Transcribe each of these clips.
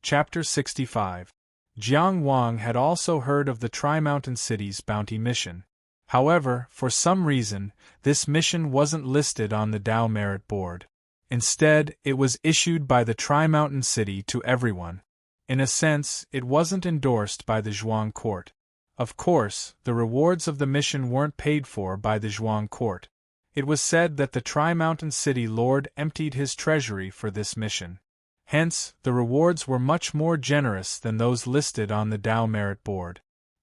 Chapter 65. Jiang Wang had also heard of the Tri-Mountain City's bounty mission. However, for some reason, this mission wasn't listed on the Dao Merit Board. Instead, it was issued by the Tri-Mountain City to everyone. In a sense, it wasn't endorsed by the Zhuang court. Of course, the rewards of the mission weren't paid for by the Zhuang court. It was said that the Tri-Mountain City Lord emptied his treasury for this mission. Hence, the rewards were much more generous than those listed on the Dao Merit Board.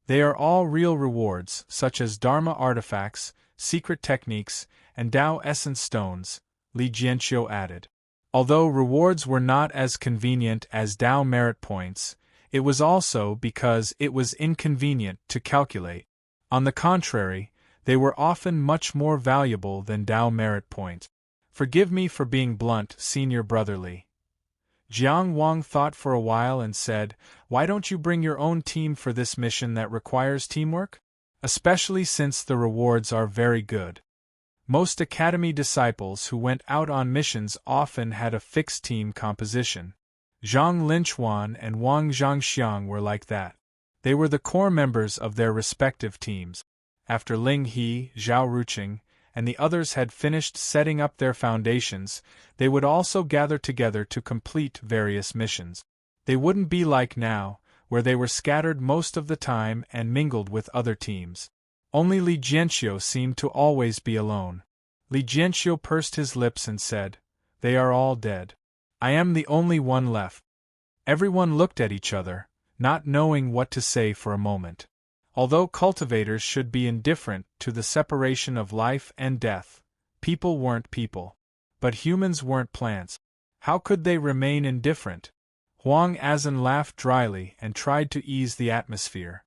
They are all real rewards, such as Dharma artifacts, secret techniques, and Dao essence stones, Li Jianqiu added. Although rewards were not as convenient as Dao merit points, it was also because it was inconvenient to calculate. On the contrary, they were often much more valuable than Dao merit points. Forgive me for being blunt, senior brother Li. Jiang Wang thought for a while and said, "Why don't you bring your own team for this mission that requires teamwork? Especially since the rewards are very good." Most academy disciples who went out on missions often had a fixed team composition. Zhang Linchuan and Wang Zhangxiang were like that. They were the core members of their respective teams. After Ling He, Zhao Ruqing, and the others had finished setting up their foundations, they would also gather together to complete various missions. They wouldn't be like now, where they were scattered most of the time and mingled with other teams. Only Li Jianqiu seemed to always be alone. Li Jianqiu pursed his lips and said, "They are all dead. I am the only one left." Everyone looked at each other, not knowing what to say for a moment. Although cultivators should be indifferent to the separation of life and death, people weren't people. But humans weren't plants. How could they remain indifferent? Huang Azan laughed dryly and tried to ease the atmosphere.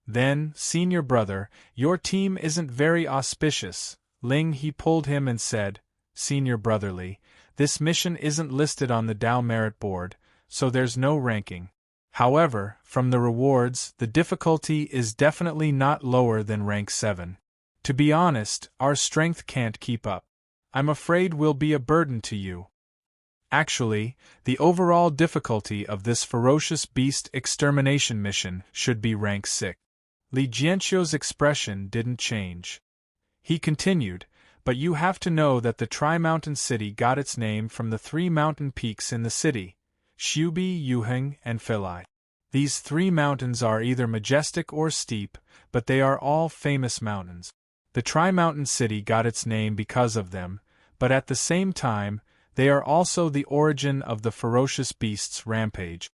"Then, senior brother, your team isn't very auspicious." Ling He pulled him and said, "Senior brotherly, this mission isn't listed on the Dao Merit Board, so there's no ranking. However, from the rewards, the difficulty is definitely not lower than rank 7. To be honest, our strength can't keep up. I'm afraid we'll be a burden to you." Actually, the overall difficulty of this ferocious beast extermination mission should be rank 6. Li Jianqiu's expression didn't change. He continued, "But you have to know that the Tri-Mountain City got its name from the 3 mountain peaks in the city, Xubi, Yuheng, and Filai. These 3 mountains are either majestic or steep, but they are all famous mountains. The Tri-Mountain City got its name because of them, but at the same time, they are also the origin of the ferocious beast's rampage."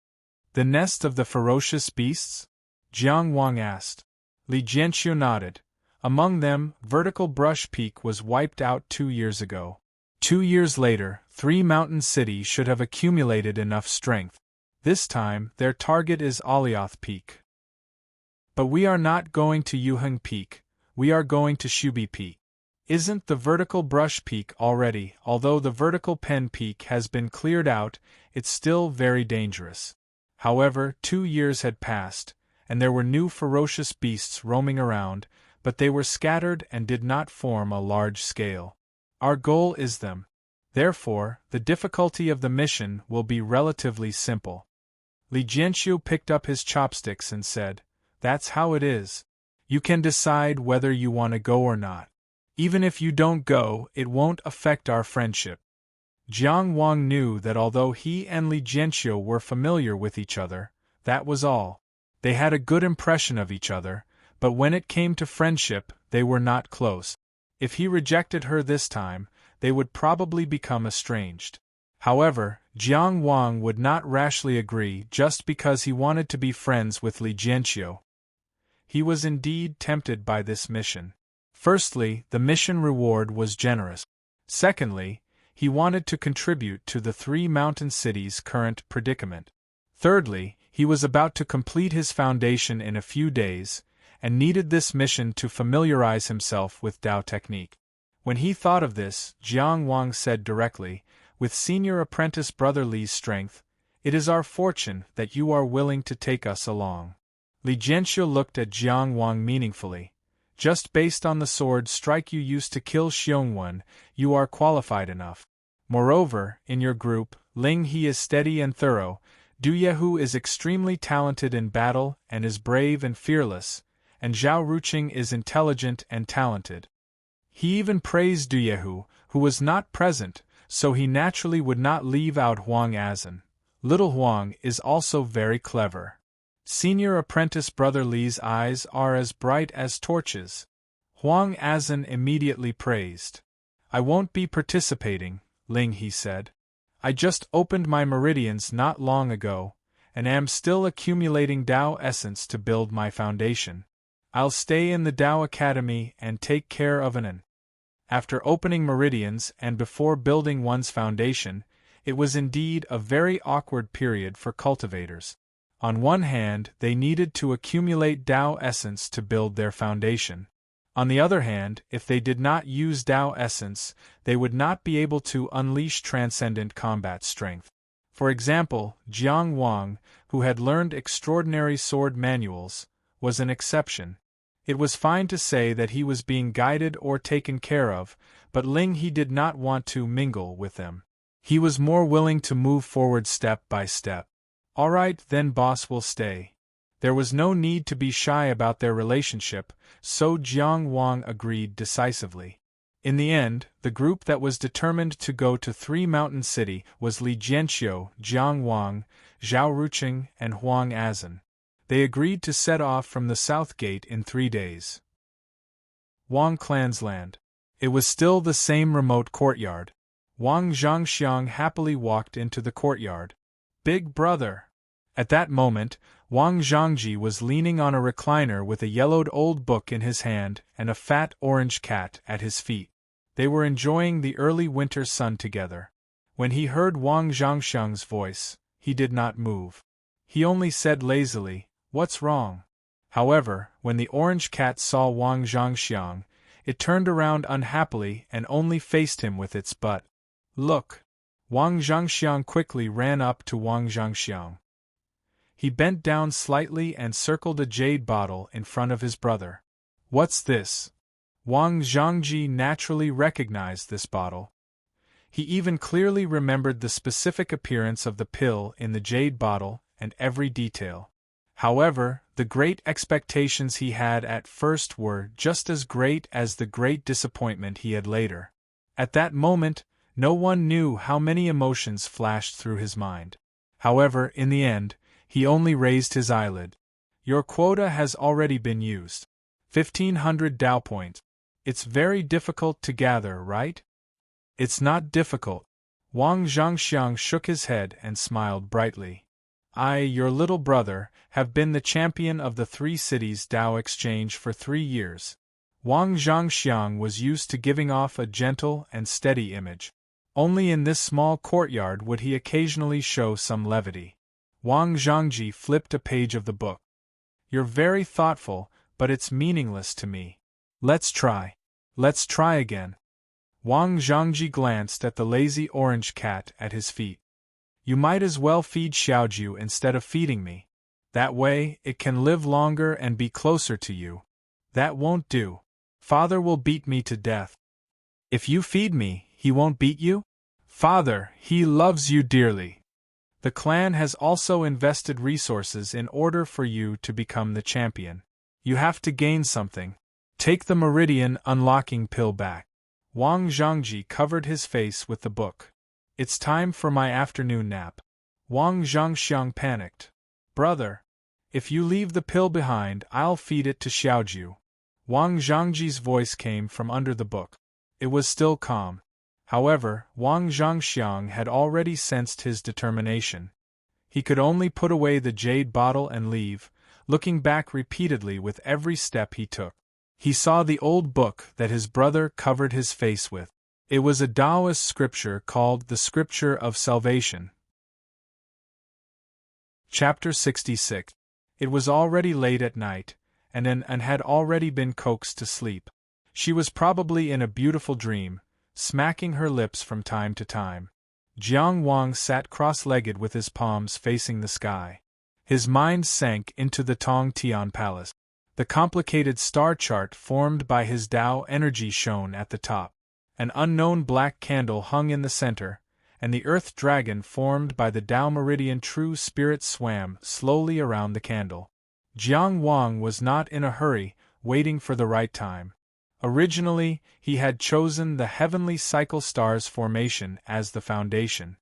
"The nest of the ferocious beasts?" Jiang Wang asked. Li Jianqiu nodded. "Among them, Vertical Brush Peak was wiped out 2 years ago. 2 years later, 3 Mountain City should have accumulated enough strength. This time, their target is Alioth Peak. But we are not going to Yuheng Peak, we are going to Xubi Peak. Isn't the Vertical Brush Peak already, although the Vertical Pen Peak has been cleared out, it's still very dangerous." However, 2 years had passed, and there were new ferocious beasts roaming around, but they were scattered and did not form a large scale. Our goal is them. Therefore, the difficulty of the mission will be relatively simple. Li Jianqiu picked up his chopsticks and said, "That's how it is. You can decide whether you want to go or not. Even if you don't go, it won't affect our friendship." Jiang Wang knew that although he and Li Jianqiu were familiar with each other, that was all. They had a good impression of each other, but when it came to friendship, they were not close. If he rejected her this time, they would probably become estranged. However, Jiang Wang would not rashly agree just because he wanted to be friends with Li Jianqiu. He was indeed tempted by this mission. Firstly, the mission reward was generous. Secondly, he wanted to contribute to the 3 mountain cities' current predicament. Thirdly, he was about to complete his foundation in a few days, and needed this mission to familiarize himself with Dao technique. When he thought of this, Jiang Wang said directly, "With senior apprentice brother Li's strength, it is our fortune that you are willing to take us along." Li Jianqiu looked at Jiang Wang meaningfully. "Just based on the sword strike you used to kill Xiongwen, you are qualified enough. Moreover, in your group, Ling He is steady and thorough, Duyehu is extremely talented in battle and is brave and fearless, and Zhao Ruqing is intelligent and talented. He even praised Duyehu, who was not present, so he naturally would not leave out Huang Azan. Little Huang is also very clever. Senior apprentice Brother Li's eyes are as bright as torches. Huang Azan immediately praised. I won't be participating, Ling, he said. I just opened my meridians not long ago, and am still accumulating Dao essence to build my foundation. I'll stay in the Dao Academy and take care of Anan. After opening meridians and before building one's foundation, it was indeed a very awkward period for cultivators. On one hand, they needed to accumulate Dao essence to build their foundation. On the other hand, if they did not use Dao essence, they would not be able to unleash transcendent combat strength. For example, Jiang Wang, who had learned extraordinary sword manuals, was an exception. It was fine to say that he was being guided or taken care of, but Ling he did not want to mingle with them. He was more willing to move forward step by step. All right, then boss will stay. There was no need to be shy about their relationship, so Jiang Wang agreed decisively. In the end, the group that was determined to go to Three Mountain City was Li Jianxiu, Jiang Wang, Zhao Ruqing, and Huang Azan. They agreed to set off from the south gate in 3 days. Wang Clan's land. It was still the same remote courtyard. Wang Zhangxiang happily walked into the courtyard. Big brother! At that moment, Wang Zhangji was leaning on a recliner with a yellowed old book in his hand and a fat orange cat at his feet. They were enjoying the early winter sun together. When he heard Wang Zhangxiang's voice, he did not move. He only said lazily, "What's wrong?" However, when the orange cat saw Wang Zhangxiang, it turned around unhappily and only faced him with its butt. "Look!" Wang Zhangxiang quickly ran up to Wang Zhangxiang. He bent down slightly and circled a jade bottle in front of his brother. "What's this?" Wang Zhangji naturally recognized this bottle. He even clearly remembered the specific appearance of the pill in the jade bottle and every detail. However, the great expectations he had at first were just as great as the great disappointment he had later. At that moment, no one knew how many emotions flashed through his mind. However, in the end, he only raised his eyelid. "Your quota has already been used. 1,500 Dao points. It's very difficult to gather, right?" "It's not difficult." Wang Zhangxiang shook his head and smiled brightly. "I, your little brother, have been the champion of the 3 cities Dao exchange for 3 years." Wang Zhangxiang was used to giving off a gentle and steady image. Only in this small courtyard would he occasionally show some levity. Wang Zhangji flipped a page of the book. "You're very thoughtful, but it's meaningless to me. Let's try. Let's try again." Wang Zhangji glanced at the lazy orange cat at his feet. "You might as well feed Xiaoju instead of feeding me. That way, it can live longer and be closer to you." "That won't do. Father will beat me to death." "If you feed me, he won't beat you?" "Father, he loves you dearly. The clan has also invested resources in order for you to become the champion. You have to gain something. Take the meridian unlocking pill back." Wang Zhangji covered his face with the book. "It's time for my afternoon nap." Wang Zhangxiang panicked. "Brother, if you leave the pill behind, I'll feed it to Xiaoju." Wang Zhangji's voice came from under the book. It was still calm. However, Wang Zhangxiang had already sensed his determination. He could only put away the jade bottle and leave, looking back repeatedly with every step he took. He saw the old book that his brother covered his face with. It was a Taoist scripture called the Scripture of Salvation. Chapter 66. It was already late at night, and An had already been coaxed to sleep. She was probably in a beautiful dream, smacking her lips from time to time. Jiang Wang sat cross-legged with his palms facing the sky. His mind sank into the Tong Tian Palace. The complicated star chart formed by his Tao energy shone at the top. An unknown black candle hung in the center, and the earth dragon formed by the Tao meridian true spirit swam slowly around the candle. Jiang Wang was not in a hurry, waiting for the right time. Originally, he had chosen the heavenly cycle stars formation as the foundation.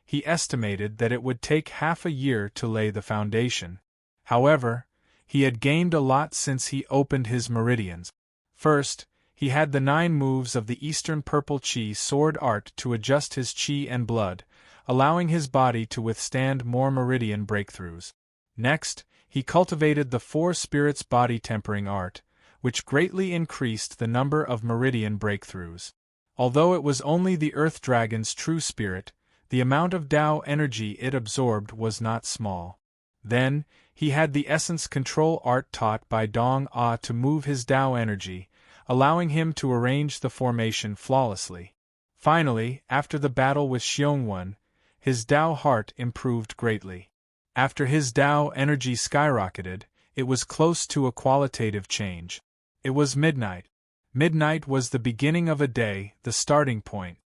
He estimated that it would take half a year to lay the foundation. However, he had gained a lot since he opened his meridians. First, he had the 9 moves of the Eastern Purple Qi sword art to adjust his qi and blood, allowing his body to withstand more meridian breakthroughs. Next, he cultivated the 4 spirits body tempering art, which greatly increased the number of meridian breakthroughs. Although it was only the Earth Dragon's true spirit, the amount of Tao energy it absorbed was not small. Then, he had the essence control art taught by Dong Ah to move his Tao energy, allowing him to arrange the formation flawlessly. Finally, after the battle with Xiongwen, his Tao heart improved greatly. After his Tao energy skyrocketed, it was close to a qualitative change. It was midnight. Midnight was the beginning of a day, the starting point.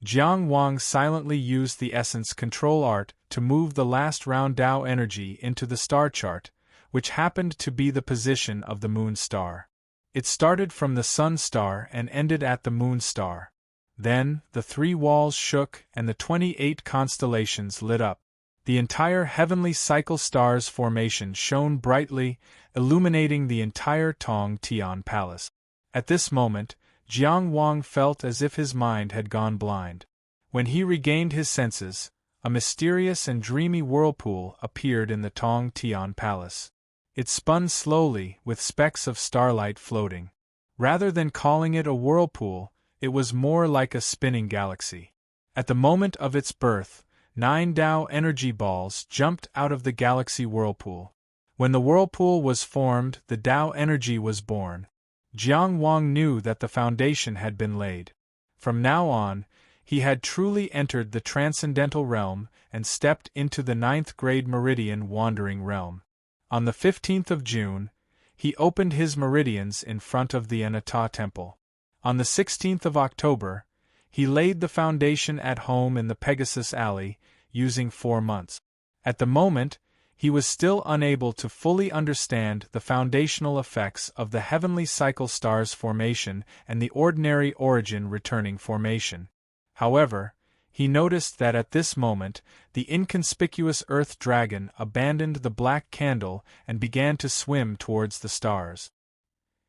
Jiang Wang silently used the essence control art to move the last round Tao energy into the star chart, which happened to be the position of the moon star. It started from the sun star and ended at the moon star. Then, the 3 walls shook and the 28 constellations lit up. The entire heavenly cycle stars formation shone brightly, illuminating the entire Tong Tian Palace. At this moment, Jiang Wang felt as if his mind had gone blind. When he regained his senses, a mysterious and dreamy whirlpool appeared in the Tong Tian Palace. It spun slowly, with specks of starlight floating. Rather than calling it a whirlpool, it was more like a spinning galaxy. At the moment of its birth, 9 Tao energy balls jumped out of the galaxy whirlpool. When the whirlpool was formed, the Tao energy was born. Jiang Wang knew that the foundation had been laid. From now on, he had truly entered the transcendental realm and stepped into the 9th grade meridian wandering realm. On the 15th of June, he opened his meridians in front of the Anata temple. On the 16th of October, he laid the foundation at home in the Pegasus Alley, using 4 months. At the moment, he was still unable to fully understand the foundational effects of the heavenly cycle stars formation and the ordinary origin returning formation. However, he noticed that at this moment, the inconspicuous Earth Dragon abandoned the black candle and began to swim towards the stars.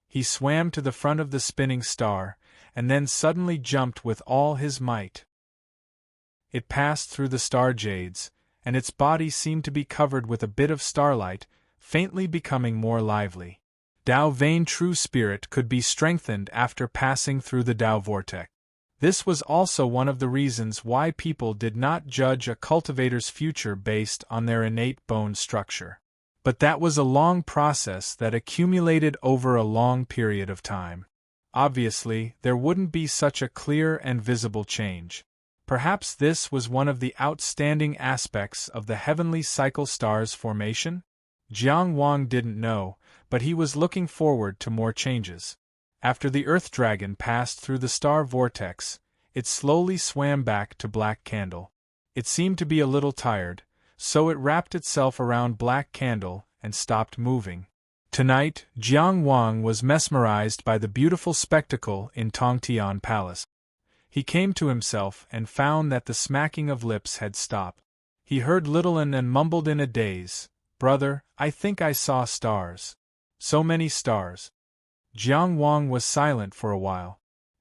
He swam to the front of the spinning star, and then suddenly jumped with all his might. It passed through the star jades, and its body seemed to be covered with a bit of starlight, faintly becoming more lively. Tao Vein True Spirit could be strengthened after passing through the Tao vortex. This was also one of the reasons why people did not judge a cultivator's future based on their innate bone structure. But that was a long process that accumulated over a long period of time. Obviously, there wouldn't be such a clear and visible change. Perhaps this was one of the outstanding aspects of the heavenly cycle stars formation? Jiang Wang didn't know, but he was looking forward to more changes. After the Earth Dragon passed through the star vortex, it slowly swam back to Black Candle. It seemed to be a little tired, so it wrapped itself around Black Candle and stopped moving. Tonight, Jiang Wang was mesmerized by the beautiful spectacle in Tongtian Palace. He came to himself and found that the smacking of lips had stopped. He heard Little An and mumbled in a daze, "Brother, I think I saw stars. So many stars." Jiang Wang was silent for a while.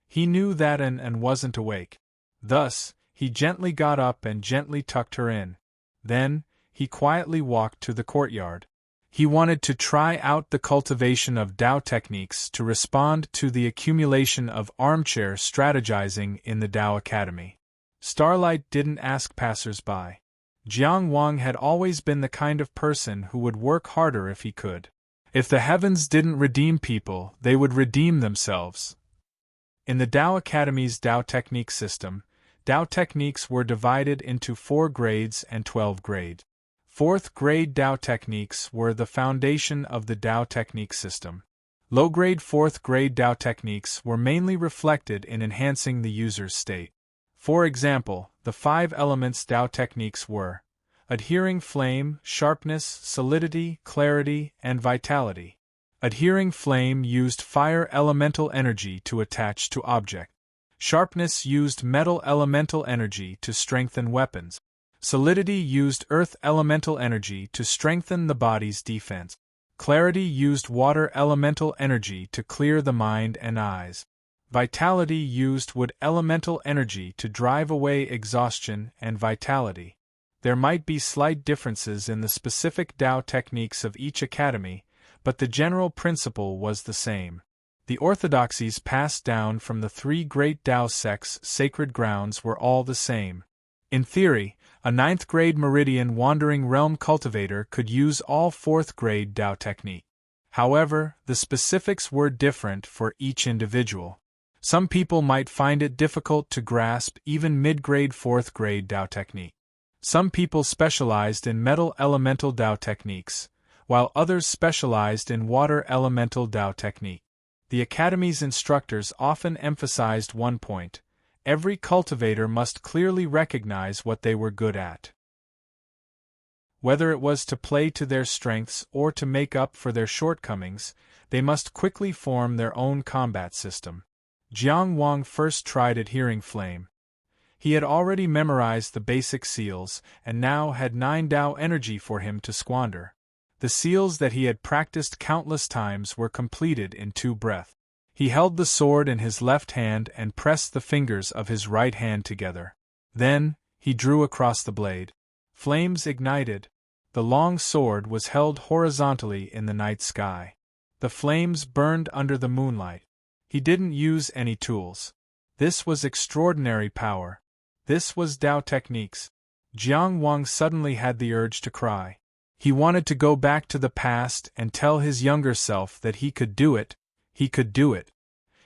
He knew that An wasn't awake. Thus, he gently got up and gently tucked her in. Then, he quietly walked to the courtyard. He wanted to try out the cultivation of Tao techniques to respond to the accumulation of armchair strategizing in the Tao Academy. Starlight didn't ask passers-by. Jiang Wang had always been the kind of person who would work harder if he could. If the heavens didn't redeem people, they would redeem themselves. In the Tao Academy's Tao technique system, Tao techniques were divided into 4 grades and 12 grades. 4th grade Tao techniques were the foundation of the Tao technique system. Low-grade 4th grade Tao techniques were mainly reflected in enhancing the user's state. For example, the 5 elements Tao techniques were adhering flame, sharpness, solidity, clarity, and vitality. Adhering flame used fire elemental energy to attach to object. Sharpness used metal elemental energy to strengthen weapons. Solidity used earth elemental energy to strengthen the body's defense. Clarity used water elemental energy to clear the mind and eyes. Vitality used wood elemental energy to drive away exhaustion and vitality. There might be slight differences in the specific Tao techniques of each academy, but the general principle was the same. The orthodoxies passed down from the 3 great Tao sects' sacred grounds were all the same. In theory, a 9th grade meridian wandering realm cultivator could use all 4th grade Tao technique. However, the specifics were different for each individual. Some people might find it difficult to grasp even mid-grade 4th grade Tao technique. Some people specialized in metal elemental Tao techniques, while others specialized in water elemental Tao technique. The Academy's instructors often emphasized one point: every cultivator must clearly recognize what they were good at. Whether it was to play to their strengths or to make up for their shortcomings, they must quickly form their own combat system. Jiang Wang first tried adhering flame. He had already memorized the basic seals and now had 9 Tao energy for him to squander. The seals that he had practiced countless times were completed in 2 breaths. He held the sword in his left hand and pressed the fingers of his right hand together. Then, he drew across the blade. Flames ignited. The long sword was held horizontally in the night sky. The flames burned under the moonlight. He didn't use any tools. This was extraordinary power. This was Tao techniques. Jiang Wang suddenly had the urge to cry. He wanted to go back to the past and tell his younger self that he could do it. He could do it.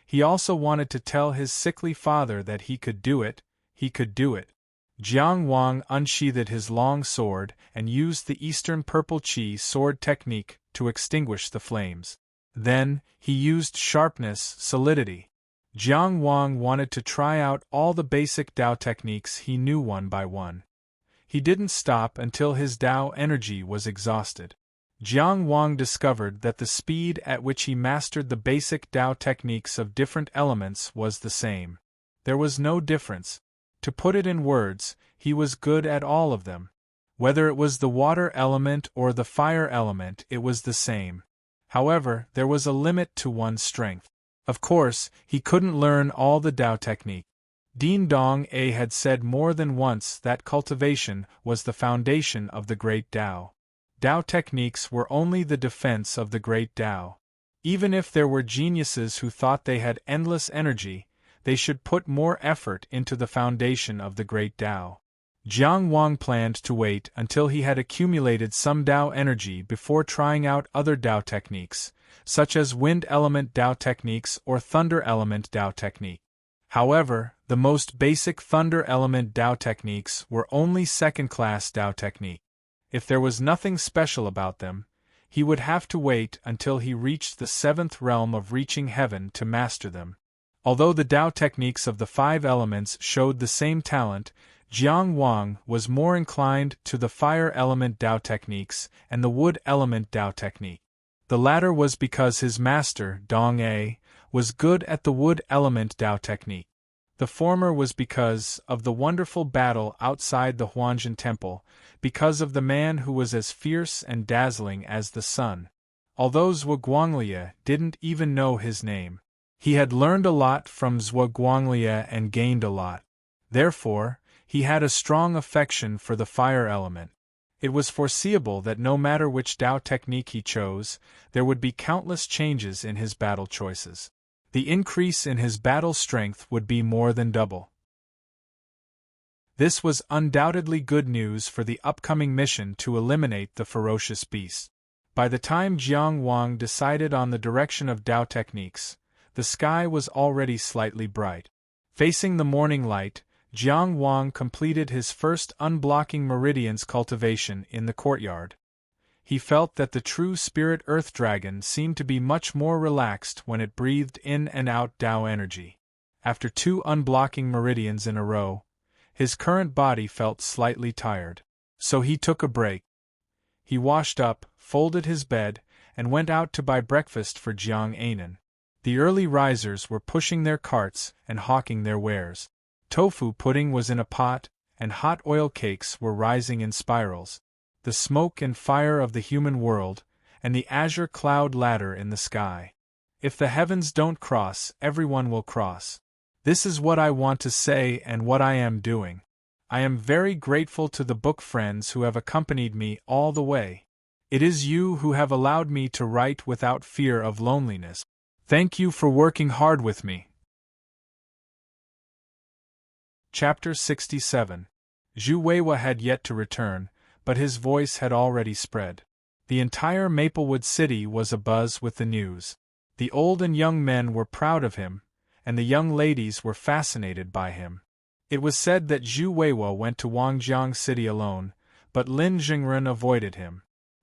He also wanted to tell his sickly father that he could do it. He could do it. Jiang Wang unsheathed his long sword and used the Eastern Purple Qi sword technique to extinguish the flames. Then, he used sharpness, solidity. Jiang Wang wanted to try out all the basic Tao techniques he knew one by one. He didn't stop until his Tao energy was exhausted. Jiang Wang discovered that the speed at which he mastered the basic Tao techniques of different elements was the same. There was no difference. To put it in words, he was good at all of them. Whether it was the water element or the fire element, it was the same. However, there was a limit to one's strength. Of course, he couldn't learn all the Tao technique. Din Dong A had said more than once that cultivation was the foundation of the great Tao. Tao techniques were only the defense of the great Tao. Even if there were geniuses who thought they had endless energy, they should put more effort into the foundation of the great Tao. Jiang Wang planned to wait until he had accumulated some Tao energy before trying out other Tao techniques, such as wind element Tao techniques or thunder element Tao technique. However, the most basic thunder element Tao techniques were only second-class Tao technique. If there was nothing special about them, he would have to wait until he reached the 7th realm of reaching heaven to master them. Although the Tao techniques of the 5 elements showed the same talent, Jiang Wang was more inclined to the fire element Tao techniques and the wood element Tao technique. The latter was because his master, Dong A, was good at the wood element Tao technique. The former was because of the wonderful battle outside the Huanzhen temple, because of the man who was as fierce and dazzling as the sun. Although Zhuo Guanglie didn't even know his name, he had learned a lot from Zhuo Guanglie and gained a lot. Therefore, he had a strong affection for the fire element. It was foreseeable that no matter which Tao technique he chose, there would be countless changes in his battle choices. The increase in his battle strength would be more than double. This was undoubtedly good news for the upcoming mission to eliminate the ferocious beast. By the time Jiang Wang decided on the direction of Tao techniques, the sky was already slightly bright. Facing the morning light, Jiang Wang completed his first unblocking meridians cultivation in the courtyard. He felt that the true spirit earth dragon seemed to be much more relaxed when it breathed in and out Tao energy. After 2 unblocking meridians in a row, his current body felt slightly tired. So he took a break. He washed up, folded his bed, and went out to buy breakfast for Jiang Anan. The early risers were pushing their carts and hawking their wares. Tofu pudding was in a pot, and hot oil cakes were rising in spirals. The smoke and fire of the human world, and the azure cloud ladder in the sky. If the heavens don't cross, everyone will cross. This is what I want to say and what I am doing. I am very grateful to the book friends who have accompanied me all the way. It is you who have allowed me to write without fear of loneliness. Thank you for working hard with me. Chapter 67. Zhu Weiwa had yet to return, but his voice had already spread. The entire Maplewood City was abuzz with the news. The old and young men were proud of him, and the young ladies were fascinated by him. It was said that Zhu Weiwa went to Wangjiang City alone, but Lin Jingren avoided him.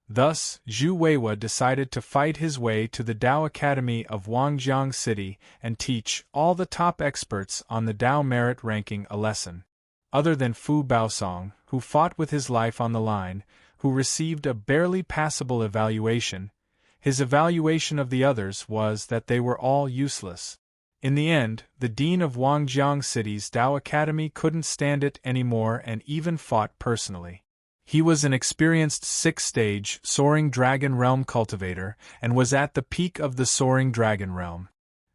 Thus, Zhu Weiwa decided to fight his way to the Dao Academy of Wangjiang City and teach all the top experts on the Dao merit ranking a lesson. Other than Fu Baosong, who fought with his life on the line, who received a barely passable evaluation, his evaluation of the others was that they were all useless. In the end, the dean of Wangjiang City's Dao Academy couldn't stand it anymore and even fought personally. He was an experienced 6th-stage Soaring Dragon Realm cultivator and was at the peak of the Soaring Dragon Realm.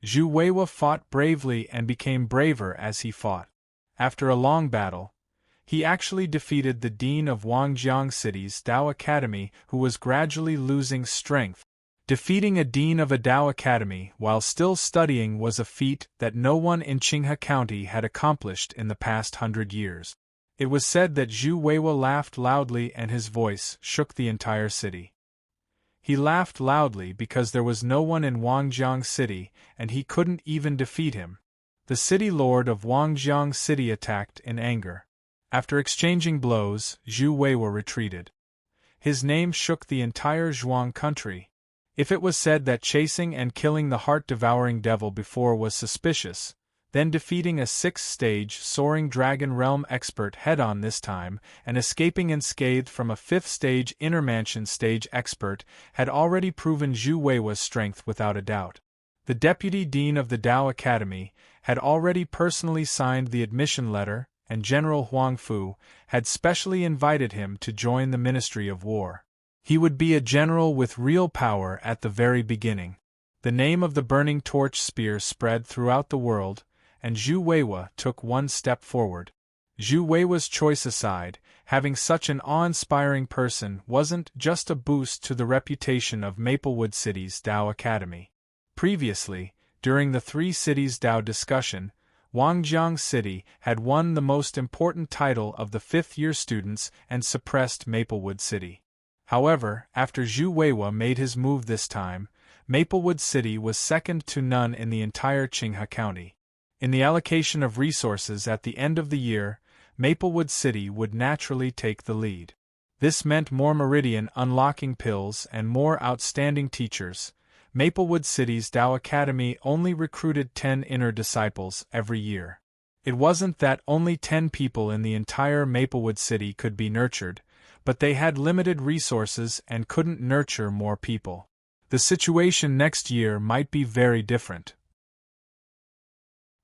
Zhu Weiwa fought bravely and became braver as he fought. After a long battle, he actually defeated the dean of Wangjiang City's Dao Academy, who was gradually losing strength. Defeating a dean of a Dao Academy while still studying was a feat that no one in Qinghe County had accomplished in the past 100 years. It was said that Zhu Weiwa laughed loudly and his voice shook the entire city. He laughed loudly because there was no one in Wangjiang City and he couldn't even defeat him. The city lord of Wangjiang City attacked in anger. After exchanging blows, Zhu Weiwa retreated. His name shook the entire Zhuang country. If it was said that chasing and killing the heart-devouring devil before was suspicious, then defeating a 6th-stage Soaring Dragon Realm expert head-on this time and escaping unscathed from a 5th-stage Inner Mansion stage expert had already proven Zhu Weiwa's strength without a doubt. The deputy dean of the Dao Academy had already personally signed the admission letter, and General Huang Fu had specially invited him to join the Ministry of War. He would be a general with real power at the very beginning. The name of the burning torch spear spread throughout the world, and Zhu Weiwa took one step forward. Zhu Weiwa's choice aside, having such an awe-inspiring person wasn't just a boost to the reputation of Maplewood City's Dao Academy. Previously, during the Three Cities Dao discussion, Wangjiang City had won the most important title of the 5th-year students and suppressed Maplewood City. However, after Zhu Weiwa made his move this time, Maplewood City was second to none in the entire Qinghe County. In the allocation of resources at the end of the year, Maplewood City would naturally take the lead. This meant more meridian unlocking pills and more outstanding teachers. Maplewood City's Dao Academy only recruited 10 inner disciples every year. It wasn't that only 10 people in the entire Maplewood City could be nurtured, but they had limited resources and couldn't nurture more people. The situation next year might be very different.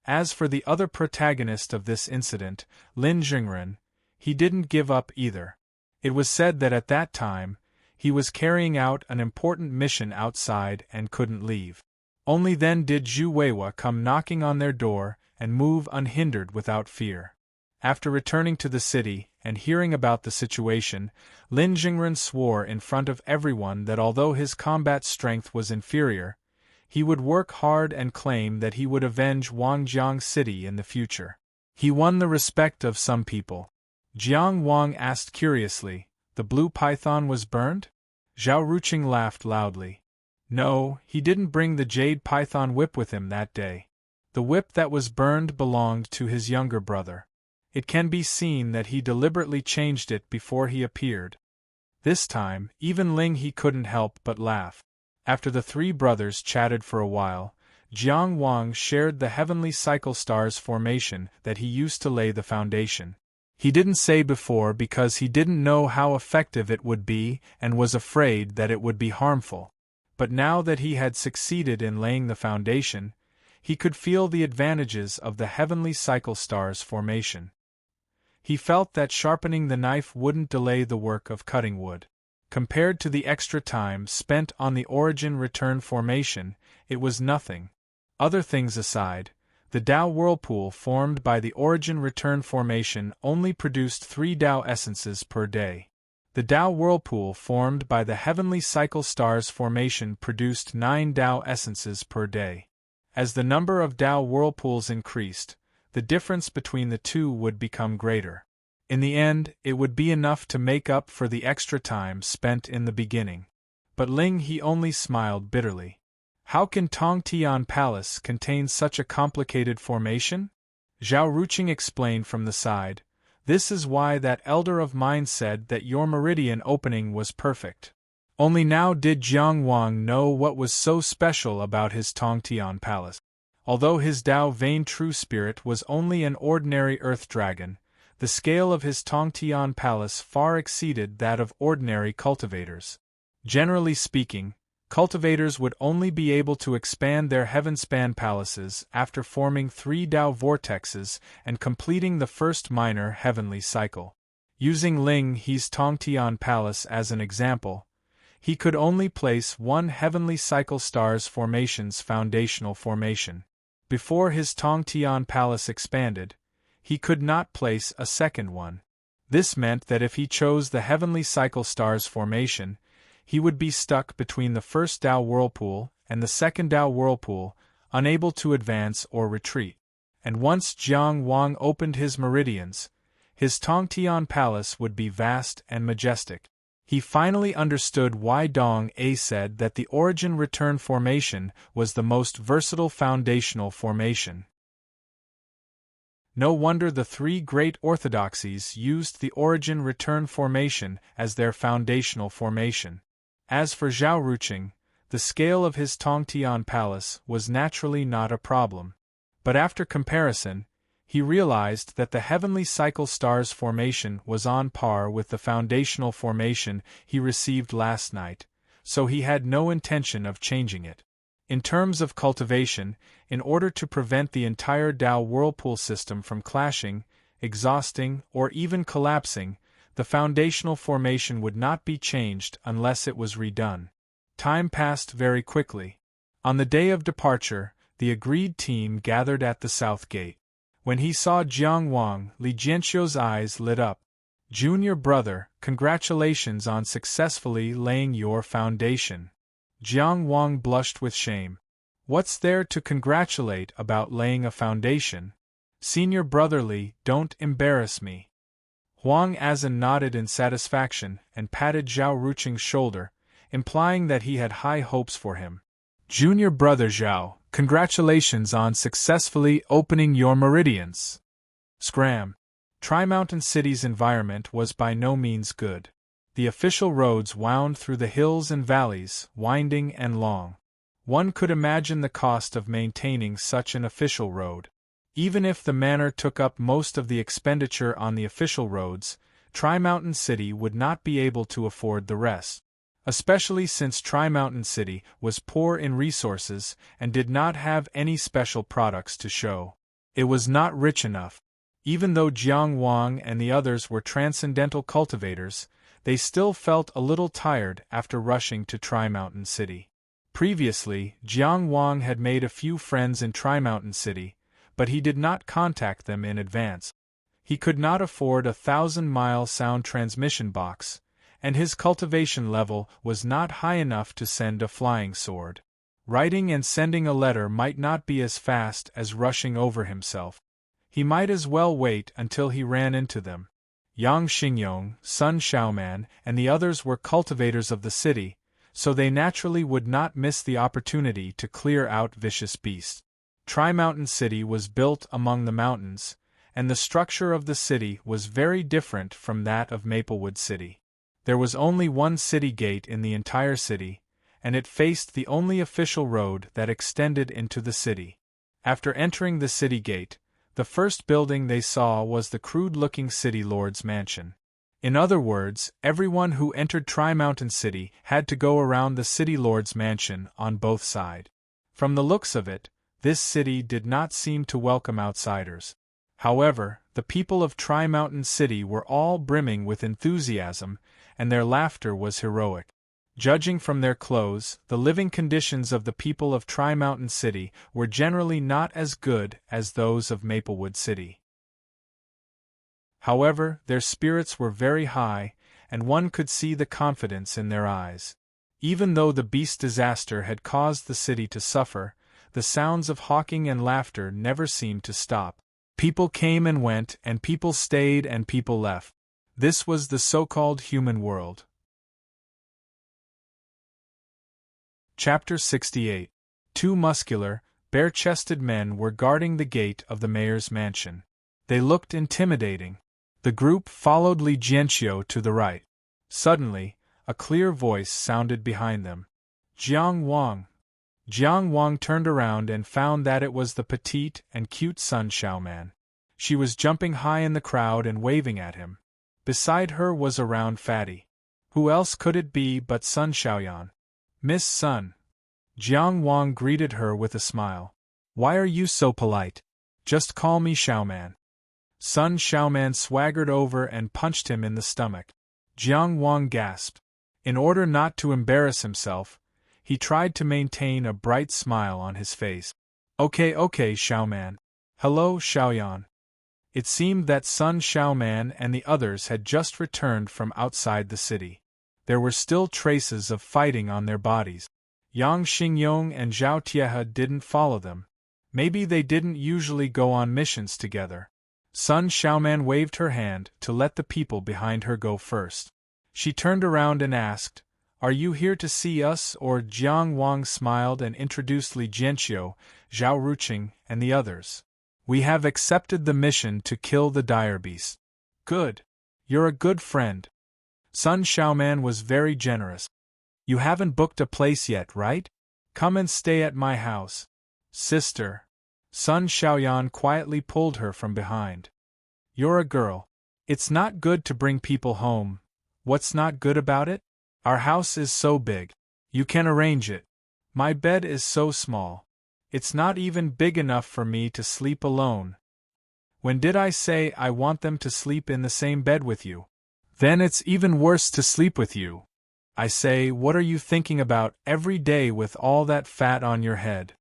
As for the other protagonist of this incident, Lin Jingren, he didn't give up either. It was said that at that time, he was carrying out an important mission outside and couldn't leave. Only then did Zhu Weiwa come knocking on their door and move unhindered without fear. After returning to the city and hearing about the situation, Lin Jingren swore in front of everyone that although his combat strength was inferior, he would work hard and claim that he would avenge Wangjiang City in the future. He won the respect of some people. Jiang Wang asked curiously, "The blue python was burned?" Zhao Ruqing laughed loudly. No, he didn't bring the jade python whip with him that day. The whip that was burned belonged to his younger brother. It can be seen that he deliberately changed it before he appeared. This time, even Ling he couldn't help but laugh. After the three brothers chatted for a while, Jiang Wang shared the heavenly cycle stars formation that he used to lay the foundation. He didn't say before because he didn't know how effective it would be and was afraid that it would be harmful. But now that he had succeeded in laying the foundation, he could feel the advantages of the heavenly cycle stars formation. He felt that sharpening the knife wouldn't delay the work of cutting wood. Compared to the extra time spent on the origin-return formation, it was nothing. Other things aside, the Tao whirlpool formed by the origin-return formation only produced 3 Tao essences per day. The Tao whirlpool formed by the heavenly cycle stars formation produced 9 Tao essences per day. As the number of Tao whirlpools increased, the difference between the two would become greater. In the end, it would be enough to make up for the extra time spent in the beginning. But Ling He only smiled bitterly. How can Tongtian Palace contain such a complicated formation? Zhao Ruqing explained from the side. This is why that elder of mine said that your meridian opening was perfect. Only now did Jiang Wang know what was so special about his Tongtian Palace. Although his Tao Vein True Spirit was only an ordinary earth dragon, the scale of his Tongtian Palace far exceeded that of ordinary cultivators. Generally speaking, cultivators would only be able to expand their heavenspan palaces after forming 3 Tao vortexes and completing the first minor heavenly cycle. Using Ling He's Tongtian Palace as an example, he could only place 1 heavenly cycle stars formation's foundational formation. Before his Tongtian Palace expanded, he could not place a second one. This meant that if he chose the heavenly cycle stars formation, he would be stuck between the first Tao whirlpool and the second Tao whirlpool, unable to advance or retreat. And once Jiang Wang opened his meridians, his Tongtian Palace would be vast and majestic. He finally understood why Dong A said that the origin-return formation was the most versatile foundational formation. No wonder the 3 great orthodoxies used the origin-return formation as their foundational formation. As for Zhao Ruqing, the scale of his Tongtian Palace was naturally not a problem. But after comparison, he realized that the heavenly cycle stars formation was on par with the foundational formation he received last night, so he had no intention of changing it. In terms of cultivation, in order to prevent the entire Tao whirlpool system from clashing, exhausting, or even collapsing, the foundational formation would not be changed unless it was redone. Time passed very quickly. On the day of departure, the agreed team gathered at the south gate. When he saw Jiang Wang, Li Jianxiu's eyes lit up. "Junior brother, congratulations on successfully laying your foundation." Jiang Wang blushed with shame. "What's there to congratulate about laying a foundation? Senior brother Li, don't embarrass me." Huang Azan nodded in satisfaction and patted Zhao Ruqing's shoulder, implying that he had high hopes for him. "Junior brother Zhao, congratulations on successfully opening your meridians." Scram. Tri-Mountain City's environment was by no means good. The official roads wound through the hills and valleys, winding and long. One could imagine the cost of maintaining such an official road. Even if the manor took up most of the expenditure on the official roads, Tri-Mountain City would not be able to afford the rest. Especially since Tri-Mountain City was poor in resources and did not have any special products to show. It was not rich enough. Even though Jiang Wang and the others were transcendental cultivators, they still felt a little tired after rushing to Tri-Mountain City. Previously, Jiang Wang had made a few friends in Tri-Mountain City, but he did not contact them in advance. He could not afford a 1,000-mile sound transmission box, and his cultivation level was not high enough to send a flying sword. Writing and sending a letter might not be as fast as rushing over himself. He might as well wait until he ran into them. Yang Xingyong, Sun Xiaoman, and the others were cultivators of the city, so they naturally would not miss the opportunity to clear out vicious beasts. Tri-Mountain City was built among the mountains, and the structure of the city was very different from that of Maplewood City. There was only one city gate in the entire city, and it faced the only official road that extended into the city. After entering the city gate, the first building they saw was the crude-looking city lord's mansion. In other words, everyone who entered Tri-Mountain City had to go around the city lord's mansion on both sides. From the looks of it, this city did not seem to welcome outsiders. However, the people of Tri-Mountain City were all brimming with enthusiasm, and their laughter was heroic. Judging from their clothes, the living conditions of the people of Tri-Mountain City were generally not as good as those of Maplewood City. However, their spirits were very high, and one could see the confidence in their eyes. Even though the beast disaster had caused the city to suffer, the sounds of hawking and laughter never seemed to stop. People came and went, and people stayed and people left. This was the so-called human world. Chapter 68. Two muscular, bare-chested men were guarding the gate of the mayor's mansion. They looked intimidating. The group followed Li Jianqiu to the right. Suddenly, a clear voice sounded behind them. Jiang Wang. Jiang Wang turned around and found that it was the petite and cute Sun Xiaoman. She was jumping high in the crowd and waving at him. Beside her was a round fatty. Who else could it be but Sun Xiaoyan? Miss Sun. Jiang Wang greeted her with a smile. Why are you so polite? Just call me Xiaoman. Sun Xiaoman swaggered over and punched him in the stomach. Jiang Wang gasped. In order not to embarrass himself, he tried to maintain a bright smile on his face. Okay, Xiaoman. Hello, Xiaoyan. It seemed that Sun Xiaoman and the others had just returned from outside the city. There were still traces of fighting on their bodies. Yang Xingyong and Zhao Tiehe didn't follow them. Maybe they didn't usually go on missions together. Sun Xiaoman waved her hand to let the people behind her go first. She turned around and asked, Are you here to see us? Or Jiang Wang smiled and introduced Li Jianqiu, Zhao Ruqing, and the others. We have accepted the mission to kill the dire beast. Good. You're a good friend. Sun Xiaoman was very generous. You haven't booked a place yet, right? Come and stay at my house. Sister. Sun Xiaoyan quietly pulled her from behind. You're a girl. It's not good to bring people home. What's not good about it? Our house is so big. You can arrange it. My bed is so small. It's not even big enough for me to sleep alone. When did I say I want them to sleep in the same bed with you? Then it's even worse to sleep with you. I say, what are you thinking about every day with all that fat on your head?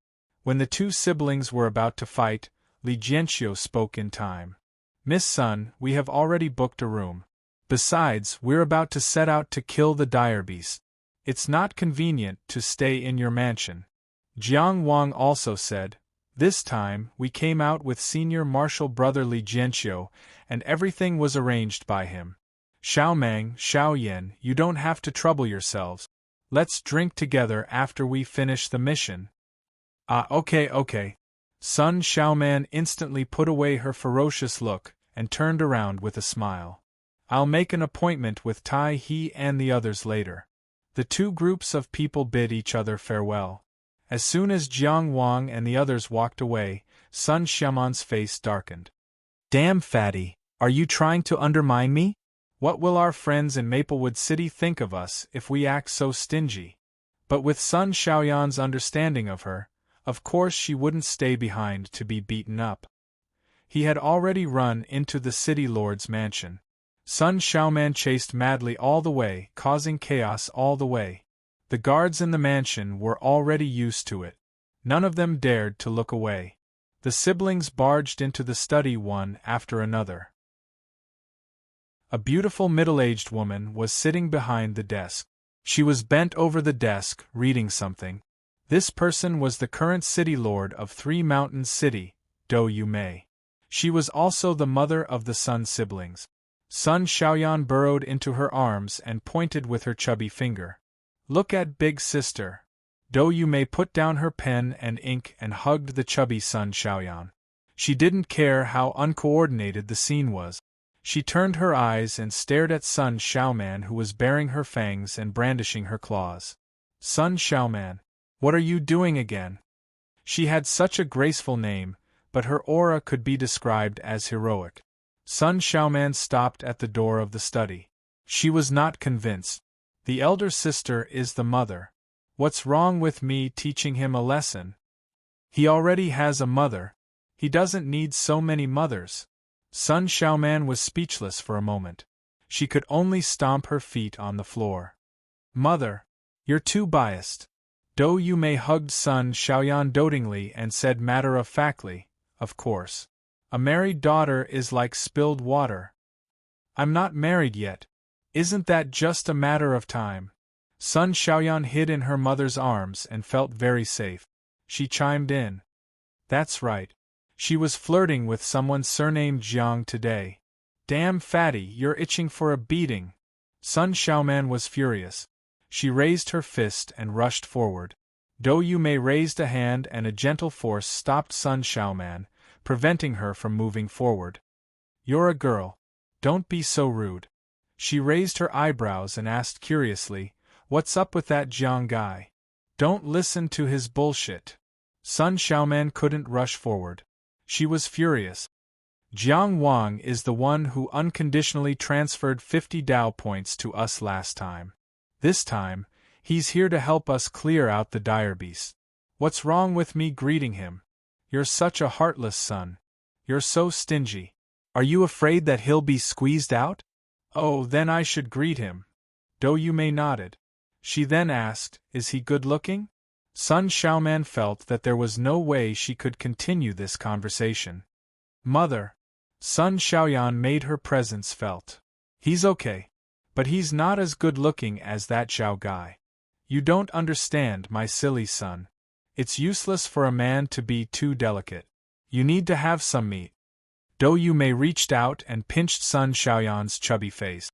When the two siblings were about to fight, Li Jianqiu spoke in time. Miss Sun, we have already booked a room. Besides, we're about to set out to kill the dire beast. It's not convenient to stay in your mansion. Jiang Wang also said, This time, we came out with Senior Marshal Brother Li Jianqiu, and everything was arranged by him. Xiaomang, Xiaoyan, you don't have to trouble yourselves. Let's drink together after we finish the mission. Okay. Sun Xiaoman instantly put away her ferocious look and turned around with a smile. I'll make an appointment with Tai He and the others later. The two groups of people bid each other farewell. As soon as Jiang Wang and the others walked away, Sun Xiaoman's face darkened. Damn fatty, are you trying to undermine me? What will our friends in Maplewood City think of us if we act so stingy? But with Sun Xiaoyan's understanding of her, of course she wouldn't stay behind to be beaten up. He had already run into the city lord's mansion. Sun Xiaoman chased madly all the way, causing chaos all the way. The guards in the mansion were already used to it. None of them dared to look away. The siblings barged into the study one after another. A beautiful middle-aged woman was sitting behind the desk. She was bent over the desk, reading something. This person was the current city lord of Three Mountains City, Dou Yumei. She was also the mother of the Sun siblings. Sun Xiaoyan burrowed into her arms and pointed with her chubby finger. Look at big sister. Dou Yumei put down her pen and ink and hugged the chubby Sun Xiaoyan. She didn't care how uncoordinated the scene was. She turned her eyes and stared at Sun Xiaoman, who was baring her fangs and brandishing her claws. Sun Xiaoman. What are you doing again? She had such a graceful name, but her aura could be described as heroic. Sun Xiaoman stopped at the door of the study. She was not convinced. The elder sister is the mother. What's wrong with me teaching him a lesson? He already has a mother. He doesn't need so many mothers. Sun Xiaoman was speechless for a moment. She could only stomp her feet on the floor. Mother, you're too biased. Dou Yumei hugged Sun Xiaoyan dotingly and said matter-of-factly, of course. A married daughter is like spilled water. I'm not married yet. Isn't that just a matter of time? Sun Xiaoyan hid in her mother's arms and felt very safe. She chimed in. That's right. She was flirting with someone surnamed Jiang today. Damn fatty, you're itching for a beating. Sun Xiaoman was furious. She raised her fist and rushed forward. Dou Yumei raised a hand and a gentle force stopped Sun Xiaoman, preventing her from moving forward. You're a girl. Don't be so rude. She raised her eyebrows and asked curiously, what's up with that Jiang guy? Don't listen to his bullshit. Sun Xiaoman couldn't rush forward. She was furious. Jiang Wang is the one who unconditionally transferred 50 Dao points to us last time. This time, he's here to help us clear out the dire beast. What's wrong with me greeting him? You're such a heartless son. You're so stingy. Are you afraid that he'll be squeezed out? Oh, then I should greet him. Dou Yumei nodded. She then asked, is he good-looking? Sun Xiaoman felt that there was no way she could continue this conversation. Mother. Sun Xiaoyan made her presence felt. He's okay. But he's not as good-looking as that Xiao guy. You don't understand, my silly son. It's useless for a man to be too delicate. You need to have some meat. Dou Yumei reached out and pinched Sun Xiaoyan's chubby face.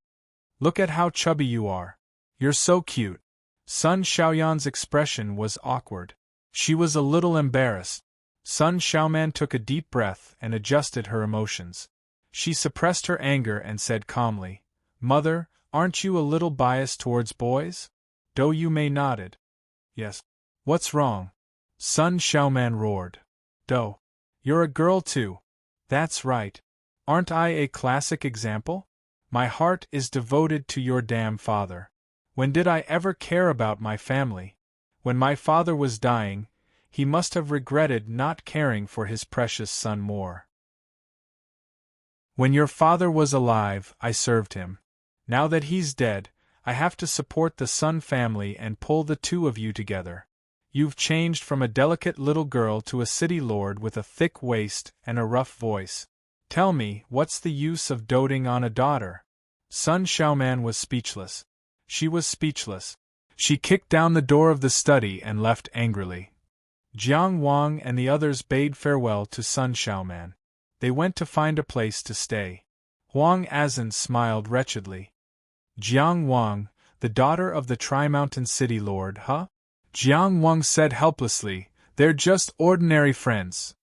Look at how chubby you are. You're so cute. Sun Xiaoyan's expression was awkward. She was a little embarrassed. Sun Xiaoman took a deep breath and adjusted her emotions. She suppressed her anger and said calmly, Mother, aren't you a little biased towards boys? Dou Yumei nodded. Yes. What's wrong? Sun Xiaoman roared. Dou. You're a girl too. That's right. Aren't I a classic example? My heart is devoted to your damn father. When did I ever care about my family? When my father was dying, he must have regretted not caring for his precious son more. When your father was alive, I served him. Now that he's dead, I have to support the Sun family and pull the two of you together. You've changed from a delicate little girl to a city lord with a thick waist and a rough voice. Tell me, what's the use of doting on a daughter? Sun Xiaoman was speechless. She was speechless. She kicked down the door of the study and left angrily. Jiang Wang and the others bade farewell to Sun Xiaoman. They went to find a place to stay. Huang Azan smiled wretchedly. Jiang Wang, the daughter of the Tri-Mountain City Lord, huh? Jiang Wang said helplessly, they're just ordinary friends.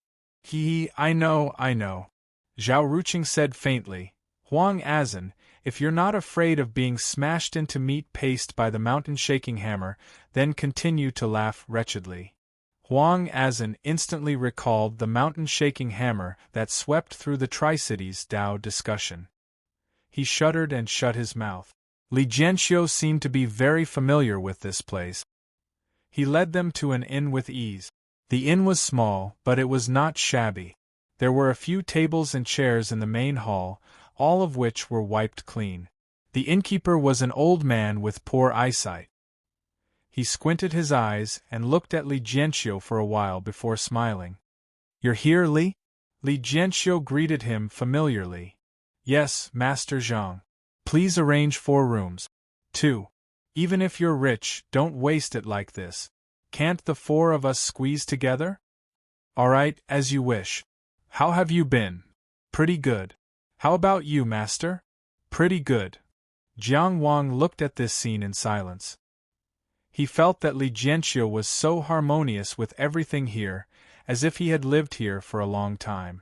I know. Zhao Ruqing said faintly, Huang Azan, if you're not afraid of being smashed into meat paste by the mountain-shaking hammer, then continue to laugh wretchedly. Huang Azan instantly recalled the mountain-shaking hammer that swept through the Tri-Cities Dao discussion. He shuddered and shut his mouth. Li Jianxiu seemed to be very familiar with this place. He led them to an inn with ease. The inn was small, but it was not shabby. There were a few tables and chairs in the main hall, all of which were wiped clean. The innkeeper was an old man with poor eyesight. He squinted his eyes and looked at Li Jianxiu for a while before smiling. You're here, Li? Li Jianxiu greeted him familiarly. Yes, Master Zhang. Please arrange 4 rooms. 2. Even if you're rich, don't waste it like this. Can't the 4 of us squeeze together? All right, as you wish. How have you been? Pretty good. How about you, Master? Pretty good. Jiang Wang looked at this scene in silence. He felt that Li Jianxiu was so harmonious with everything here, as if he had lived here for a long time.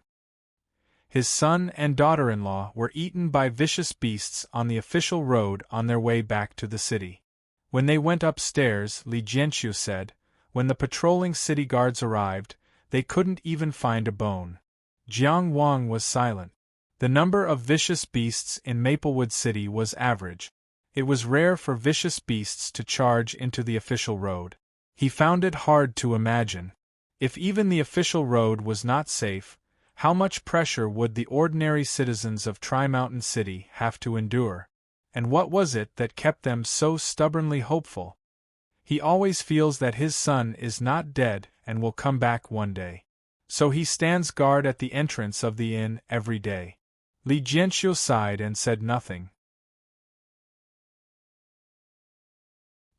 His son and daughter-in-law were eaten by vicious beasts on the official road on their way back to the city. When they went upstairs, Li Jianqiu said, when the patrolling city guards arrived, they couldn't even find a bone. Jiang Wang was silent. The number of vicious beasts in Maplewood City was average. It was rare for vicious beasts to charge into the official road. He found it hard to imagine. If even the official road was not safe, how much pressure would the ordinary citizens of Tri-Mountain City have to endure? And what was it that kept them so stubbornly hopeful? He always feels that his son is not dead and will come back one day. So he stands guard at the entrance of the inn every day. Li Jianqiu sighed and said nothing.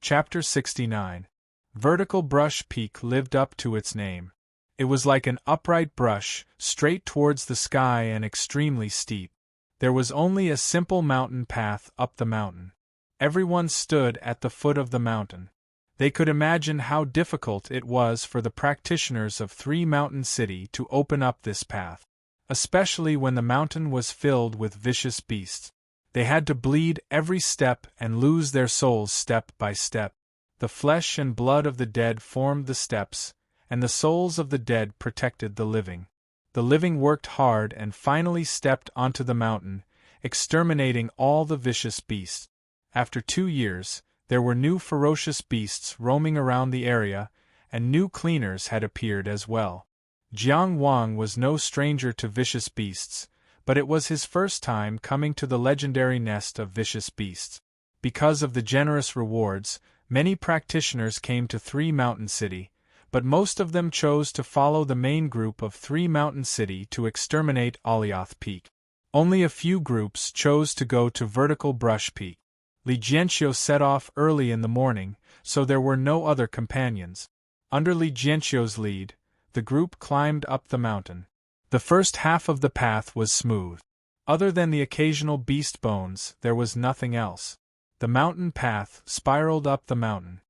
Chapter 69. Vertical Brush Peak lived up to its name. It was like an upright brush, straight towards the sky and extremely steep. There was only a simple mountain path up the mountain. Everyone stood at the foot of the mountain. They could imagine how difficult it was for the practitioners of Three Mountain City to open up this path, especially when the mountain was filled with vicious beasts. They had to bleed every step and lose their souls step by step. The flesh and blood of the dead formed the steps, and the souls of the dead protected the living. The living worked hard and finally stepped onto the mountain, exterminating all the vicious beasts. After 2 years, there were new ferocious beasts roaming around the area, and new cleaners had appeared as well. Jiang Wang was no stranger to vicious beasts, but it was his first time coming to the legendary nest of vicious beasts. Because of the generous rewards, many practitioners came to Three Mountain City, but most of them chose to follow the main group of Three Mountain City to exterminate Alioth Peak. Only a few groups chose to go to Vertical Brush Peak. Li Jianqiu set off early in the morning, so there were no other companions. Under Li Jianqiu's lead, the group climbed up the mountain. The first half of the path was smooth. Other than the occasional beast bones, there was nothing else. The mountain path spiraled up the mountain.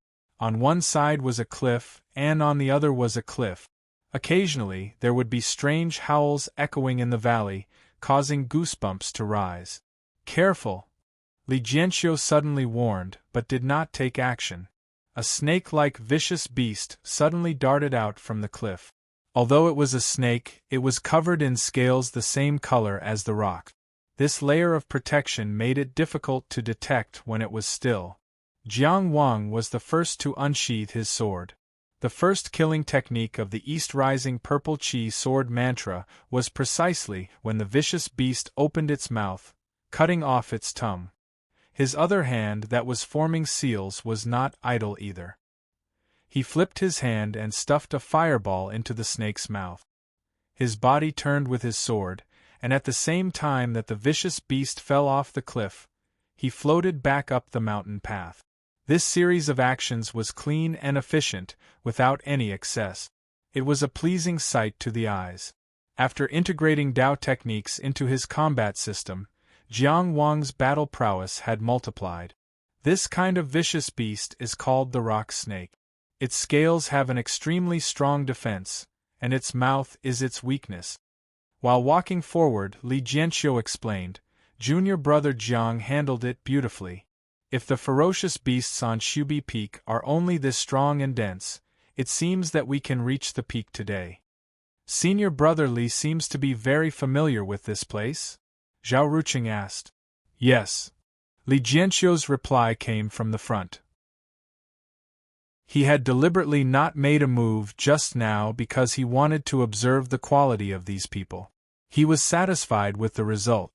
On one side was a cliff, and on the other was a cliff. Occasionally, there would be strange howls echoing in the valley, causing goosebumps to rise. Careful! Li Jianqiu suddenly warned, but did not take action. A snake-like vicious beast suddenly darted out from the cliff. Although it was a snake, it was covered in scales the same color as the rock. This layer of protection made it difficult to detect when it was still. Jiang Wang was the first to unsheath his sword. The first killing technique of the East-Rising Purple Chi sword mantra was precisely when the vicious beast opened its mouth, cutting off its tongue. His other hand that was forming seals was not idle either. He flipped his hand and stuffed a fireball into the snake's mouth. His body turned with his sword, and at the same time that the vicious beast fell off the cliff, he floated back up the mountain path. This series of actions was clean and efficient, without any excess. It was a pleasing sight to the eyes. After integrating Dao techniques into his combat system, Jiang Wang's battle prowess had multiplied. This kind of vicious beast is called the rock snake. Its scales have an extremely strong defense, and its mouth is its weakness. While walking forward, Li Jianqiu explained, junior brother Jiang handled it beautifully. If the ferocious beasts on Shubi Peak are only this strong and dense, it seems that we can reach the peak today. Senior brother Li seems to be very familiar with this place? Zhao Ruqing asked. Yes. Li Jianqiu's reply came from the front. He had deliberately not made a move just now because he wanted to observe the quality of these people. He was satisfied with the result.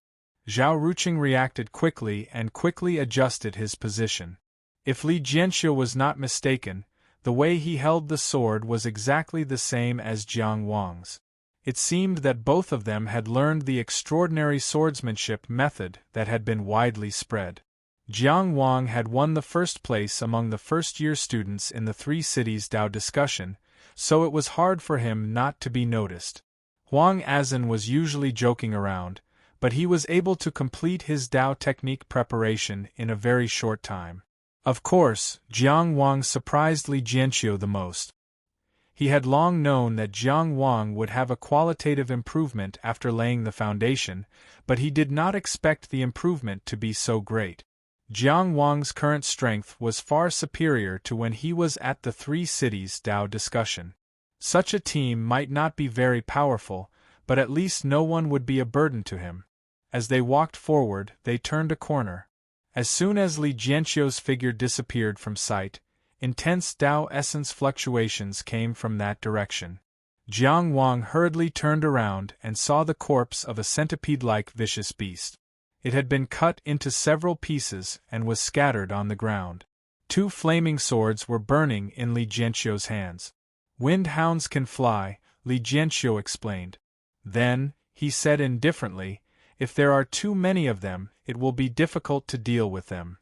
Zhao Ruqing reacted quickly and quickly adjusted his position. If Li Jianqiu was not mistaken, the way he held the sword was exactly the same as Jiang Wang's. It seemed that both of them had learned the extraordinary swordsmanship method that had been widely spread. Jiang Wang had won the first place among the first-year students in the Three Cities Dao discussion, so it was hard for him not to be noticed. Huang Azan was usually joking around, but he was able to complete his Dao technique preparation in a very short time. Of course, Jiang Wang surprised Li Jianqiu the most. He had long known that Jiang Wang would have a qualitative improvement after laying the foundation, but he did not expect the improvement to be so great. Jiang Wang's current strength was far superior to when he was at the Three Cities Dao discussion. Such a team might not be very powerful, but at least no one would be a burden to him. As they walked forward, they turned a corner. As soon as Li Jianqiu's figure disappeared from sight, intense Dao essence fluctuations came from that direction. Jiang Wang hurriedly turned around and saw the corpse of a centipede-like vicious beast. It had been cut into several pieces and was scattered on the ground. 2 flaming swords were burning in Li Jianqiu's hands. "Wind hounds can fly," Li Jianqiu explained. "Then," he said indifferently, "if there are too many of them, it will be difficult to deal with them."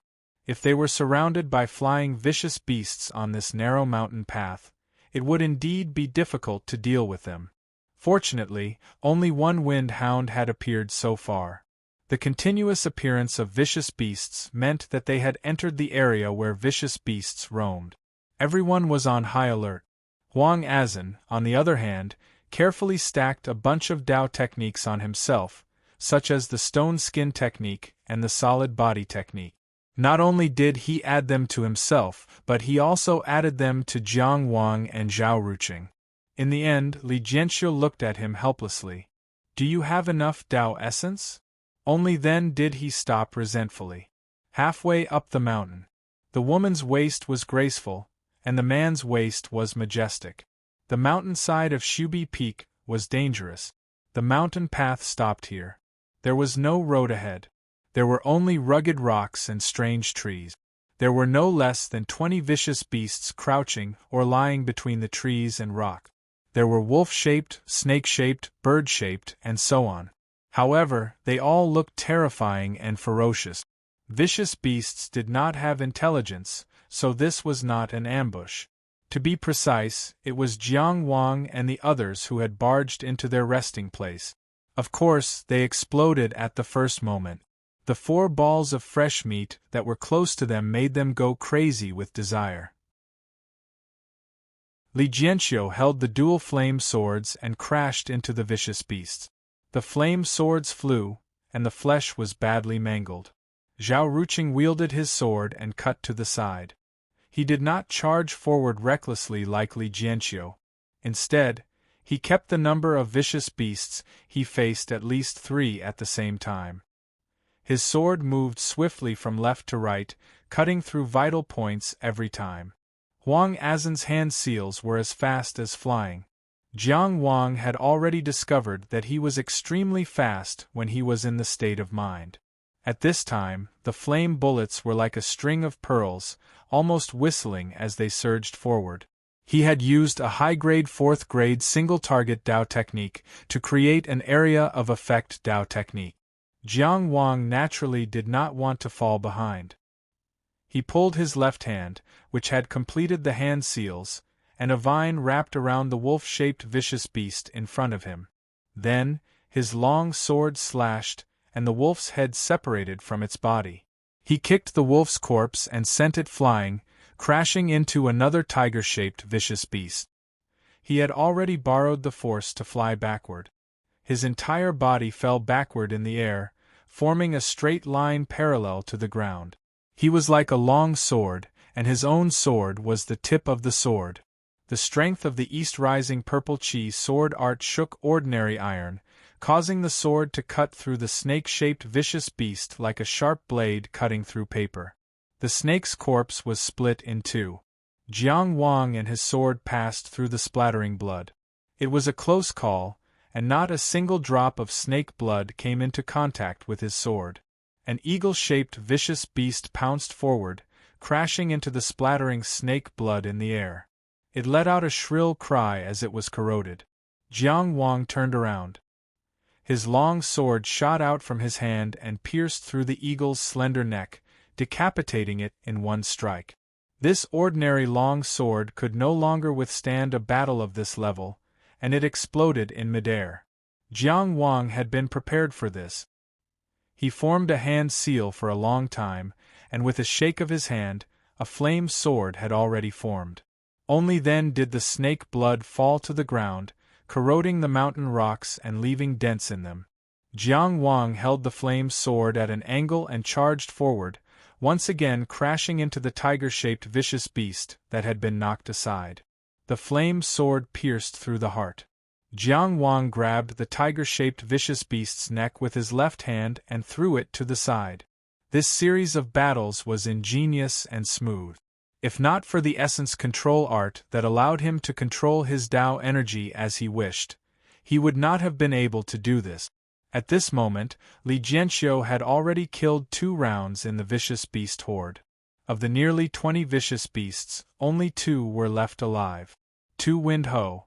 If they were surrounded by flying vicious beasts on this narrow mountain path, it would indeed be difficult to deal with them. Fortunately, only one wind hound had appeared so far. The continuous appearance of vicious beasts meant that they had entered the area where vicious beasts roamed. Everyone was on high alert. Huang Azan, on the other hand, carefully stacked a bunch of Dao techniques on himself, such as the stone skin technique and the solid body technique. Not only did he add them to himself, but he also added them to Jiang Wang and Zhao Ruqing. In the end, Li Jianqiu looked at him helplessly. "Do you have enough Dao essence?" Only then did he stop resentfully. Halfway up the mountain, the woman's waist was graceful, and the man's waist was majestic. The mountainside of Shubi Peak was dangerous. The mountain path stopped here. There was no road ahead. There were only rugged rocks and strange trees. There were no less than 20 vicious beasts crouching or lying between the trees and rock. There were wolf-shaped, snake-shaped, bird-shaped, and so on. However, they all looked terrifying and ferocious. Vicious beasts did not have intelligence, so this was not an ambush. To be precise, it was Jiang Wang and the others who had barged into their resting place. Of course, they exploded at the first moment. The 4 balls of fresh meat that were close to them made them go crazy with desire. Li Jianqiu held the dual flame swords and crashed into the vicious beasts. The flame swords flew, and the flesh was badly mangled. Zhao Ruqing wielded his sword and cut to the side. He did not charge forward recklessly like Li Jianqiu. Instead, he kept the number of vicious beasts he faced at least 3 at the same time. His sword moved swiftly from left to right, cutting through vital points every time. Huang Azan's hand seals were as fast as flying. Jiang Wang had already discovered that he was extremely fast when he was in the state of mind. At this time, the flame bullets were like a string of pearls, almost whistling as they surged forward. He had used a high-grade 4th-grade single-target Dao technique to create an area of effect Dao technique. Jiang Wang naturally did not want to fall behind. He pulled his left hand, which had completed the hand seals, and a vine wrapped around the wolf-shaped vicious beast in front of him. Then, his long sword slashed, and the wolf's head separated from its body. He kicked the wolf's corpse and sent it flying, crashing into another tiger-shaped vicious beast. He had already borrowed the force to fly backward. His entire body fell backward in the air, forming a straight line parallel to the ground. He was like a long sword, and his own sword was the tip of the sword. The strength of the east-rising purple chi sword art shook ordinary iron, causing the sword to cut through the snake-shaped vicious beast like a sharp blade cutting through paper. The snake's corpse was split in 2. Jiang Wang and his sword passed through the splattering blood. It was a close call, and not a single drop of snake blood came into contact with his sword. An eagle-shaped vicious beast pounced forward, crashing into the splattering snake blood in the air. It let out a shrill cry as it was corroded. Jiang Wang turned around. His long sword shot out from his hand and pierced through the eagle's slender neck, decapitating it in one strike. This ordinary long sword could no longer withstand a battle of this level, and it exploded in midair. Jiang Wang had been prepared for this. He formed a hand seal for a long time, and with a shake of his hand, a flame sword had already formed. Only then did the snake blood fall to the ground, corroding the mountain rocks and leaving dents in them. Jiang Wang held the flame sword at an angle and charged forward, once again crashing into the tiger-shaped vicious beast that had been knocked aside. The flame sword pierced through the heart. Jiang Wang grabbed the tiger-shaped vicious beast's neck with his left hand and threw it to the side. This series of battles was ingenious and smooth. If not for the essence control art that allowed him to control his Tao energy as he wished, he would not have been able to do this. At this moment, Li Jianxiu had already killed 2 rounds in the vicious beast horde. Of the nearly 20 vicious beasts, only 2 were left alive. 2 Wind Ho.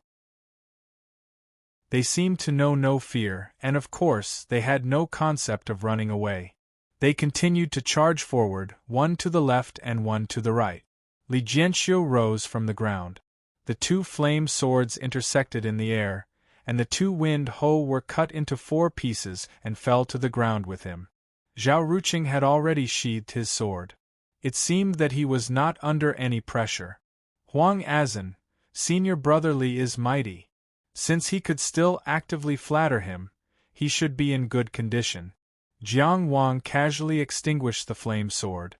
They seemed to know no fear, and of course they had no concept of running away. They continued to charge forward, one to the left and one to the right. Li Jianxiu rose from the ground. The 2 flame swords intersected in the air, and the 2 Wind Ho were cut into 4 pieces and fell to the ground with him. Zhao Ruqing had already sheathed his sword. It seemed that he was not under any pressure. Huang Azan, senior brother Li is mighty. Since he could still actively flatter him, he should be in good condition. Jiang Wang casually extinguished the flame sword.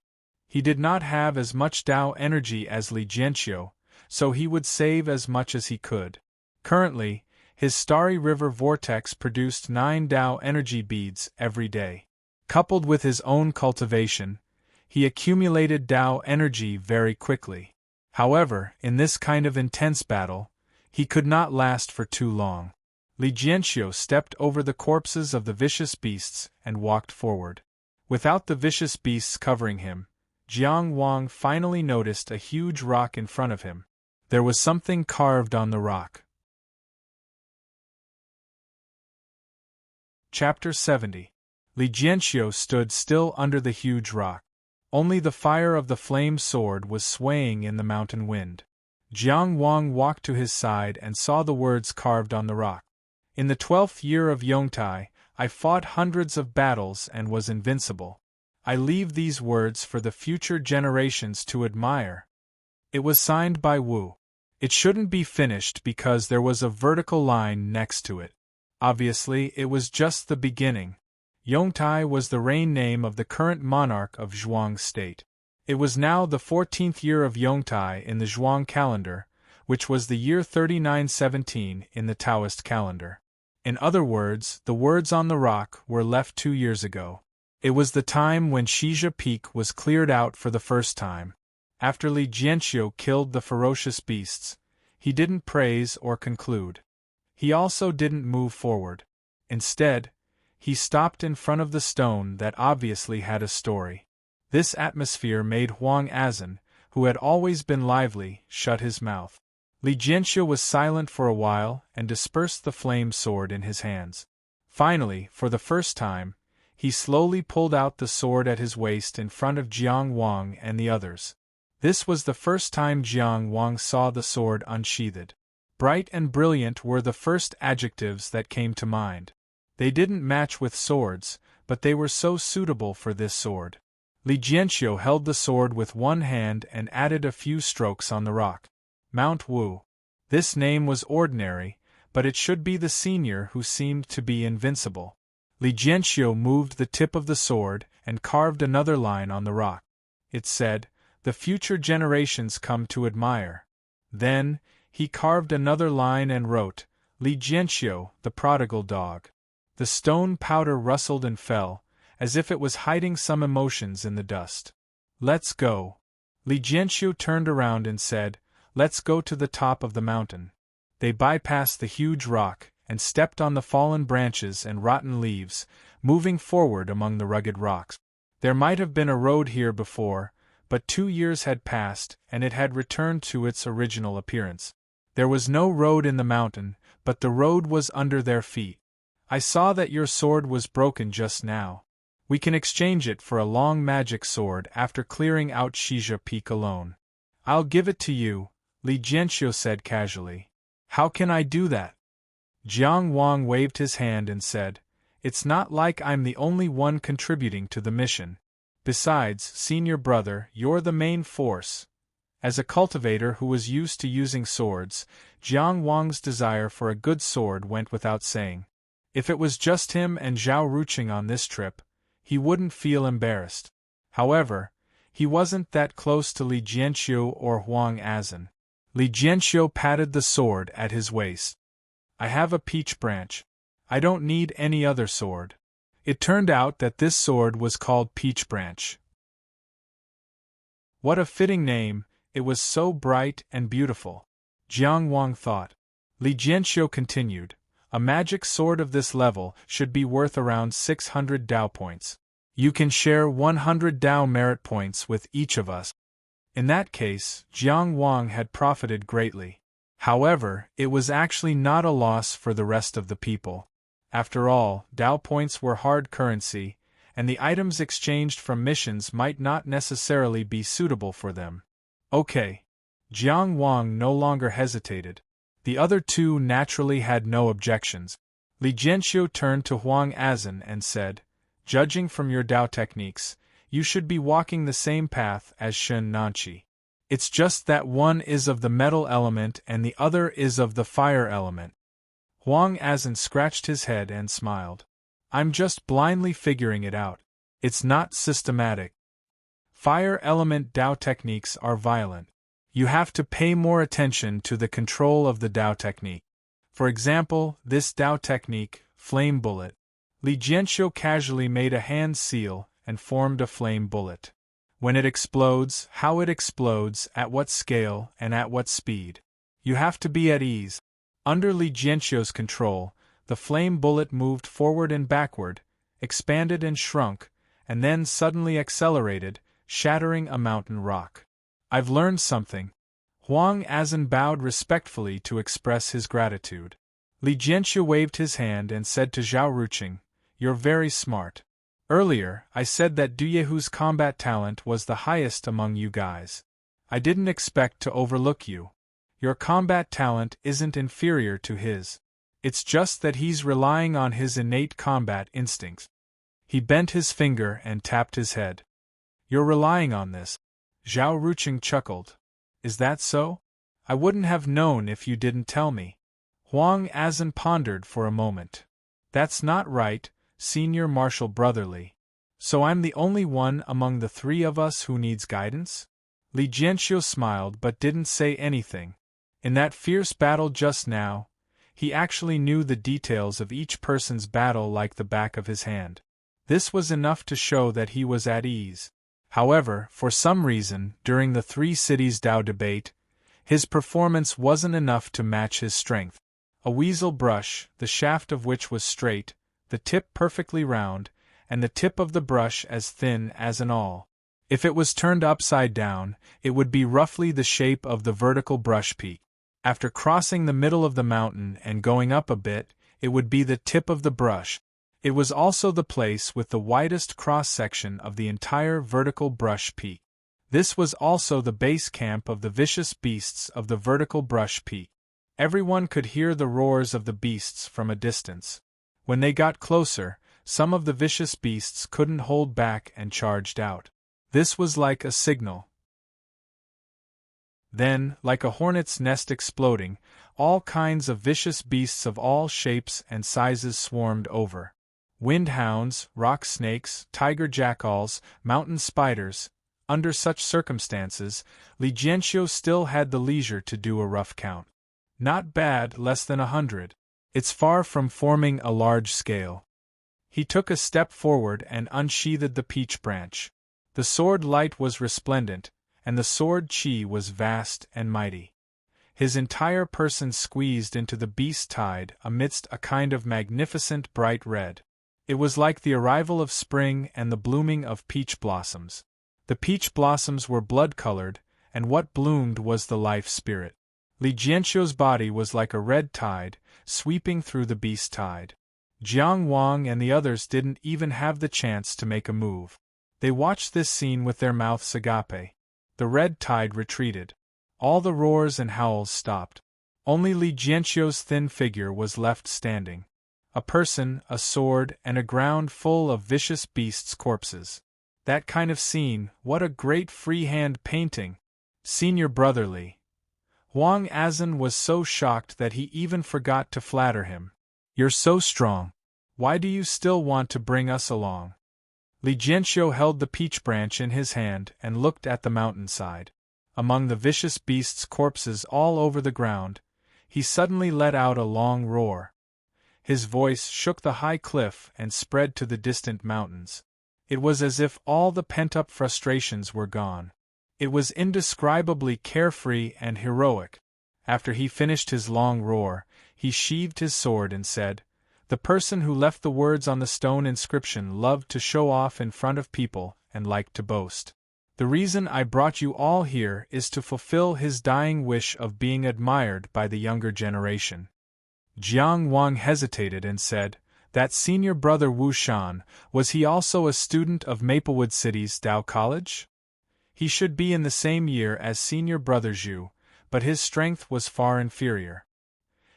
He did not have as much Tao energy as Li Jianxiu, so he would save as much as he could. Currently, his Starry River vortex produced 9 Tao energy beads every day. Coupled with his own cultivation, he accumulated Tao energy very quickly. However, in this kind of intense battle, he could not last for too long. Li Jianxiu stepped over the corpses of the vicious beasts and walked forward. Without the vicious beasts covering him, Jiang Wang finally noticed a huge rock in front of him. There was something carved on the rock. Chapter 70. Li Jianxiu stood still under the huge rock. Only the fire of the flame sword was swaying in the mountain wind. Jiang Wang walked to his side and saw the words carved on the rock. In the 12th year of Yongtai, I fought hundreds of battles and was invincible. I leave these words for the future generations to admire. It was signed by Wu. It shouldn't be finished because there was a vertical line next to it. Obviously, it was just the beginning. Yongtai was the reign name of the current monarch of Zhuang State. It was now the 14th year of Yongtai in the Zhuang calendar, which was the year 3917 in the Taoist calendar. In other words, the words on the rock were left 2 years ago. It was the time when Shizha Peak was cleared out for the first time. After Li Jianxiu killed the ferocious beasts, he didn't praise or conclude. He also didn't move forward. Instead, he stopped in front of the stone that obviously had a story. This atmosphere made Huang Azan, who had always been lively, shut his mouth. Li Jianxiu was silent for a while and dispersed the flame sword in his hands. Finally, for the first time, he slowly pulled out the sword at his waist in front of Jiang Wang and the others. This was the first time Jiang Wang saw the sword unsheathed. Bright and brilliant were the first adjectives that came to mind. They didn't match with swords, but they were so suitable for this sword. Li Jianxiu held the sword with one hand and added a few strokes on the rock. Mount Wu. This name was ordinary, but it should be the senior who seemed to be invincible. Li Jianxiu moved the tip of the sword and carved another line on the rock. It said, "The future generations come to admire." Then, he carved another line and wrote, "Li Jianxiu, the prodigal dog." The stone powder rustled and fell, as if it was hiding some emotions in the dust. "Let's go." Li Jianxiu turned around and said, "Let's go to the top of the mountain." They bypassed the huge rock and stepped on the fallen branches and rotten leaves, moving forward among the rugged rocks. There might have been a road here before, but 2 years had passed and it had returned to its original appearance. There was no road in the mountain, but the road was under their feet. "I saw that your sword was broken just now. We can exchange it for a long magic sword after clearing out Shizha Peak alone." "I'll give it to you," Li Jianxiu said casually. "How can I do that?" Jiang Wang waved his hand and said, "It's not like I'm the only one contributing to the mission. Besides, senior brother, you're the main force." As a cultivator who was used to using swords, Jiang Wang's desire for a good sword went without saying. If it was just him and Zhao Ruqing on this trip, he wouldn't feel embarrassed. However, He wasn't that close to Li Jianxiu or Huang Azan. Li Jianxiu patted the sword at his waist. I have a peach branch. I don't need any other sword. It turned out that this sword was called Peach Branch. What a fitting name, it was so bright and beautiful. Jiang Wang thought. Li Jianxiu continued, a magic sword of this level should be worth around 600 Dao points. You can share 100 Dao merit points with each of us. In that case, Jiang Wang had profited greatly. However, it was actually not a loss for the rest of the people. After all, Dao points were hard currency, and the items exchanged from missions might not necessarily be suitable for them. Okay. Jiang Wang no longer hesitated. The other two naturally had no objections. Li Jianxiu turned to Huang Azan and said, judging from your Dao techniques, you should be walking the same path as Shen Nanqi. It's just that one is of the metal element and the other is of the fire element. Huang Azan scratched his head and smiled. I'm just blindly figuring it out. It's not systematic. Fire element Dao techniques are violent. You have to pay more attention to the control of the Dao technique. For example, this Dao technique, flame bullet. Li Jianxiu casually made a hand seal and formed a flame bullet. When it explodes, how it explodes, at what scale, and at what speed. You have to be at ease. Under Li Jianxiu's control, the flame bullet moved forward and backward, expanded and shrunk, and then suddenly accelerated, shattering a mountain rock. I've learned something. Huang Azan bowed respectfully to express his gratitude. Li Jianxiu waved his hand and said to Zhao Ruqing, you're very smart. Earlier, I said that Duyehu's combat talent was the highest among you guys. I didn't expect to overlook you. Your combat talent isn't inferior to his. It's just that he's relying on his innate combat instincts. He bent his finger and tapped his head. You're relying on this. Zhao Ruqing chuckled. Is that so? I wouldn't have known if you didn't tell me. Huang Azan pondered for a moment. That's not right, Senior Marshal Brotherly. So I'm the only one among the three of us who needs guidance? Li Jianxiu smiled but didn't say anything. In that fierce battle just now, he actually knew the details of each person's battle like the back of his hand. This was enough to show that he was at ease. However, for some reason, during the Three Cities Dao debate, his performance wasn't enough to match his strength. A weasel brush, the shaft of which was straight, the tip perfectly round, and the tip of the brush as thin as an awl. If it was turned upside down, it would be roughly the shape of the vertical brush peak. After crossing the middle of the mountain and going up a bit, it would be the tip of the brush. It was also the place with the widest cross-section of the entire vertical brush peak. This was also the base camp of the vicious beasts of the vertical brush peak. Everyone could hear the roars of the beasts from a distance. When they got closer, some of the vicious beasts couldn't hold back and charged out. This was like a signal. Then, like a hornet's nest exploding, all kinds of vicious beasts of all shapes and sizes swarmed over. Windhounds, rock snakes, tiger jackals, mountain spiders. Under such circumstances, Li Jianxiu still had the leisure to do a rough count. Not bad, less than 100. It's far from forming a large scale. He took a step forward and unsheathed the peach branch. The sword light was resplendent, and the sword chi was vast and mighty. His entire person squeezed into the beast tide amidst a kind of magnificent bright red. It was like the arrival of spring and the blooming of peach blossoms. The peach blossoms were blood-colored, and what bloomed was the life spirit. Li Jianxiu's body was like a red tide, sweeping through the beast tide. Jiang Wang and the others didn't even have the chance to make a move. They watched this scene with their mouths agape. The red tide retreated. All the roars and howls stopped. Only Li Jianxiu's thin figure was left standing. A person, a sword, and a ground full of vicious beasts' corpses. That kind of scene, what a great freehand painting! Senior Brotherly. Huang Azan was so shocked that he even forgot to flatter him. You're so strong. Why do you still want to bring us along? Li Jianxiu held the peach branch in his hand and looked at the mountainside. Among the vicious beasts' corpses all over the ground, he suddenly let out a long roar. His voice shook the high cliff and spread to the distant mountains. It was as if all the pent-up frustrations were gone. It was indescribably carefree and heroic. After he finished his long roar, he sheathed his sword and said, "The person who left the words on the stone inscription loved to show off in front of people and liked to boast. The reason I brought you all here is to fulfill his dying wish of being admired by the younger generation." Jiang Wang hesitated and said, "That senior brother Wu Shan, was he also a student of Maplewood City's Tao College? He should be in the same year as senior brother Zhu, but his strength was far inferior."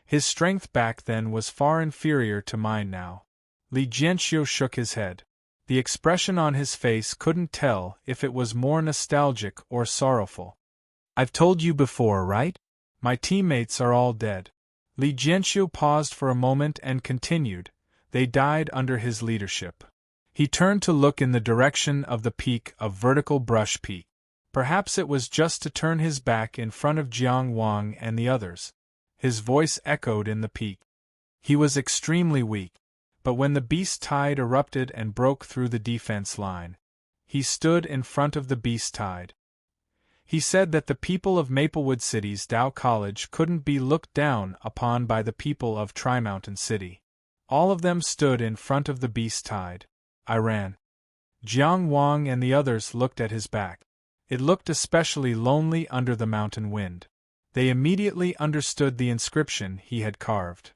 "His strength back then was far inferior to mine now." Li Jianxiu shook his head. The expression on his face couldn't tell if it was more nostalgic or sorrowful. "I've told you before, right? My teammates are all dead." Li Jianxiu paused for a moment and continued, "They died under his leadership." He turned to look in the direction of the peak of Vertical Brush Peak. Perhaps it was just to turn his back in front of Jiang Wang and the others. His voice echoed in the peak. He was extremely weak. But when the beast tide erupted and broke through the defense line, he stood in front of the beast tide. He said that the people of Maplewood City's Tao College couldn't be looked down upon by the people of Tri-Mountain City. All of them stood in front of the beast tide. I ran. Jiang Wang and the others looked at his back. It looked especially lonely under the mountain wind. They immediately understood the inscription he had carved.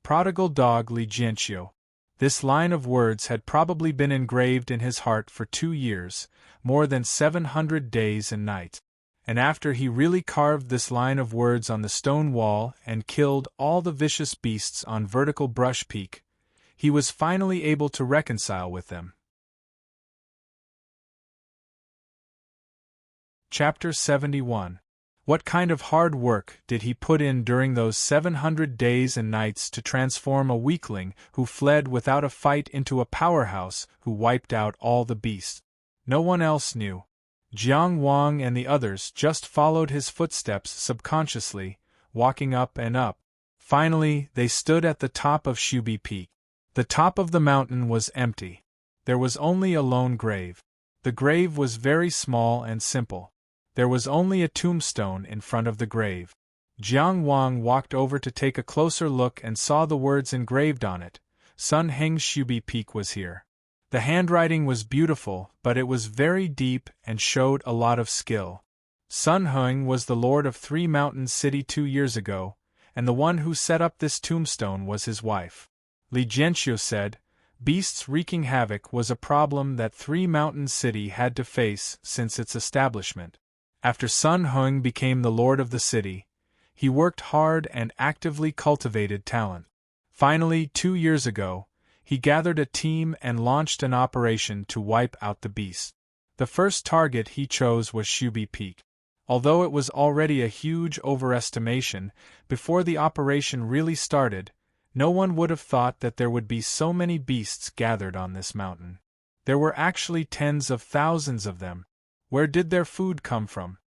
Prodigal dog Li Jianxiu. This line of words had probably been engraved in his heart for 2 years, more than 700 days and nights. And after he really carved this line of words on the stone wall and killed all the vicious beasts on Vertical Brush Peak, he was finally able to reconcile with them. Chapter 71. What kind of hard work did he put in during those 700 days and nights to transform a weakling who fled without a fight into a powerhouse who wiped out all the beasts? No one else knew. Jiang Wang and the others just followed his footsteps subconsciously, walking up and up. Finally, they stood at the top of Shubi Peak. The top of the mountain was empty. There was only a lone grave. The grave was very small and simple. There was only a tombstone in front of the grave. Jiang Wang walked over to take a closer look and saw the words engraved on it. Sun Heng's Shubi Peak was here. The handwriting was beautiful, but it was very deep and showed a lot of skill. Sun Heng was the lord of Three Mountains City 2 years ago, and the one who set up this tombstone was his wife. Li Jianxiu said, "Beasts wreaking havoc was a problem that Three Mountains City had to face since its establishment. After Sun Heng became the lord of the city, he worked hard and actively cultivated talent. Finally, 2 years ago, he gathered a team and launched an operation to wipe out the beasts. The first target he chose was Shubi Peak. Although it was already a huge overestimation, before the operation really started, no one would have thought that there would be so many beasts gathered on this mountain. There were actually tens of thousands of them. Where did their food come from?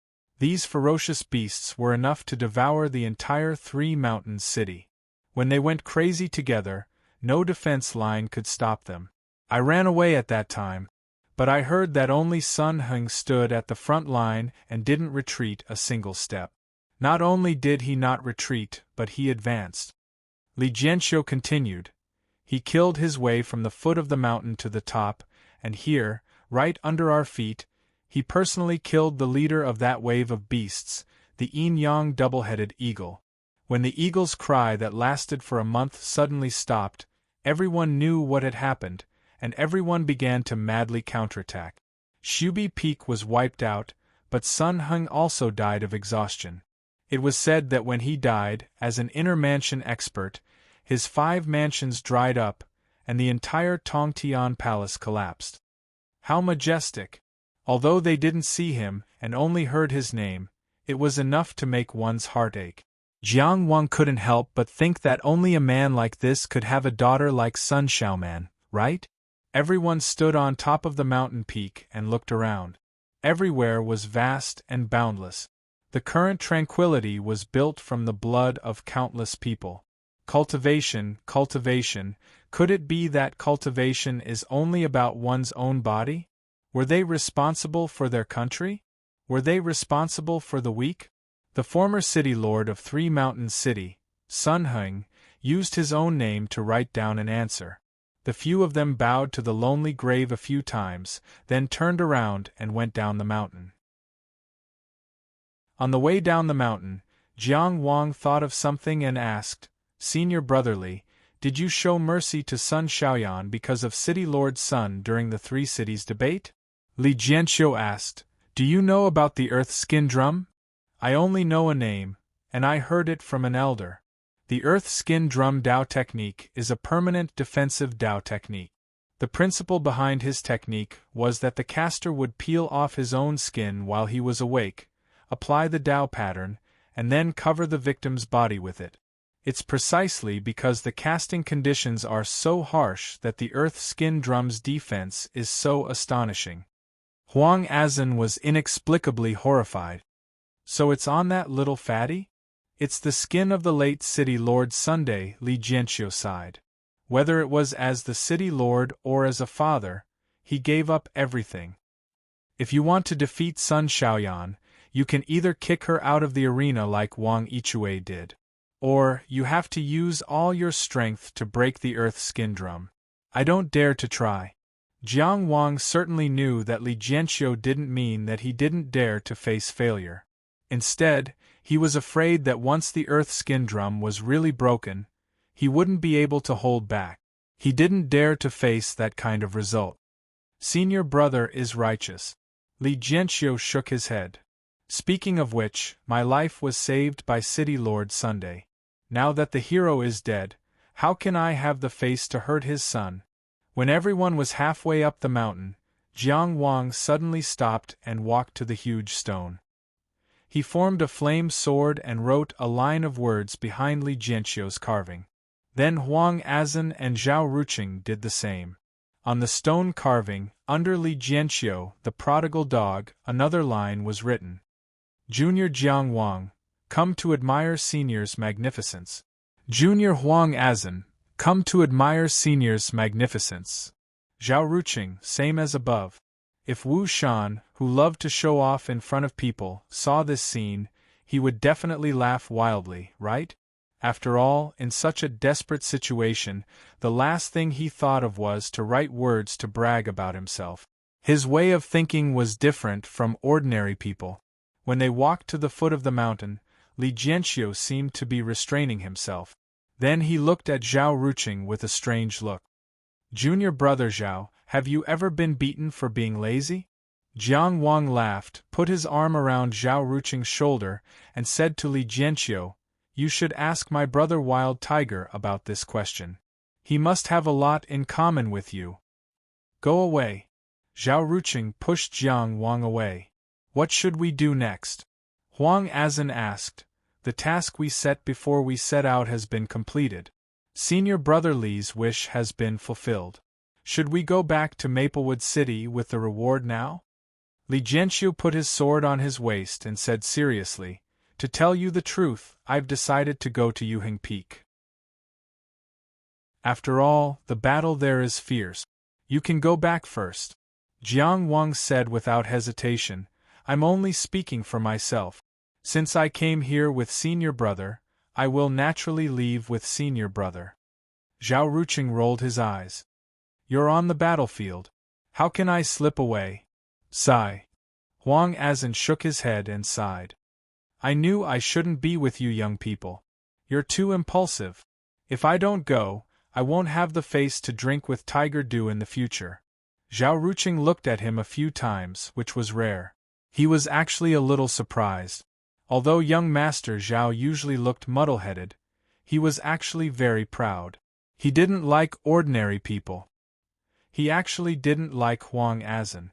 These ferocious beasts were enough to devour the entire Three Mountains City. When they went crazy together, no defense line could stop them. I ran away at that time, but I heard that only Sun Heng stood at the front line and didn't retreat a single step. Not only did he not retreat, but he advanced." Li Jianxiu continued. "He killed his way from the foot of the mountain to the top, and here, right under our feet, he personally killed the leader of that wave of beasts, the yin-yang double-headed eagle. When the eagle's cry that lasted for a month suddenly stopped, everyone knew what had happened, and everyone began to madly counterattack. Shubi Peak was wiped out, but Sun Heng also died of exhaustion. It was said that when he died, as an inner mansion expert, his 5 mansions dried up, and the entire Tongtian Palace collapsed. How majestic! Although they didn't see him and only heard his name, it was enough to make one's heart ache. Jiang Wang couldn't help but think that only a man like this could have a daughter like Sun Xiaoman, right? Everyone stood on top of the mountain peak and looked around. Everywhere was vast and boundless. The current tranquility was built from the blood of countless people. Cultivation, cultivation, could it be that cultivation is only about one's own body? Were they responsible for their country? Were they responsible for the weak? The former city lord of Three Mountains City, Sun Hung, used his own name to write down an answer. The few of them bowed to the lonely grave a few times, then turned around and went down the mountain. On the way down the mountain, Jiang Wang thought of something and asked, "Senior Brotherly, did you show mercy to Sun Xiaoyan because of City Lord Sun during the Three Cities debate?" Li Jianxiu asked, "Do you know about the earth skin drum?" "I only know a name, and I heard it from an elder. The earth skin drum Dao technique is a permanent defensive Dao technique. The principle behind his technique was that the caster would peel off his own skin while he was awake, apply the Dao pattern, and then cover the victim's body with it. It's precisely because the casting conditions are so harsh that the earth skin drum's defense is so astonishing." Huang Azan was inexplicably horrified. "So it's on that little fatty?" "It's the skin of the late City Lord Sunday," Li Jianxiu sighed. "Whether it was as the City Lord or as a father, he gave up everything. If you want to defeat Sun Xiaoyan, you can either kick her out of the arena like Wang Yichue did, or you have to use all your strength to break the earth skin drum. I don't dare to try." Jiang Wang certainly knew that Li Jianxiu didn't mean that he didn't dare to face failure. Instead, he was afraid that once the earth skin drum was really broken, he wouldn't be able to hold back. He didn't dare to face that kind of result. "Senior brother is righteous." Li Jianxiu shook his head. "Speaking of which, my life was saved by City Lord Sunday. Now that the hero is dead, how can I have the face to hurt his son?" When everyone was halfway up the mountain, Jiang Wang suddenly stopped and walked to the huge stone. He formed a flame sword and wrote a line of words behind Li Jianxiu's carving. Then Huang Azan and Zhao Ruqing did the same. On the stone carving, under Li Jianxiu, the prodigal dog, another line was written. "Junior Jiang Wang, come to admire senior's magnificence. Junior Huang Azan, come to admire senior's magnificence." Zhao Ruqing, same as above. If Wu Shan, who loved to show off in front of people, saw this scene, he would definitely laugh wildly, right? After all, in such a desperate situation, the last thing he thought of was to write words to brag about himself. His way of thinking was different from ordinary people. When they walked to the foot of the mountain, Li Jianxiu seemed to be restraining himself. Then he looked at Zhao Ruqing with a strange look. "Junior brother Zhao, have you ever been beaten for being lazy?" Jiang Wang laughed, put his arm around Zhao Ruqing's shoulder, and said to Li Jianxiu, "You should ask my brother Wild Tiger about this question. He must have a lot in common with you." "Go away." Zhao Ruqing pushed Jiang Wang away. "What should we do next?" Huang Azan asked. "The task we set before we set out has been completed. Senior brother Li's wish has been fulfilled. Should we go back to Maplewood City with the reward now?" Li Jianxiu put his sword on his waist and said seriously, "To tell you the truth, I've decided to go to Yuheng Peak. After all, the battle there is fierce. You can go back first." Jiang Wang said without hesitation, "I'm only speaking for myself. Since I came here with senior brother, I will naturally leave with senior brother." Zhao Ruqing rolled his eyes. "You're on the battlefield. How can I slip away?" Sigh. Huang Azan shook his head and sighed. "I knew I shouldn't be with you young people. You're too impulsive. If I don't go, I won't have the face to drink with Tiger Dew in the future." Zhao Ruqing looked at him a few times, which was rare. He was actually a little surprised. Although young Master Zhao usually looked muddle-headed, he was actually very proud. He didn't like ordinary people. He actually didn't like Huang Azan.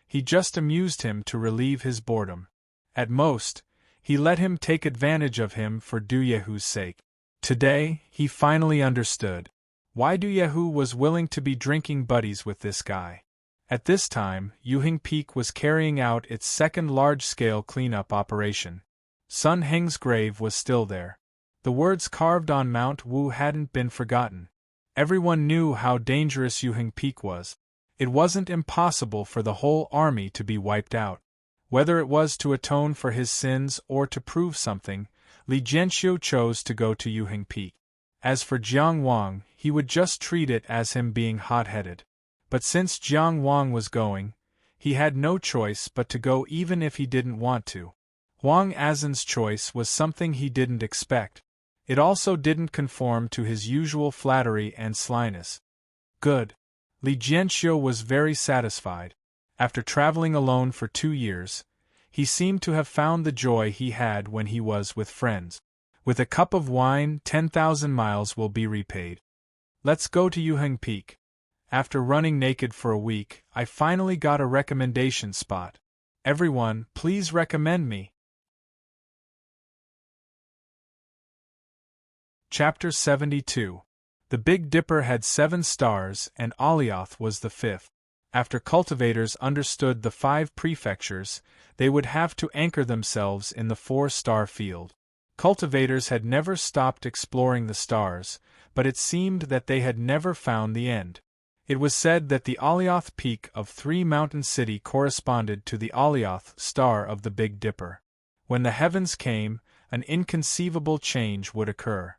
He just amused him to relieve his boredom. At most, he let him take advantage of him for Du Yehu's sake. Today, he finally understood. Why do Yahoo was willing to be drinking buddies with this guy? At this time, Yuheng Peak was carrying out its second large-scale cleanup operation. Sun Heng's grave was still there. The words carved on Mount Wu hadn't been forgotten. Everyone knew how dangerous Yuheng Peak was. It wasn't impossible for the whole army to be wiped out. Whether it was to atone for his sins or to prove something, Li Jianxiu chose to go to Yuheng Peak. As for Jiang Wang, he would just treat it as him being hot-headed. But since Jiang Wang was going, he had no choice but to go even if he didn't want to. Huang Azan's choice was something he didn't expect. It also didn't conform to his usual flattery and slyness. Good. Li Jianxiu was very satisfied. After traveling alone for 2 years, he seemed to have found the joy he had when he was with friends. With a cup of wine, 10,000 miles will be repaid. Let's go to Yuheng Peak. After running naked for a week, I finally got a recommendation spot. Everyone, please recommend me. Chapter 72. The Big Dipper had 7 stars and Alioth was the 5th. After cultivators understood the 5 prefectures, they would have to anchor themselves in the 4-star field. Cultivators had never stopped exploring the stars, but it seemed that they had never found the end. It was said that the Alioth peak of 3 Mountain City corresponded to the Alioth star of the Big Dipper. When the heavens came, an inconceivable change would occur.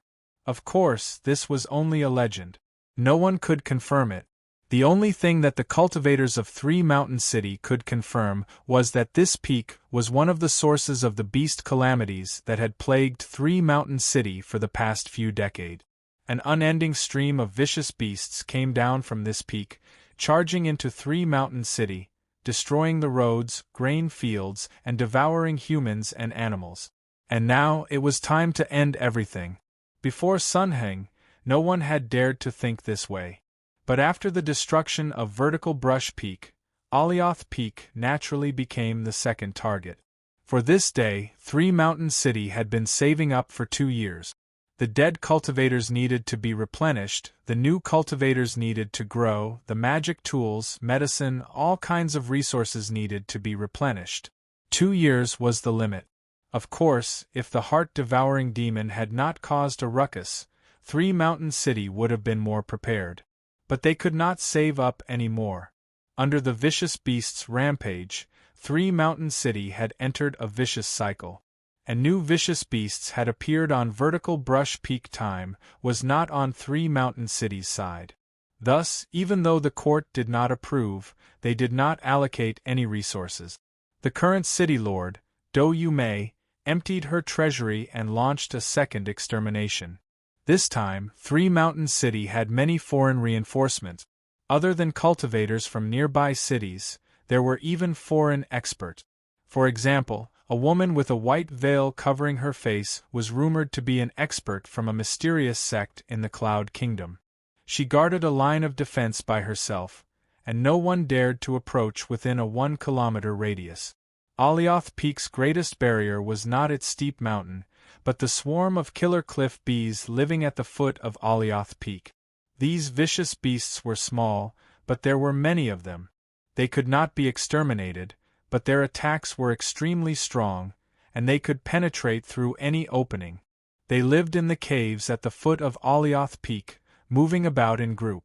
Of course, this was only a legend. No one could confirm it. The only thing that the cultivators of 3 Mountain City could confirm was that this peak was one of the sources of the beast calamities that had plagued 3 Mountain City for the past few decades. An unending stream of vicious beasts came down from this peak, charging into 3 Mountain City, destroying the roads, grain fields, and devouring humans and animals. And now it was time to end everything. Before Sun Heng, no one had dared to think this way. But after the destruction of Vertical Brush Peak, Alioth Peak naturally became the second target. For this day, 3 Mountain City had been saving up for 2 years. The dead cultivators needed to be replenished, the new cultivators needed to grow, the magic tools, medicine, all kinds of resources needed to be replenished. 2 years was the limit. Of course, if the heart-devouring demon had not caused a ruckus, 3 Mountain City would have been more prepared. But they could not save up any more. Under the vicious beast's rampage, 3 Mountain City had entered a vicious cycle. And new vicious beasts had appeared on Vertical Brush Peak. Time was not on 3 Mountain City's side. Thus, even though the court did not approve, they did not allocate any resources. The current city lord, Dou Yumei, emptied her treasury and launched a second extermination. This time, 3 Mountain City had many foreign reinforcements. Other than cultivators from nearby cities, there were even foreign experts. For example, a woman with a white veil covering her face was rumored to be an expert from a mysterious sect in the Cloud Kingdom. She guarded a line of defense by herself, and no one dared to approach within a 1-kilometer radius. Alioth Peak's greatest barrier was not its steep mountain, but the swarm of killer cliff bees living at the foot of Alioth Peak. These vicious beasts were small, but there were many of them. They could not be exterminated, but their attacks were extremely strong, and they could penetrate through any opening. They lived in the caves at the foot of Alioth Peak, moving about in group.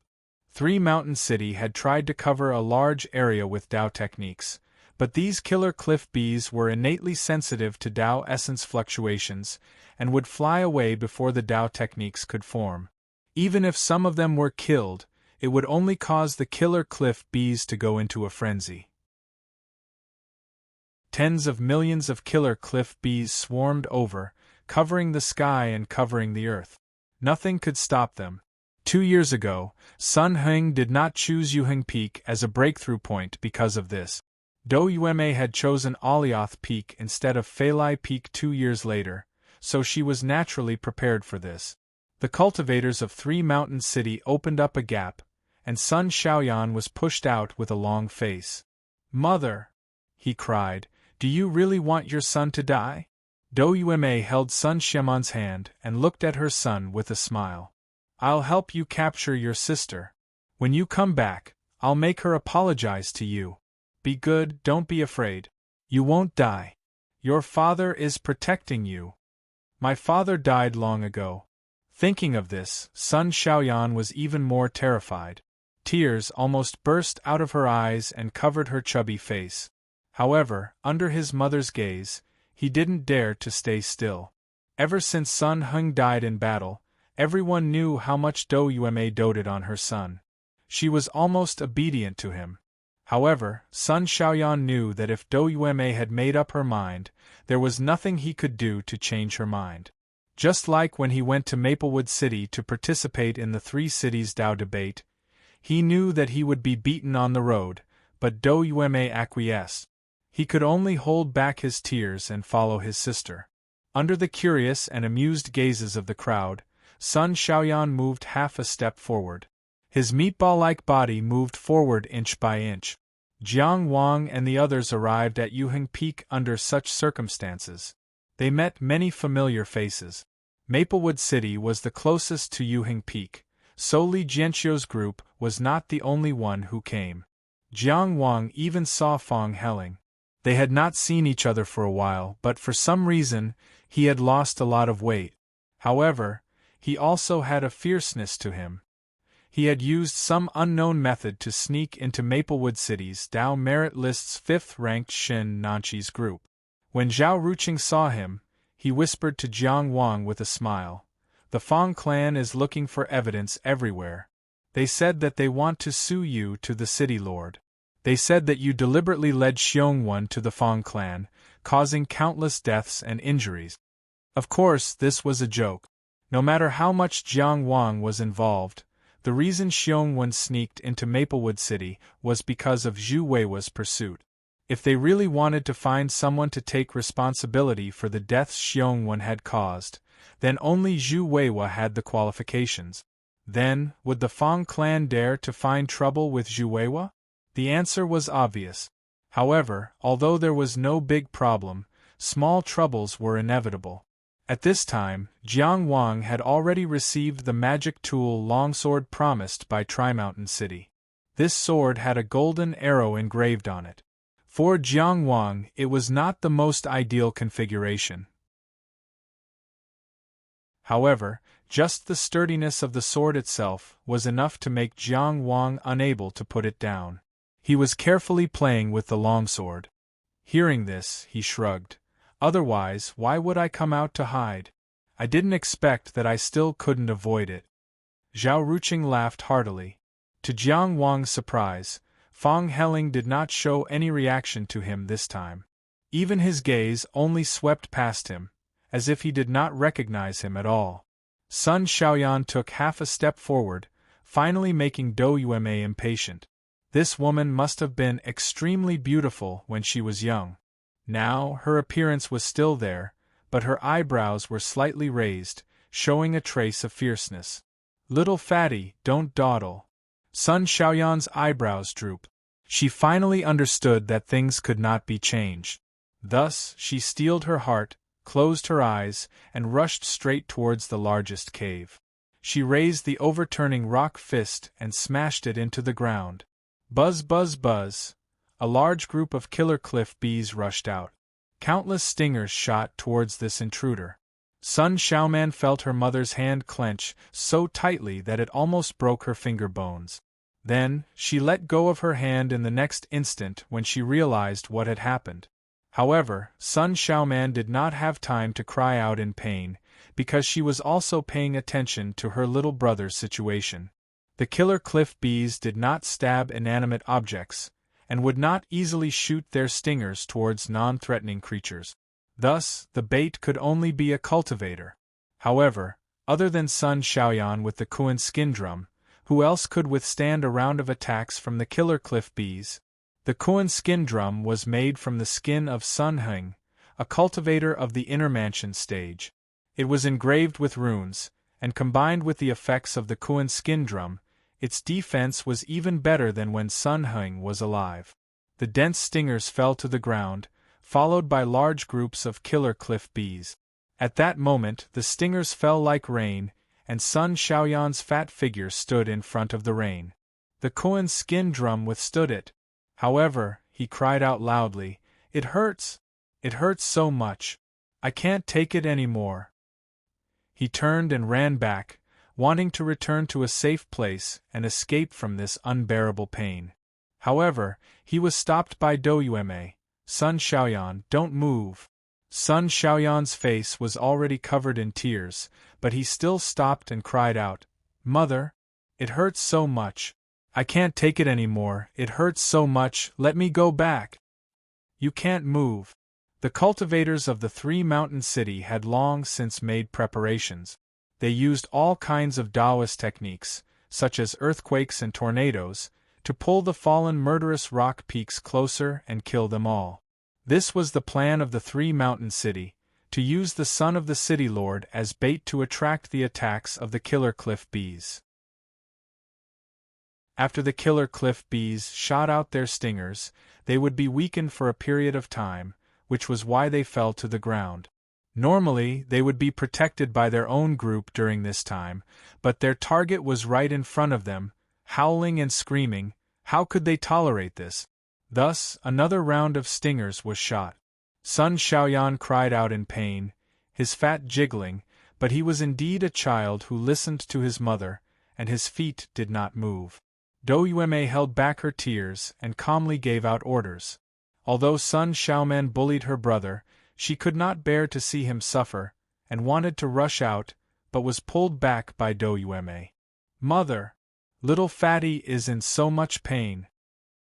3 Mountain City had tried to cover a large area with Dao techniques, but these killer cliff bees were innately sensitive to Dao essence fluctuations, and would fly away before the Dao techniques could form. Even if some of them were killed, it would only cause the killer cliff bees to go into a frenzy. Tens of millions of killer cliff bees swarmed over, covering the sky and covering the earth. Nothing could stop them. 2 years ago, Sun Heng did not choose Yuheng Peak as a breakthrough point because of this. Dou Yumei had chosen Alioth Peak instead of Feilai Peak 2 years later, so she was naturally prepared for this. The cultivators of 3 Mountain City opened up a gap, and Sun Xiaoyan was pushed out with a long face. "Mother!" he cried, "do you really want your son to die?" Dou Yumei held Sun Xiaoman's hand and looked at her son with a smile. I'll help you capture your sister. When you come back, I'll make her apologize to you. Be good, don't be afraid. You won't die. Your father is protecting you. My father died long ago. Thinking of this, Sun Xiaoyan was even more terrified. Tears almost burst out of her eyes and covered her chubby face. However, under his mother's gaze, he didn't dare to stay still. Ever since Sun Heng died in battle, everyone knew how much Dou Yueme doted on her son. She was almost obedient to him. However, Sun Xiaoyan knew that if Dou Yueme had made up her mind, there was nothing he could do to change her mind. Just like when he went to Maplewood City to participate in the Three Cities Dao debate, he knew that he would be beaten on the road, but Dou Yueme acquiesced. He could only hold back his tears and follow his sister. Under the curious and amused gazes of the crowd, Sun Xiaoyan moved half a step forward. His meatball-like body moved forward inch by inch. Jiang Wang and the others arrived at Yuheng Peak under such circumstances. They met many familiar faces. Maplewood City was the closest to Yuheng Peak, so Li Jianxiu's group was not the only one who came. Jiang Wang even saw Fong Heling. They had not seen each other for a while, but for some reason, he had lost a lot of weight. However, he also had a fierceness to him. He had used some unknown method to sneak into Maplewood City's Dao Merit List's 5th-ranked Shin Nanqi's group. When Zhao Ruqing saw him, he whispered to Jiang Wang with a smile, "The Fong clan is looking for evidence everywhere. They said that they want to sue you to the city lord. They said that you deliberately led Xiongwen to the Fong clan, causing countless deaths and injuries." Of course, this was a joke. No matter how much Jiang Wang was involved, the reason Xiongwen sneaked into Maplewood City was because of Zhu Weiwa's pursuit. If they really wanted to find someone to take responsibility for the deaths Xiongwen had caused, then only Zhu Weiwa had the qualifications. Then, would the Fong clan dare to find trouble with Zhu Weiwa? The answer was obvious. However, although there was no big problem, small troubles were inevitable. At this time, Jiang Wang had already received the magic tool longsword promised by Tri-Mountain City. This sword had a golden arrow engraved on it. For Jiang Wang, it was not the most ideal configuration. However, just the sturdiness of the sword itself was enough to make Jiang Wang unable to put it down. He was carefully playing with the longsword. Hearing this, he shrugged. "Otherwise, why would I come out to hide? I didn't expect that I still couldn't avoid it." Zhao Ruqing laughed heartily. To Jiang Wang's surprise, Fong Heling did not show any reaction to him this time. Even his gaze only swept past him, as if he did not recognize him at all. Sun Xiaoyan took half a step forward, finally making Dou Yueme impatient. This woman must have been extremely beautiful when she was young. Now, her appearance was still there, but her eyebrows were slightly raised, showing a trace of fierceness. "Little fatty, don't dawdle." Sun Xiaoyan's eyebrows drooped. She finally understood that things could not be changed. Thus, she steeled her heart, closed her eyes, and rushed straight towards the largest cave. She raised the overturning rock fist and smashed it into the ground. Buzz, buzz, buzz. A large group of killer cliff bees rushed out. Countless stingers shot towards this intruder. Sun Xiaoman felt her mother's hand clench so tightly that it almost broke her finger bones. Then, she let go of her hand in the next instant when she realized what had happened. However, Sun Xiaoman did not have time to cry out in pain, because she was also paying attention to her little brother's situation. The killer cliff bees did not stab inanimate objects, and would not easily shoot their stingers towards non-threatening creatures. Thus, the bait could only be a cultivator. However, other than Sun Xiaoyan with the Kuan skin drum, who else could withstand a round of attacks from the killer cliff bees? The Kuan skin drum was made from the skin of Sun Heng, a cultivator of the inner mansion stage. It was engraved with runes, and combined with the effects of the Kuan skin drum, its defense was even better than when Sun Heng was alive. The dense stingers fell to the ground, followed by large groups of killer cliff bees. At that moment the stingers fell like rain, and Sun Xiaoyan's fat figure stood in front of the rain. The Kuan's skin drum withstood it. However, he cried out loudly, "It hurts! It hurts so much! I can't take it any more!" He turned and ran back, wanting to return to a safe place and escape from this unbearable pain. However, he was stopped by Doyueme. "Sun Xiaoyan, don't move." Sun Xiaoyan's face was already covered in tears, but he still stopped and cried out, "Mother! It hurts so much! I can't take it any more, it hurts so much, let me go back!" "You can't move." The cultivators of the three-mountain city had long since made preparations. They used all kinds of Taoist techniques, such as earthquakes and tornadoes, to pull the fallen murderous rock peaks closer and kill them all. This was the plan of the three-mountain city, to use the son of the city lord as bait to attract the attacks of the killer cliff bees. After the killer cliff bees shot out their stingers, they would be weakened for a period of time, which was why they fell to the ground. Normally, they would be protected by their own group during this time, but their target was right in front of them, howling and screaming. How could they tolerate this? Thus, another round of stingers was shot. Sun Xiaoyan cried out in pain, his fat jiggling, but he was indeed a child who listened to his mother, and his feet did not move. Doyueme held back her tears and calmly gave out orders. Although Sun Xiaoman bullied her brother, she could not bear to see him suffer, and wanted to rush out, but was pulled back by Doyueme. "Mother! Little Fatty is in so much pain."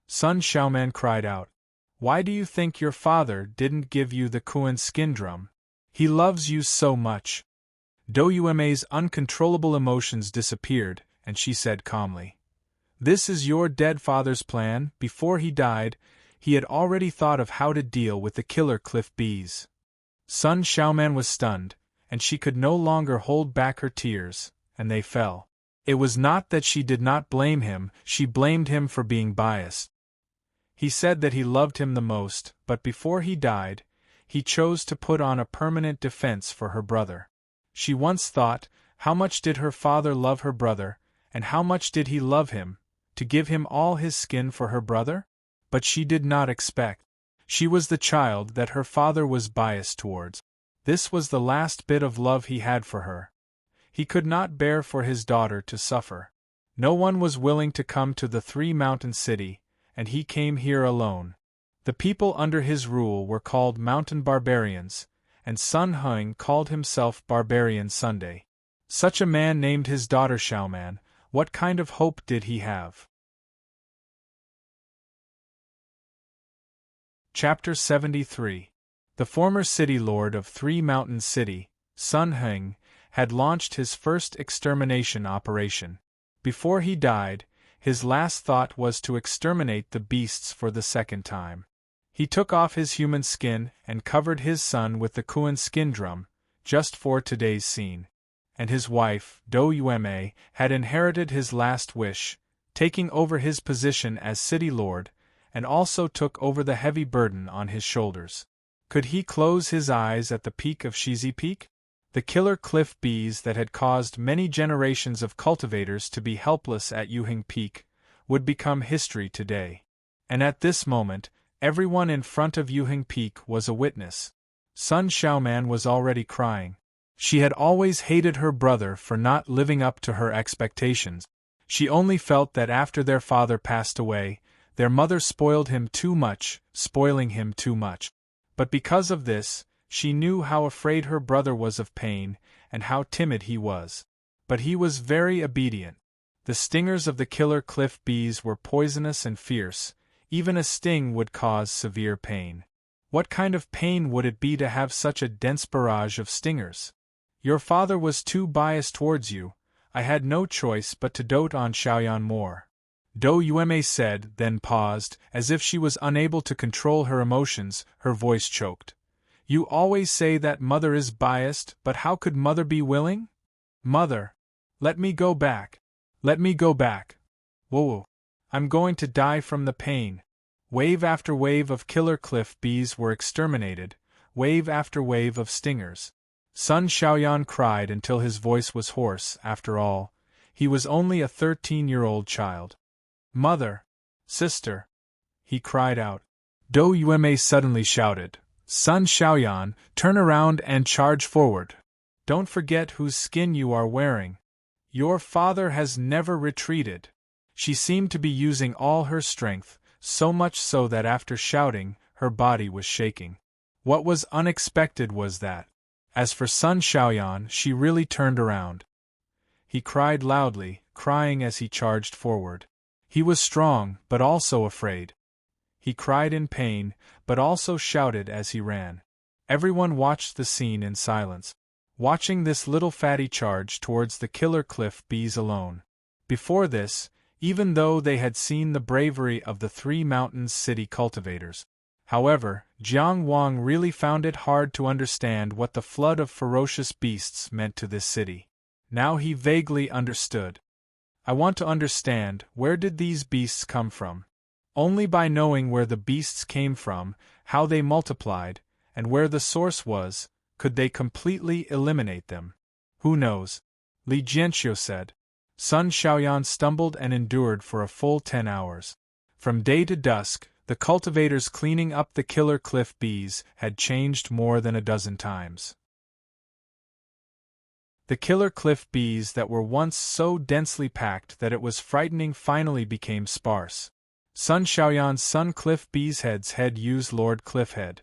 Sun Xiaoman cried out, "Why do you think your father didn't give you the Kuan skin drum? He loves you so much." Doyueme's uncontrollable emotions disappeared, and she said calmly, "This is your dead father's plan. Before he died, he had already thought of how to deal with the killer cliff bees." Sun Xiaoman was stunned, and she could no longer hold back her tears, and they fell. It was not that she did not blame him, she blamed him for being biased. He said that he loved him the most, but before he died, he chose to put on a permanent defense for her brother. She once thought, how much did her father love her brother, and how much did he love him, to give him all his skin for her brother? But she did not expect. She was the child that her father was biased towards. This was the last bit of love he had for her. He could not bear for his daughter to suffer. No one was willing to come to the three-mountain city, and he came here alone. The people under his rule were called mountain barbarians, and Sun Heng called himself Barbarian Sunday. Such a man named his daughter Xiaoman. What kind of hope did he have? Chapter 73. The former city lord of Three Mountain City, Sun Heng, had launched his first extermination operation. Before he died, his last thought was to exterminate the beasts for the second time. He took off his human skin and covered his son with the Kuan skin drum, just for today's scene. And his wife, Doyueme, had inherited his last wish, taking over his position as city lord, and also took over the heavy burden on his shoulders. Could he close his eyes at the peak of Shizi Peak? The killer cliff bees that had caused many generations of cultivators to be helpless at Yuheng Peak would become history today. And at this moment, everyone in front of Yuheng Peak was a witness. Sun Xiaoman was already crying. She had always hated her brother for not living up to her expectations. She only felt that after their father passed away, their mother spoiled him too much, spoiling him too much. But because of this, she knew how afraid her brother was of pain, and how timid he was. But he was very obedient. The stingers of the killer cliff bees were poisonous and fierce. Even a sting would cause severe pain. What kind of pain would it be to have such a dense barrage of stingers? Your father was too biased towards you. I had no choice but to dote on Xiaoyan more. Doyueme said, then paused, as if she was unable to control her emotions, her voice choked. You always say that mother is biased, but how could mother be willing? Mother! Let me go back. Let me go back. Whoa! I'm going to die from the pain. Wave after wave of killer cliff bees were exterminated, wave after wave of stingers. Sun Xiaoyan cried until his voice was hoarse. After all, he was only a 13-year-old child. Mother! Sister! He cried out. Dou Yueme suddenly shouted, Sun Xiaoyan, turn around and charge forward. Don't forget whose skin you are wearing. Your father has never retreated. She seemed to be using all her strength, so much so that after shouting, her body was shaking. What was unexpected was that, as for Sun Xiaoyan, she really turned around. He cried loudly, crying as he charged forward. He was strong, but also afraid. He cried in pain, but also shouted as he ran. Everyone watched the scene in silence, watching this little fatty charge towards the killer cliff bees alone. Before this, even though they had seen the bravery of the Three Mountains city cultivators. However, Jiang Wang really found it hard to understand what the flood of ferocious beasts meant to this city. Now he vaguely understood. I want to understand, where did these beasts come from? Only by knowing where the beasts came from, how they multiplied, and where the source was, could they completely eliminate them. Who knows? Li Jianxiu said. Sun Xiaoyan stumbled and endured for a full 10 hours. From day to dusk, the cultivators cleaning up the killer cliff bees had changed more than a dozen times. The killer cliff bees that were once so densely packed that it was frightening finally became sparse. Sun Xiaoyan's Sun Cliff Bee's head used Lord Cliffhead.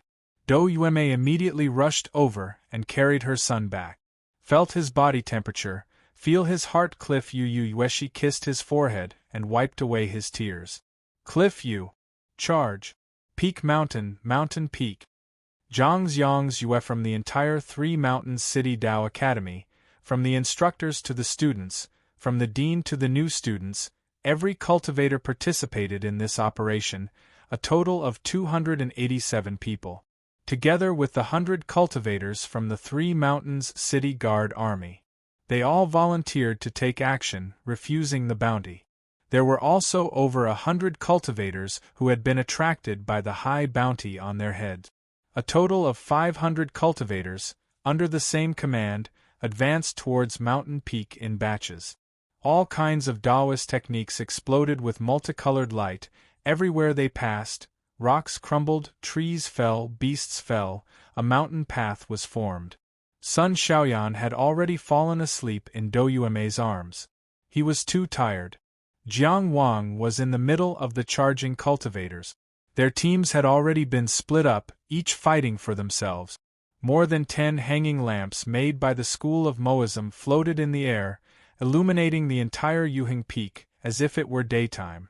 Dou Yueme immediately rushed over and carried her son back. Felt his body temperature, feel his heart. Cliff Yu Yueshi kissed his forehead and wiped away his tears. Cliff Yu. Charge. Peak Mountain, Mountain Peak. Zhang's Yang's Yue. From the entire Three Mountains City Dao Academy, from the instructors to the students, from the dean to the new students, every cultivator participated in this operation, a total of 287 people. Together with the 100 cultivators from the Three Mountains City Guard Army. They all volunteered to take action, refusing the bounty. There were also over 100 cultivators who had been attracted by the high bounty on their heads. A total of 500 cultivators, under the same command, advanced towards Mountain Peak in batches. All kinds of Taoist techniques exploded with multicolored light. Everywhere they passed, rocks crumbled, trees fell, beasts fell, a mountain path was formed. Sun Xiaoyan had already fallen asleep in Dou Yueme's arms. He was too tired. Jiang Wang was in the middle of the charging cultivators. Their teams had already been split up, each fighting for themselves. More than 10 hanging lamps made by the School of Moism floated in the air, illuminating the entire Yuheng Peak, as if it were daytime.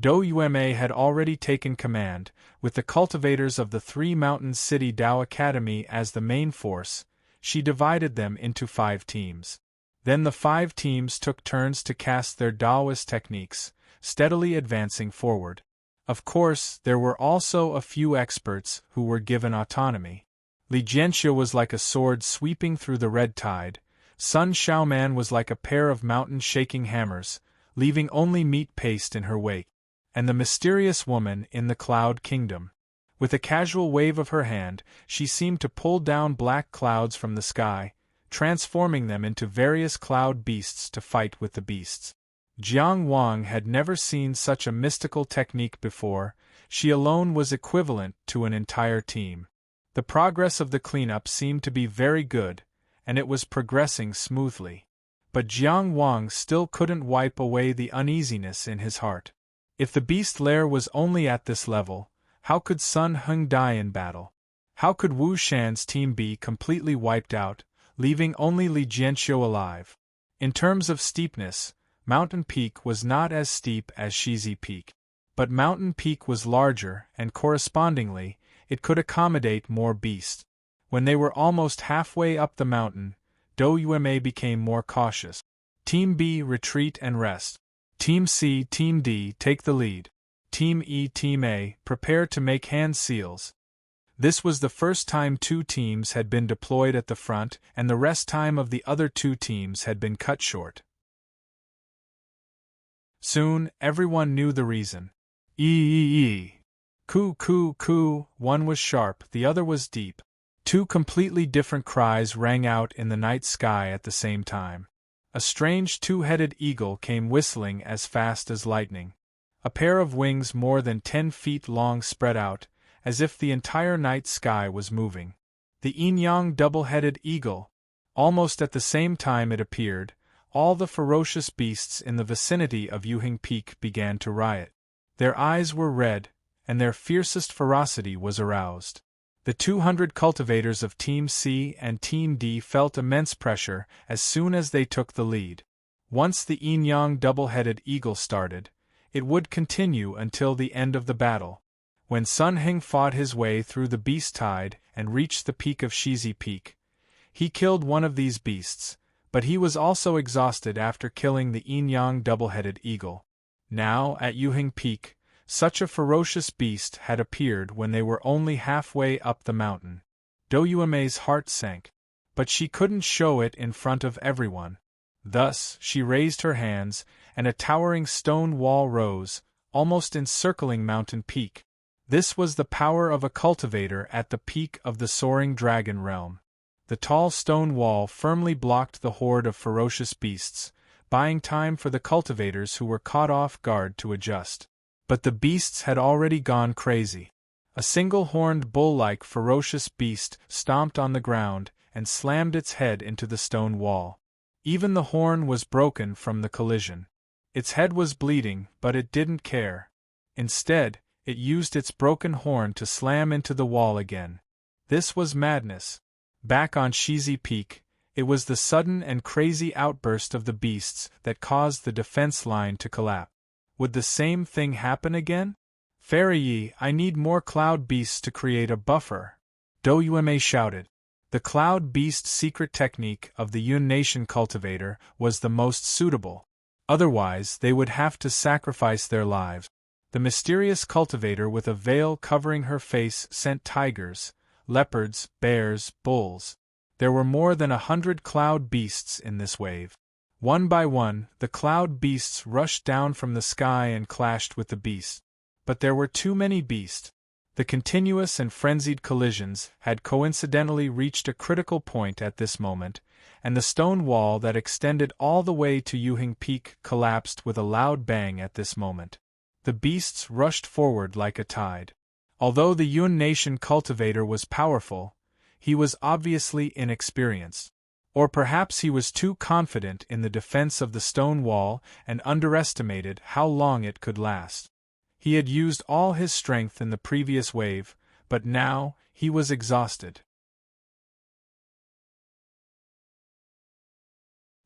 Dou Yueme had already taken command, with the cultivators of the Three Mountains City Dao Academy as the main force. She divided them into 5 teams. Then the 5 teams took turns to cast their Taoist techniques, steadily advancing forward. Of course, there were also a few experts who were given autonomy. Li Jianxiu was like a sword sweeping through the red tide. Sun Xiaoman was like a pair of mountain-shaking hammers, leaving only meat paste in her wake. And the mysterious woman in the Cloud Kingdom. With a casual wave of her hand, she seemed to pull down black clouds from the sky, transforming them into various cloud beasts to fight with the beasts. Jiang Wang had never seen such a mystical technique before. She alone was equivalent to an entire team. The progress of the cleanup seemed to be very good, and it was progressing smoothly. But Jiang Wang still couldn't wipe away the uneasiness in his heart. If the beast lair was only at this level, how could Sun Heng die in battle? How could Wu Shan's team be completely wiped out, leaving only Li Jianxiu alive? In terms of steepness, Mountain Peak was not as steep as Shizi Peak. But Mountain Peak was larger, and correspondingly, it could accommodate more beasts. When they were almost halfway up the mountain, Dou Yueme became more cautious. Team B, retreat and rest. Team C, Team D, take the lead. Team E, Team A, prepare to make hand seals. This was the first time 2 teams had been deployed at the front, and the rest time of the other 2 teams had been cut short. Soon, everyone knew the reason. Coo, coo, coo, one was sharp, the other was deep. Two completely different cries rang out in the night sky at the same time. A strange two-headed eagle came whistling as fast as lightning. A pair of wings more than 10 feet long spread out, as if the entire night sky was moving. The yin-yang double-headed eagle. Almost at the same time it appeared, all the ferocious beasts in the vicinity of Yuhing Peak began to riot. Their eyes were red, and their fiercest ferocity was aroused. The 200 cultivators of Team C and Team D felt immense pressure as soon as they took the lead. Once the yin-yang double-headed eagle started, it would continue until the end of the battle. When Sun Heng fought his way through the beast tide and reached the peak of Shizi Peak, he killed one of these beasts, but he was also exhausted after killing the yin-yang double-headed eagle. Now, at Yuhing Peak, such a ferocious beast had appeared when they were only halfway up the mountain. Dou Yuemei's heart sank. But she couldn't show it in front of everyone. Thus, she raised her hands, and a towering stone wall rose, almost encircling Mountain Peak. This was the power of a cultivator at the peak of the soaring dragon realm. The tall stone wall firmly blocked the horde of ferocious beasts, buying time for the cultivators who were caught off guard to adjust. But the beasts had already gone crazy. A single-horned bull-like ferocious beast stomped on the ground and slammed its head into the stone wall. Even the horn was broken from the collision. Its head was bleeding, but it didn't care. Instead, it used its broken horn to slam into the wall again. This was madness. Back on Shizi Peak, it was the sudden and crazy outburst of the beasts that caused the defense line to collapse. Would the same thing happen again? Fairy Yi, I need more cloud beasts to create a buffer. Dou Yuemei shouted. The cloud beast secret technique of the Yun Nation cultivator was the most suitable. Otherwise, they would have to sacrifice their lives. The mysterious cultivator with a veil covering her face sent tigers, leopards, bears, bulls. There were more than 100 cloud beasts in this wave. One by one, the cloud beasts rushed down from the sky and clashed with the beasts. But there were too many beasts. The continuous and frenzied collisions had coincidentally reached a critical point at this moment, and the stone wall that extended all the way to Yuhing Peak collapsed with a loud bang at this moment. The beasts rushed forward like a tide. Although the Yun Nation cultivator was powerful, he was obviously inexperienced. Or perhaps he was too confident in the defense of the stone wall and underestimated how long it could last. He had used all his strength in the previous wave, but now he was exhausted.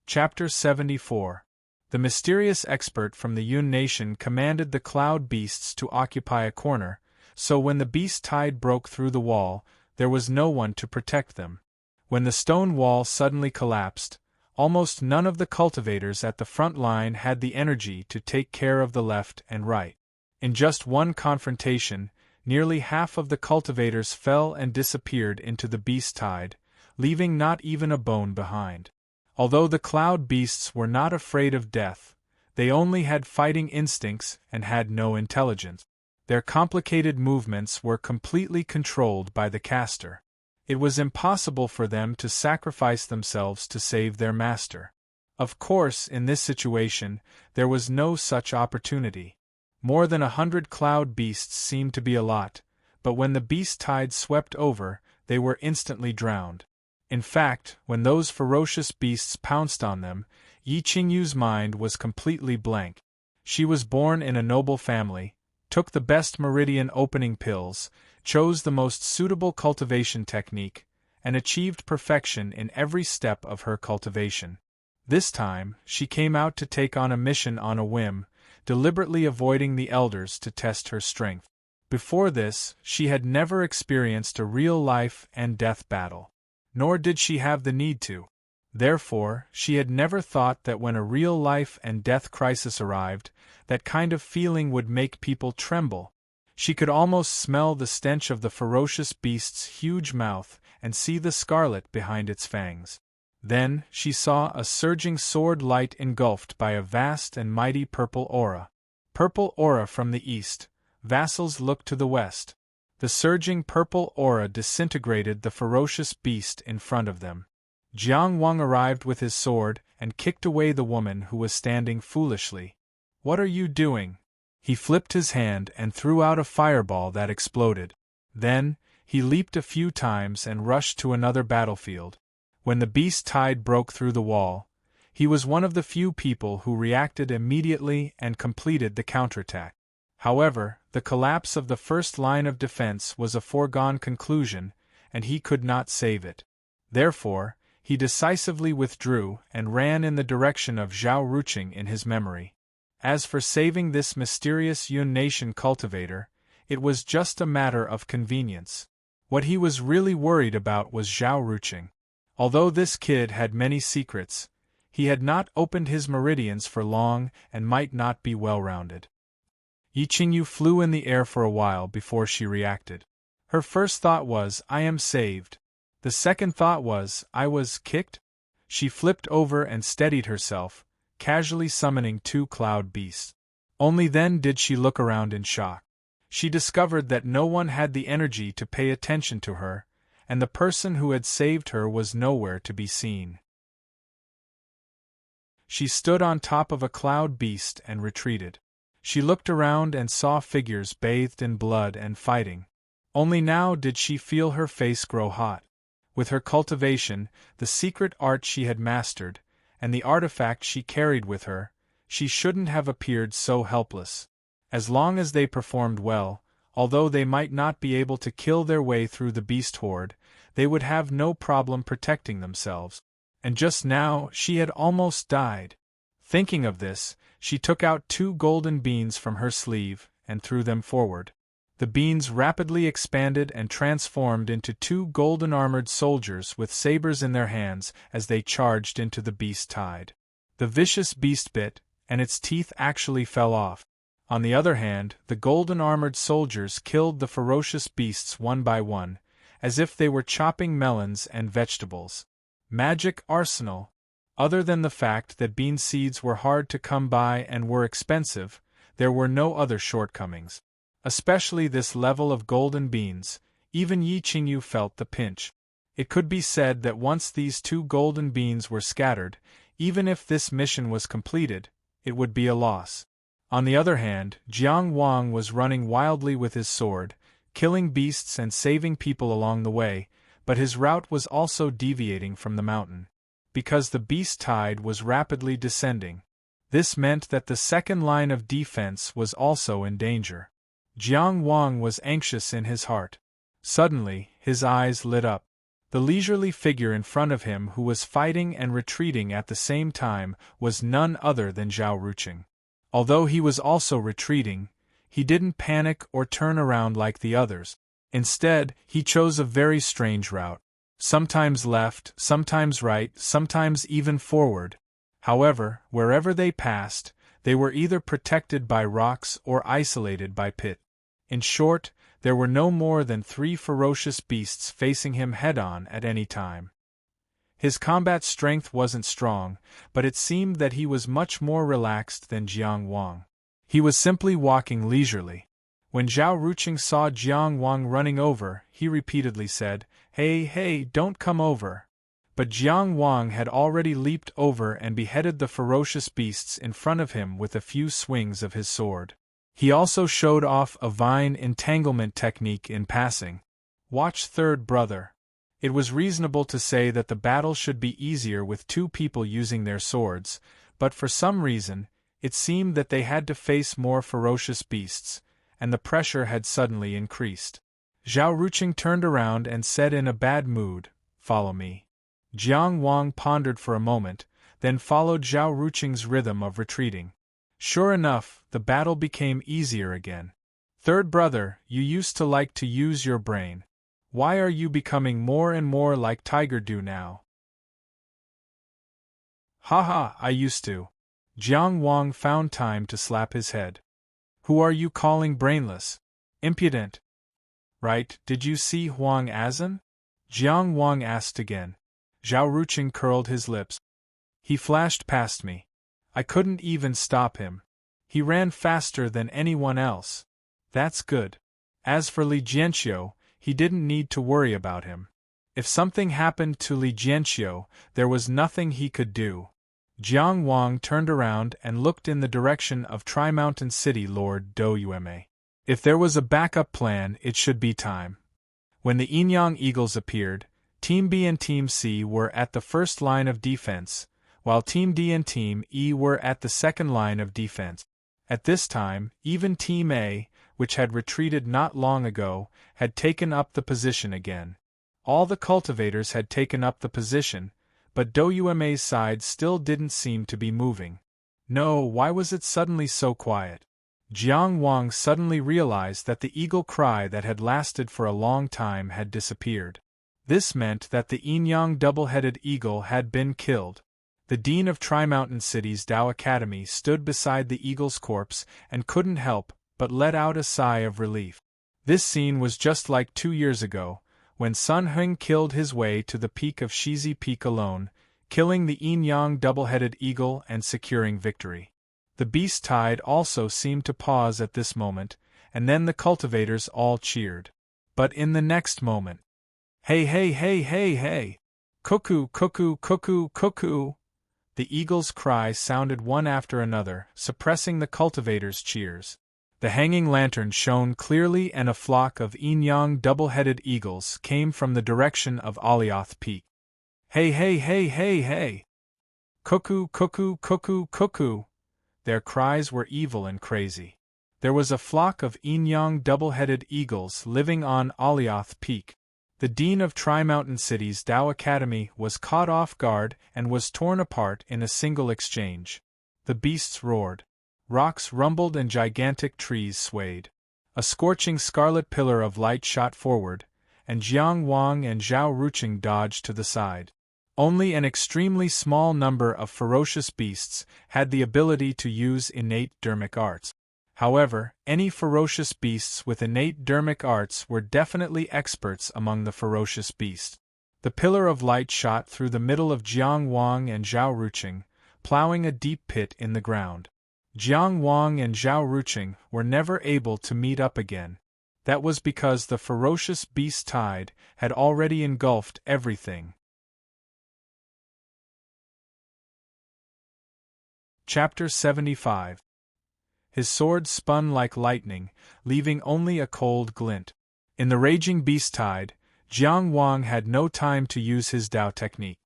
Chapter 74. The mysterious expert from the Yun Nation commanded the cloud beasts to occupy a corner, so when the beast tide broke through the wall, there was no one to protect them. When the stone wall suddenly collapsed, almost none of the cultivators at the front line had the energy to take care of the left and right. In just one confrontation, nearly half of the cultivators fell and disappeared into the beast tide, leaving not even a bone behind. Although the cloud beasts were not afraid of death, they only had fighting instincts and had no intelligence. Their complicated movements were completely controlled by the caster. It was impossible for them to sacrifice themselves to save their master. Of course, in this situation, there was no such opportunity. More than 100 cloud beasts seemed to be a lot, but when the beast tide swept over, they were instantly drowned. In fact, when those ferocious beasts pounced on them, Yi Qingyu's mind was completely blank. She was born in a noble family, took the best meridian opening pills, chose the most suitable cultivation technique, and achieved perfection in every step of her cultivation. This time, she came out to take on a mission on a whim, deliberately avoiding the elders to test her strength. Before this, she had never experienced a real life and death battle. Nor did she have the need to. Therefore, she had never thought that when a real life and death crisis arrived, that kind of feeling would make people tremble. She could almost smell the stench of the ferocious beast's huge mouth and see the scarlet behind its fangs. Then, she saw a surging sword light engulfed by a vast and mighty purple aura. Purple aura from the east, vassals looked to the west. The surging purple aura disintegrated the ferocious beast in front of them. Jiang Wang arrived with his sword and kicked away the woman who was standing foolishly. "What are you doing?" He flipped his hand and threw out a fireball that exploded. Then, he leaped a few times and rushed to another battlefield. When the beast tide broke through the wall, he was one of the few people who reacted immediately and completed the counterattack. However, the collapse of the first line of defense was a foregone conclusion, and he could not save it. Therefore, he decisively withdrew and ran in the direction of Zhao Ruqing in his memory. As for saving this mysterious Yun Nation cultivator, it was just a matter of convenience. What he was really worried about was Zhao Ruqing. Although this kid had many secrets, he had not opened his meridians for long and might not be well-rounded. Yi Qingyu flew in the air for a while before she reacted. Her first thought was, "I am saved." The second thought was, "I was kicked?" She flipped over and steadied herself, casually summoning 2 cloud beasts. Only then did she look around in shock. She discovered that no one had the energy to pay attention to her, and the person who had saved her was nowhere to be seen. She stood on top of a cloud beast and retreated. She looked around and saw figures bathed in blood and fighting. Only now did she feel her face grow hot. With her cultivation, the secret art she had mastered, and the artifact she carried with her, she shouldn't have appeared so helpless. As long as they performed well, although they might not be able to kill their way through the beast horde, they would have no problem protecting themselves. And just now, she had almost died. Thinking of this, she took out 2 golden beans from her sleeve and threw them forward. The beans rapidly expanded and transformed into 2 golden-armored soldiers with sabers in their hands as they charged into the beast tide. The vicious beast bit, and its teeth actually fell off. On the other hand, the golden-armored soldiers killed the ferocious beasts one by one, as if they were chopping melons and vegetables. Magic arsenal. Other than the fact that bean seeds were hard to come by and were expensive, there were no other shortcomings. Especially this level of golden beans, even Yi Qingyu felt the pinch. It could be said that once these 2 golden beans were scattered, even if this mission was completed, it would be a loss. On the other hand, Jiang Wang was running wildly with his sword, killing beasts and saving people along the way, but his route was also deviating from the mountain. Because the beast tide was rapidly descending. This meant that the second line of defense was also in danger. Jiang Wang was anxious in his heart. Suddenly, his eyes lit up. The leisurely figure in front of him who was fighting and retreating at the same time was none other than Zhao Ruqing. Although he was also retreating, he didn't panic or turn around like the others. Instead, he chose a very strange route. Sometimes left, sometimes right, sometimes even forward. However, wherever they passed, they were either protected by rocks or isolated by pit. In short, there were no more than 3 ferocious beasts facing him head-on at any time. His combat strength wasn't strong, but it seemed that he was much more relaxed than Jiang Wang. He was simply walking leisurely. When Zhao Ruqing saw Jiang Wang running over, he repeatedly said, Hey, don't come over." But Jiang Wang had already leaped over and beheaded the ferocious beasts in front of him with a few swings of his sword. He also showed off a vine entanglement technique in passing. Watch third brother. It was reasonable to say that the battle should be easier with 2 people using their swords, but for some reason, it seemed that they had to face more ferocious beasts, and the pressure had suddenly increased. Zhao Ruqing turned around and said in a bad mood, "Follow me." Jiang Wang pondered for a moment, then followed Zhao Ruqing's rhythm of retreating. Sure enough, the battle became easier again. "Third brother, you used to like to use your brain. Why are you becoming more and more like Tiger Do now?" "Haha, I used to." Jiang Wang found time to slap his head. "Who are you calling brainless? Impudent." "Right, did you see Huang Azan?" Jiang Wang asked again. Zhao Ruqing curled his lips. "He flashed past me. I couldn't even stop him. He ran faster than anyone else." "That's good." As for Li Jianxiu, he didn't need to worry about him. If something happened to Li Jianxiu, there was nothing he could do. Jiang Wang turned around and looked in the direction of Tri-Mountain City Lord Douyueme. If there was a backup plan, it should be time. When the Yinyang Eagles appeared, Team B and Team C were at the first line of defense, while Team D and Team E were at the second line of defense. At this time, even Team A, which had retreated not long ago, had taken up the position again. All the cultivators had taken up the position, but Douyueme's side still didn't seem to be moving. No, why was it suddenly so quiet? Jiang Wang suddenly realized that the eagle cry that had lasted for a long time had disappeared. This meant that the Yinyang double-headed eagle had been killed. The dean of Tri-Mountain City's Dao Academy stood beside the eagle's corpse and couldn't help but let out a sigh of relief. This scene was just like 2 years ago, when Sun Heng killed his way to the peak of Shizi Peak alone, killing the Yinyang double-headed eagle and securing victory. The beast tide also seemed to pause at this moment, and then the cultivators all cheered. But in the next moment, "Hey hey hey hey hey! Cuckoo cuckoo cuckoo cuckoo!" The eagle's cry sounded one after another, suppressing the cultivators' cheers. The hanging lantern shone clearly and a flock of Yinyang double-headed eagles came from the direction of Alioth Peak. "Hey hey hey hey hey! Cuckoo cuckoo cuckoo cuckoo!" Their cries were evil and crazy. There was a flock of Yinyang double-headed eagles living on Alioth Peak. The dean of Tri-Mountain City's Dao Academy was caught off guard and was torn apart in a single exchange. The beasts roared. Rocks rumbled and gigantic trees swayed. A scorching scarlet pillar of light shot forward, and Jiang Wang and Zhao Ruqing dodged to the side. Only an extremely small number of ferocious beasts had the ability to use innate dermic arts. However, any ferocious beasts with innate dermic arts were definitely experts among the ferocious beasts. The pillar of light shot through the middle of Jiang Wang and Zhao Ruqing, plowing a deep pit in the ground. Jiang Wang and Zhao Ruqing were never able to meet up again. That was because the ferocious beast tide had already engulfed everything. Chapter 75. His sword spun like lightning, leaving only a cold glint. In the raging beast tide, Jiang Wang had no time to use his Dao technique.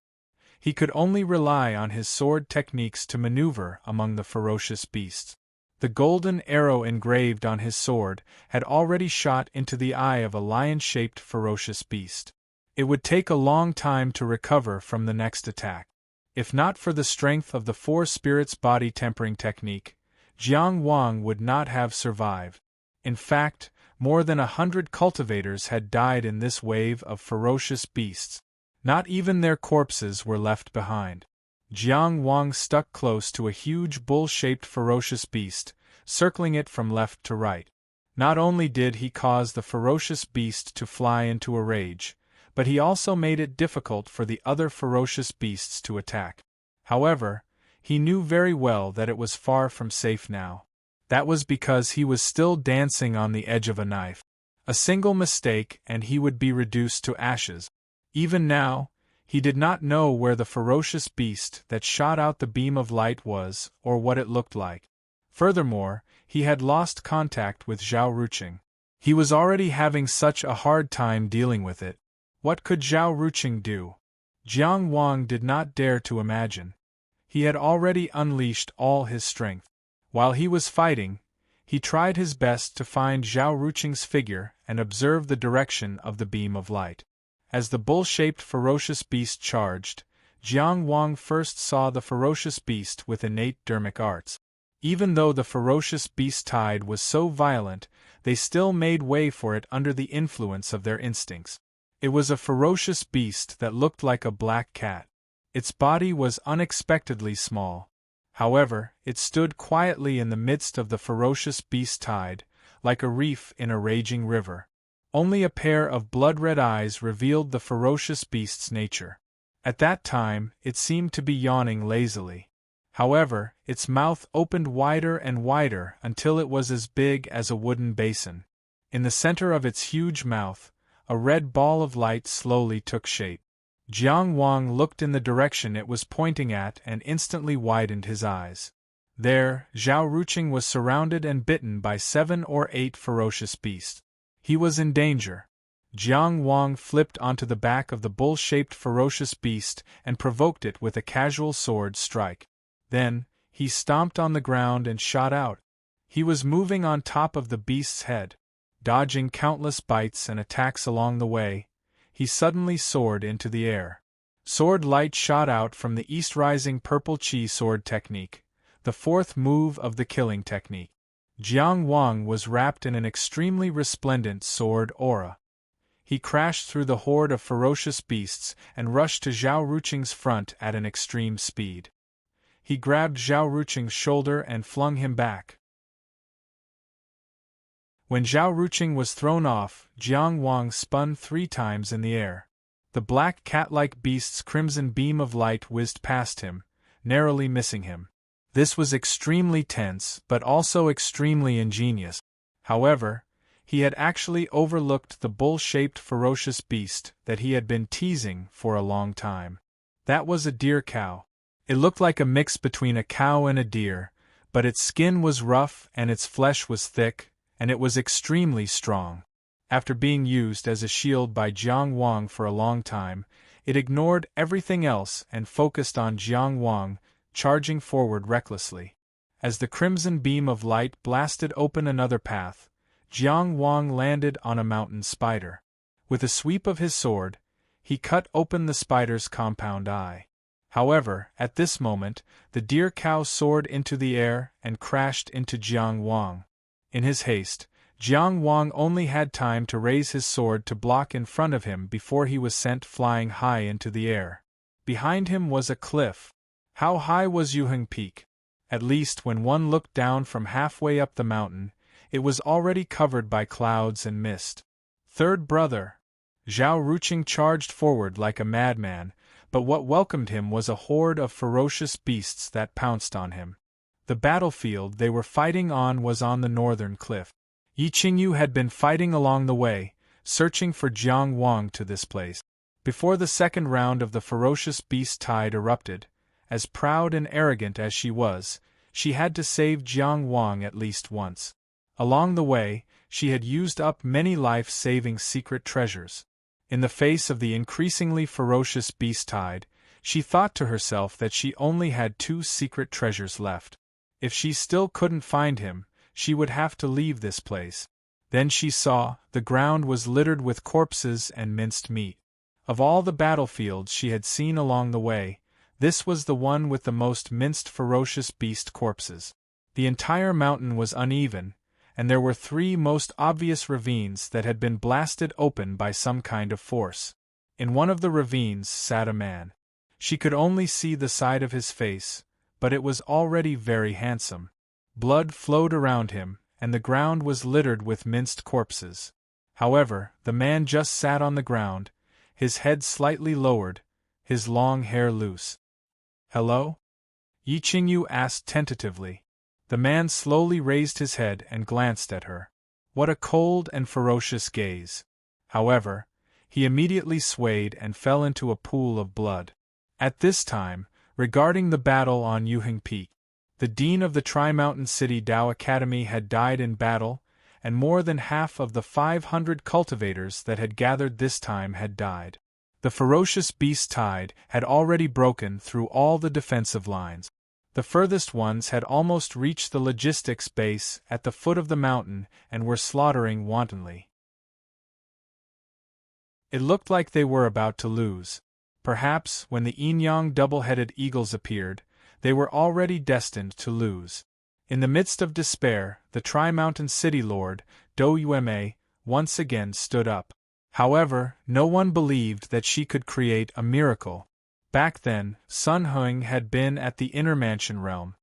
He could only rely on his sword techniques to maneuver among the ferocious beasts. The golden arrow engraved on his sword had already shot into the eye of a lion-shaped ferocious beast. It would take a long time to recover from the next attack. If not for the strength of the Four Spirits body tempering technique, Jiang Wang would not have survived. In fact, more than 100 cultivators had died in this wave of ferocious beasts. Not even their corpses were left behind. Jiang Wang stuck close to a huge bull-shaped ferocious beast, circling it from left to right. Not only did he cause the ferocious beast to fly into a rage, but he also made it difficult for the other ferocious beasts to attack. However, he knew very well that it was far from safe now. That was because he was still dancing on the edge of a knife. A single mistake and he would be reduced to ashes. Even now, he did not know where the ferocious beast that shot out the beam of light was, or what it looked like. Furthermore, he had lost contact with Zhao Ruqing. He was already having such a hard time dealing with it. What could Zhao Ruqing do? Jiang Wang did not dare to imagine. He had already unleashed all his strength. While he was fighting, he tried his best to find Zhao Ruqing's figure and observe the direction of the beam of light. As the bull-shaped ferocious beast charged, Jiang Wang first saw the ferocious beast with innate dermic arts. Even though the ferocious beast tide was so violent, they still made way for it under the influence of their instincts. It was a ferocious beast that looked like a black cat. Its body was unexpectedly small. However, it stood quietly in the midst of the ferocious beast tide, like a reef in a raging river. Only a pair of blood-red eyes revealed the ferocious beast's nature. At that time, it seemed to be yawning lazily. However, its mouth opened wider and wider until it was as big as a wooden basin. In the center of its huge mouth, a red ball of light slowly took shape. Jiang Wang looked in the direction it was pointing at and instantly widened his eyes. There, Zhao Ruqing was surrounded and bitten by 7 or 8 ferocious beasts. He was in danger. Jiang Wang flipped onto the back of the bull-shaped ferocious beast and provoked it with a casual sword strike. Then, he stomped on the ground and shot out. He was moving on top of the beast's head, dodging countless bites and attacks along the way. He suddenly soared into the air. Sword light shot out from the east-rising purple chi sword technique, the 4th move of the killing technique. Jiang Wang was wrapped in an extremely resplendent sword aura. He crashed through the horde of ferocious beasts and rushed to Zhao Ruqing's front at an extreme speed. He grabbed Zhao Ruqing's shoulder and flung him back. When Zhao Ruqing was thrown off, Jiang Wang spun 3 times in the air. The black cat-like beast's crimson beam of light whizzed past him, narrowly missing him. This was extremely tense but also extremely ingenious. However, he had actually overlooked the bull-shaped ferocious beast that he had been teasing for a long time. That was a deer cow. It looked like a mix between a cow and a deer, but its skin was rough and its flesh was thick, and it was extremely strong. After being used as a shield by Jiang Wang for a long time, it ignored everything else and focused on Jiang Wang, charging forward recklessly. As the crimson beam of light blasted open another path, Jiang Wang landed on a mountain spider. With a sweep of his sword, he cut open the spider's compound eye. However, at this moment, the deer cow soared into the air and crashed into Jiang Wang. In his haste, Jiang Wang only had time to raise his sword to block in front of him before he was sent flying high into the air. Behind him was a cliff. How high was Yuheng Peak? At least when one looked down from halfway up the mountain, it was already covered by clouds and mist. Third brother. Zhao Ruqing charged forward like a madman, but what welcomed him was a horde of ferocious beasts that pounced on him. The battlefield they were fighting on was on the northern cliff. Yi Qingyu had been fighting along the way, searching for Jiang Wang to this place. Before the second round of the ferocious beast tide erupted, as proud and arrogant as she was, she had to save Jiang Wang at least once. Along the way, she had used up many life-saving secret treasures. In the face of the increasingly ferocious beast tide, she thought to herself that she only had 2 secret treasures left. If she still couldn't find him, she would have to leave this place. Then she saw, the ground was littered with corpses and minced meat. Of all the battlefields she had seen along the way, this was the one with the most minced ferocious beast corpses. The entire mountain was uneven, and there were 3 most obvious ravines that had been blasted open by some kind of force. In one of the ravines sat a man. She could only see the side of his face, but it was already very handsome. Blood flowed around him, and the ground was littered with minced corpses. However, the man just sat on the ground, his head slightly lowered, his long hair loose. "Hello?" Yi Qingyu asked tentatively. The man slowly raised his head and glanced at her. What a cold and ferocious gaze. However, he immediately swayed and fell into a pool of blood. At this time, regarding the battle on Yuheng Peak, the dean of the Tri-Mountain City Dao Academy had died in battle, and more than half of the 500 cultivators that had gathered this time had died. The ferocious beast tide had already broken through all the defensive lines. The furthest ones had almost reached the logistics base at the foot of the mountain and were slaughtering wantonly. It looked like they were about to lose. Perhaps, when the yin-yang double-headed eagles appeared, they were already destined to lose. In the midst of despair, the Tri-Mountain City Lord, Dou Yueme, once again stood up. However, no one believed that she could create a miracle. Back then, Sun Heng had been at the Inner Mansion realm.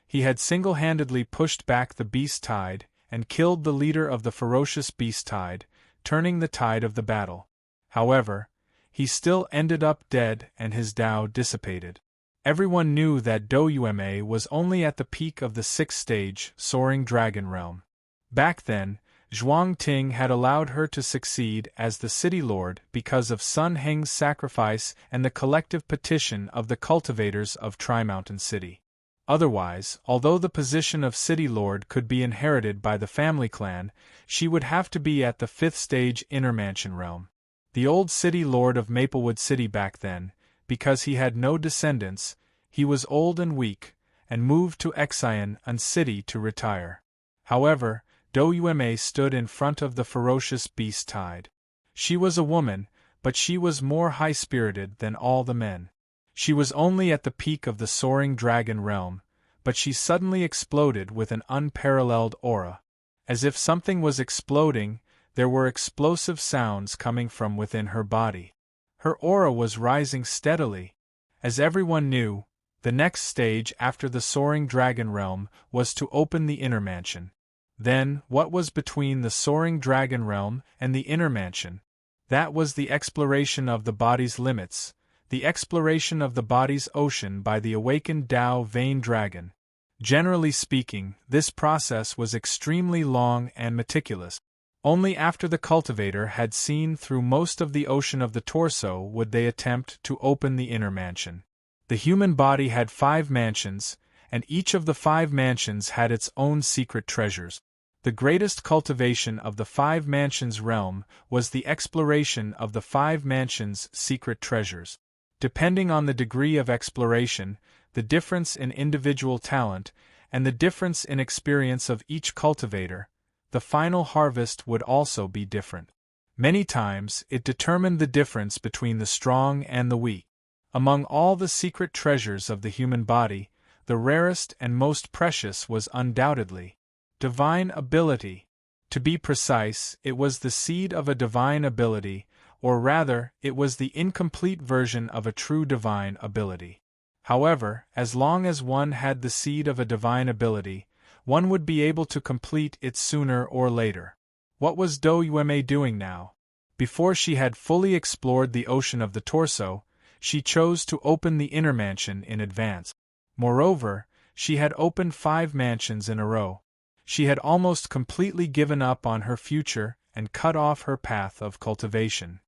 He had single-handedly pushed back the beast tide and killed the leader of the ferocious beast tide, turning the tide of the battle. However, he still ended up dead and his Dao dissipated. Everyone knew that Dou Yueme was only at the peak of the 6th stage, Soaring Dragon Realm. Back then, Zhuang Ting had allowed her to succeed as the city lord because of Sun Heng's sacrifice and the collective petition of the cultivators of Tri-Mountain City. Otherwise, although the position of city lord could be inherited by the family clan, she would have to be at the 5th stage inner mansion realm. The old city lord of Maplewood City back then, because he had no descendants, he was old and weak, and moved to Xian City to retire. However, Dou Yueme stood in front of the ferocious beast tide. She was a woman, but she was more high-spirited than all the men. She was only at the peak of the soaring dragon realm, but she suddenly exploded with an unparalleled aura. As if something was exploding, there were explosive sounds coming from within her body. Her aura was rising steadily. As everyone knew, the next stage after the soaring dragon realm was to open the inner mansion. Then, what was between the soaring dragon realm and the inner mansion? That was the exploration of the body's limits, the exploration of the body's ocean by the awakened Tao Vein Dragon. Generally speaking, this process was extremely long and meticulous. Only after the cultivator had seen through most of the ocean of the torso would they attempt to open the inner mansion. The human body had 5 mansions, and each of the 5 mansions had its own secret treasures. The greatest cultivation of the 5 mansions realm was the exploration of the 5 mansions' secret treasures. Depending on the degree of exploration, the difference in individual talent, and the difference in experience of each cultivator, the final harvest would also be different. Many times, it determined the difference between the strong and the weak. Among all the secret treasures of the human body, the rarest and most precious was undoubtedly divine ability. To be precise, it was the seed of a divine ability, or rather, it was the incomplete version of a true divine ability. However, as long as one had the seed of a divine ability, one would be able to complete it sooner or later. What was Dou Yueme doing now? Before she had fully explored the ocean of the torso, she chose to open the inner mansion in advance. Moreover, she had opened 5 mansions in a row. She had almost completely given up on her future and cut off her path of cultivation.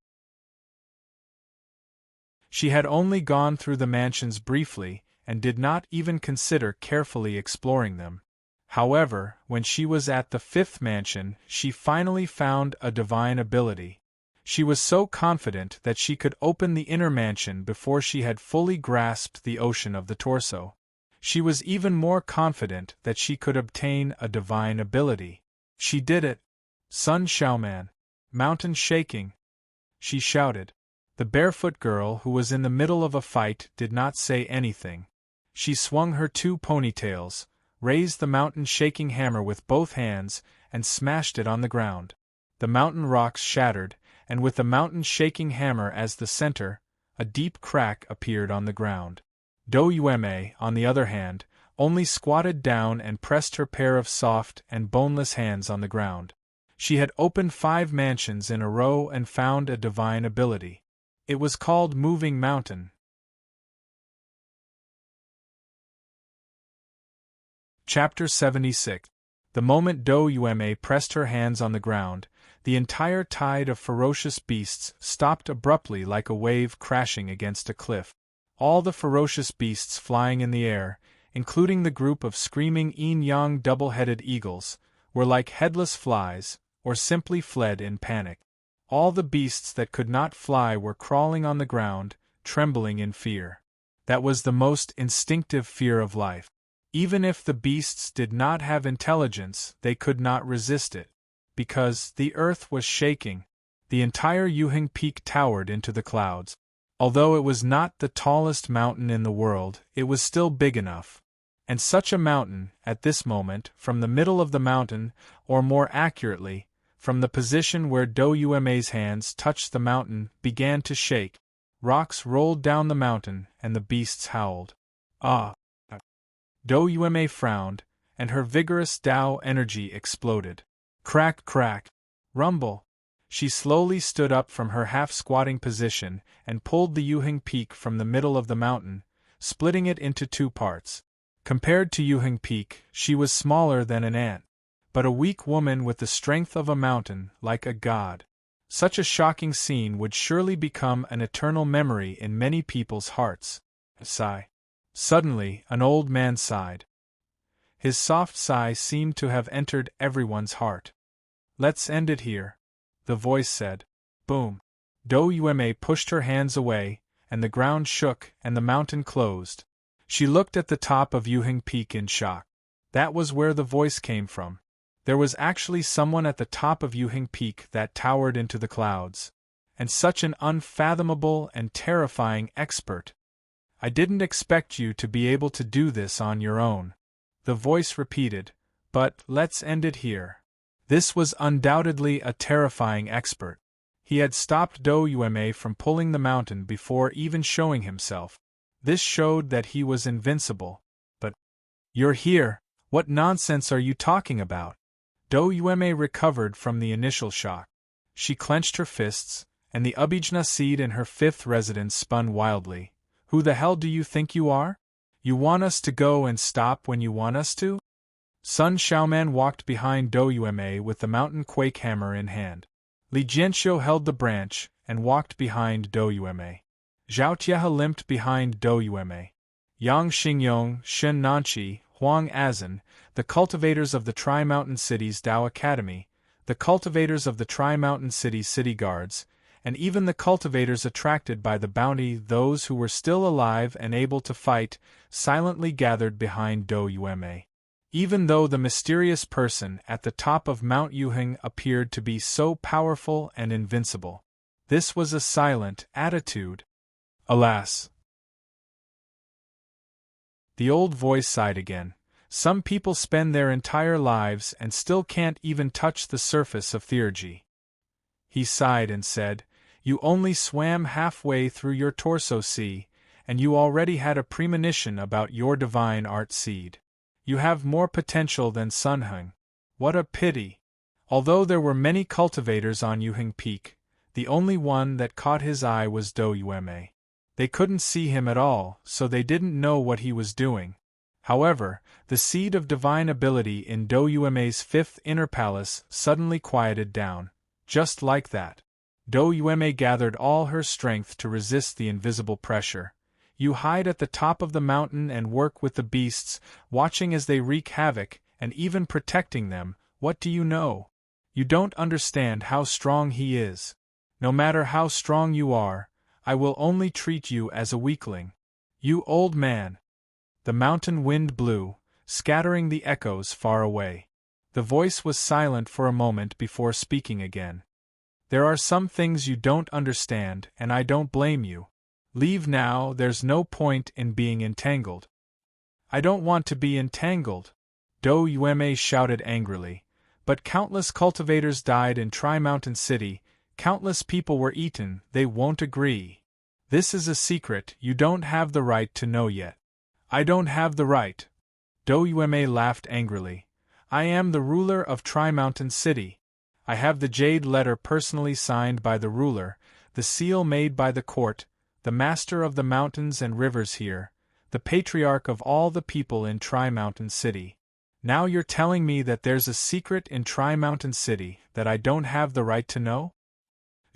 She had only gone through the mansions briefly and did not even consider carefully exploring them. However, when she was at the 5th mansion, she finally found a divine ability. She was so confident that she could open the inner mansion before she had fully grasped the ocean of the torso. She was even more confident that she could obtain a divine ability. She did it. Sun Xiaoman. Mountain shaking. She shouted. The barefoot girl who was in the middle of a fight did not say anything. She swung her 2 ponytails, raised the mountain-shaking hammer with both hands, and smashed it on the ground. The mountain rocks shattered, and with the mountain-shaking hammer as the center, a deep crack appeared on the ground. Dou Yueme, on the other hand, only squatted down and pressed her pair of soft and boneless hands on the ground. She had opened 5 mansions in a row and found a divine ability. It was called Moving Mountain. Chapter 76. The moment Dou Yueme pressed her hands on the ground, the entire tide of ferocious beasts stopped abruptly like a wave crashing against a cliff. All the ferocious beasts flying in the air, including the group of screaming yin-yang double-headed eagles, were like headless flies, or simply fled in panic. All the beasts that could not fly were crawling on the ground, trembling in fear. That was the most instinctive fear of life. Even if the beasts did not have intelligence, they could not resist it. Because the earth was shaking, the entire Yuheng Peak towered into the clouds. Although it was not the tallest mountain in the world, it was still big enough. And such a mountain, at this moment, from the middle of the mountain, or more accurately, from the position where Dou Yueme's hands touched the mountain, began to shake. Rocks rolled down the mountain, and the beasts howled. Ah! Dou Yueme frowned, and her vigorous Tao energy exploded. Crack, crack! Rumble! She slowly stood up from her half-squatting position and pulled the Yuheng Peak from the middle of the mountain, splitting it into 2 parts. Compared to Yuheng Peak, she was smaller than an ant. but a weak woman with the strength of a mountain, like a god. Such a shocking scene would surely become an eternal memory in many people's hearts. Sigh. Suddenly, an old man sighed. His soft sigh seemed to have entered everyone's heart. Let's end it here, the voice said. Boom. Do Yueme pushed her hands away, and the ground shook and the mountain closed. She looked at the top of Yuheng Peak in shock. That was where the voice came from. There was actually someone at the top of Yuheng Peak that towered into the clouds. And such an unfathomable and terrifying expert. I didn't expect you to be able to do this on your own. The voice repeated, but let's end it here. This was undoubtedly a terrifying expert. He had stopped Do Yueme from pulling the mountain before even showing himself. This showed that he was invincible. But, you're here, what nonsense are you talking about? Do Yueme recovered from the initial shock. She clenched her fists, and the Abijna seed in her fifth residence spun wildly. Who the hell do you think you are? You want us to go and stop when you want us to? Sun Xiaoman walked behind Do Yueme with the mountain quake hammer in hand. Li Jianxiu held the branch and walked behind Do Yueme. Zhao Tiehe limped behind Do Yueme. Yang Xingyong, Shen Nanqi, Huang Azan, the cultivators of the Tri-Mountain City's Dao Academy, the cultivators of the Tri-Mountain City's city guards, and even the cultivators attracted by the bounty, those who were still alive and able to fight, silently gathered behind Do Yueme. Even though the mysterious person at the top of Mount Yuheng appeared to be so powerful and invincible, this was a silent attitude. Alas! The old voice sighed again. Some people spend their entire lives and still can't even touch the surface of theurgy. He sighed and said, You only swam halfway through your torso sea, and you already had a premonition about your divine art seed. You have more potential than Sunheng. What a pity! Although there were many cultivators on Yuheng Peak, the only one that caught his eye was Do Yueme. They couldn't see him at all, so they didn't know what he was doing. However, the seed of divine ability in Do Yueme's fifth inner palace suddenly quieted down. Just like that. Do Yueme gathered all her strength to resist the invisible pressure. You hide at the top of the mountain and work with the beasts, watching as they wreak havoc, and even protecting them. What do you know? You don't understand how strong he is. No matter how strong you are, I will only treat you as a weakling. You old man. The mountain wind blew, scattering the echoes far away. The voice was silent for a moment before speaking again. There are some things you don't understand, and I don't blame you. Leave now, there's no point in being entangled. I don't want to be entangled, Do Yueme shouted angrily. But countless cultivators died in Tri-Mountain City, countless people were eaten, they won't agree. This is a secret you don't have the right to know yet. I don't have the right. Do Yueme laughed angrily. I am the ruler of Tri-Mountain City. I have the jade letter personally signed by the ruler, the seal made by the court, the master of the mountains and rivers here, the patriarch of all the people in Tri-Mountain City. Now you're telling me that there's a secret in Tri-Mountain City that I don't have the right to know?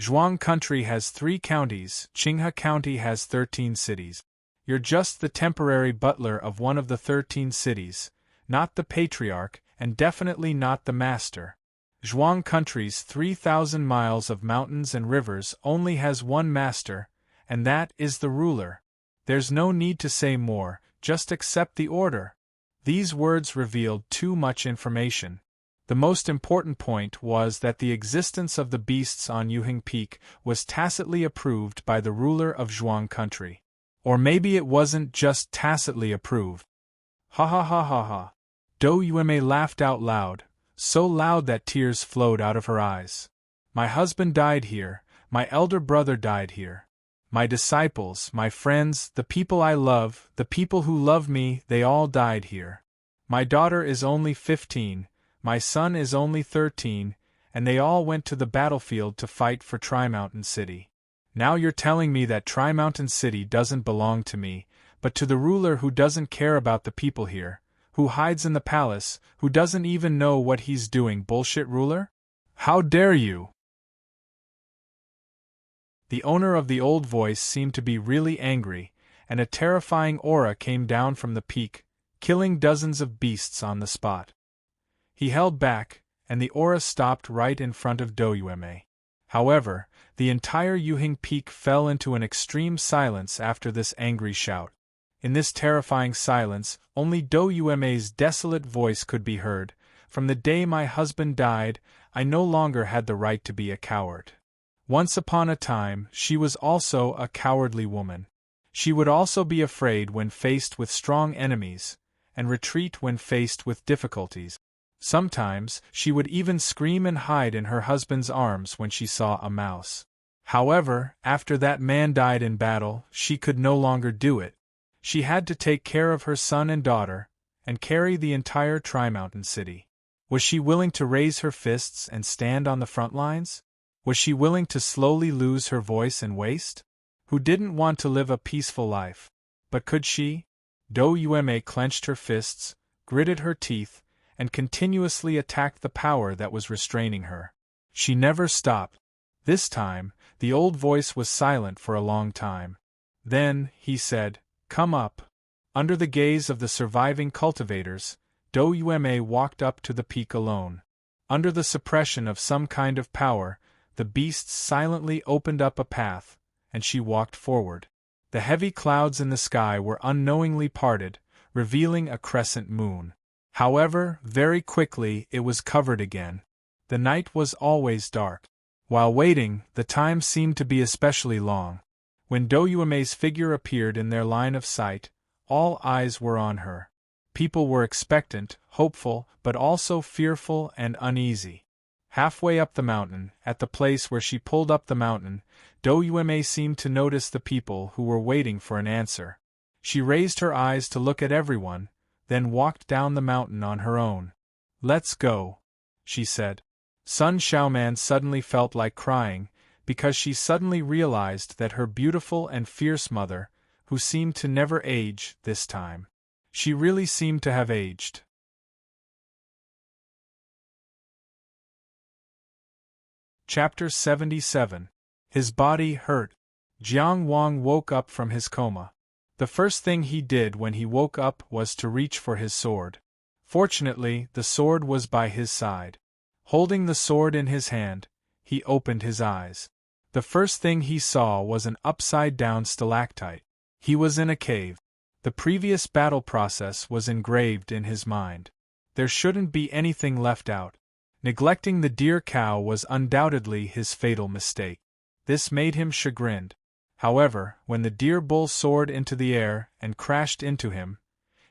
Zhuang Country has 3 counties, Qinghe County has 13 cities. You're just the temporary butler of one of the 13 cities, not the patriarch, and definitely not the master. Zhuang Country's 3,000 miles of mountains and rivers only has one master, and that is the ruler. There's no need to say more, just accept the order. These words revealed too much information. The most important point was that the existence of the beasts on Yuheng Peak was tacitly approved by the ruler of Zhuang Country. Or maybe it wasn't just tacitly approved. Ha ha ha ha ha. Do Yueme laughed out loud, so loud that tears flowed out of her eyes. My husband died here, my elder brother died here. My disciples, my friends, the people I love, the people who love me, they all died here. My daughter is only 15, my son is only 13, and they all went to the battlefield to fight for Tri-Mountain City. Now you're telling me that Tri-Mountain City doesn't belong to me, but to the ruler who doesn't care about the people here, who hides in the palace, who doesn't even know what he's doing, bullshit ruler? How dare you?" The owner of the old voice seemed to be really angry, and a terrifying aura came down from the peak, killing dozens of beasts on the spot. He held back, and the aura stopped right in front of Doyueme. However, the entire Yuhing Peak fell into an extreme silence after this angry shout. In this terrifying silence, only Doyueme's desolate voice could be heard. "From the day my husband died, I no longer had the right to be a coward. Once upon a time, she was also a cowardly woman. She would also be afraid when faced with strong enemies, and retreat when faced with difficulties. Sometimes, she would even scream and hide in her husband's arms when she saw a mouse. However, after that man died in battle, she could no longer do it. She had to take care of her son and daughter, and carry the entire Tri-Mountain City. Was she willing to raise her fists and stand on the front lines? Was she willing to slowly lose her voice and waste? Who didn't want to live a peaceful life? But could she? Doyueme clenched her fists, gritted her teeth, and continuously attacked the power that was restraining her. She never stopped. This time, the old voice was silent for a long time. Then, he said, "Come up." Under the gaze of the surviving cultivators, Doyueme walked up to the peak alone. Under the suppression of some kind of power, the beasts silently opened up a path, and she walked forward. The heavy clouds in the sky were unknowingly parted, revealing a crescent moon. However, very quickly it was covered again. The night was always dark. While waiting, the time seemed to be especially long. When Doyueme's figure appeared in their line of sight, all eyes were on her. People were expectant, hopeful, but also fearful and uneasy. Halfway up the mountain, at the place where she pulled up the mountain, Doyueme seemed to notice the people who were waiting for an answer. She raised her eyes to look at everyone, then walked down the mountain on her own. "Let's go," she said. Sun Xiaoman suddenly felt like crying, because she suddenly realized that her beautiful and fierce mother, who seemed to never age this time, she really seemed to have aged. Chapter 77. His body hurt. Jiang Wang woke up from his coma. The first thing he did when he woke up was to reach for his sword. Fortunately, the sword was by his side. Holding the sword in his hand, he opened his eyes. The first thing he saw was an upside-down stalactite. He was in a cave. The previous battle process was engraved in his mind. There shouldn't be anything left out. Neglecting the deer cow was undoubtedly his fatal mistake. This made him chagrined. However, when the deer bull soared into the air and crashed into him,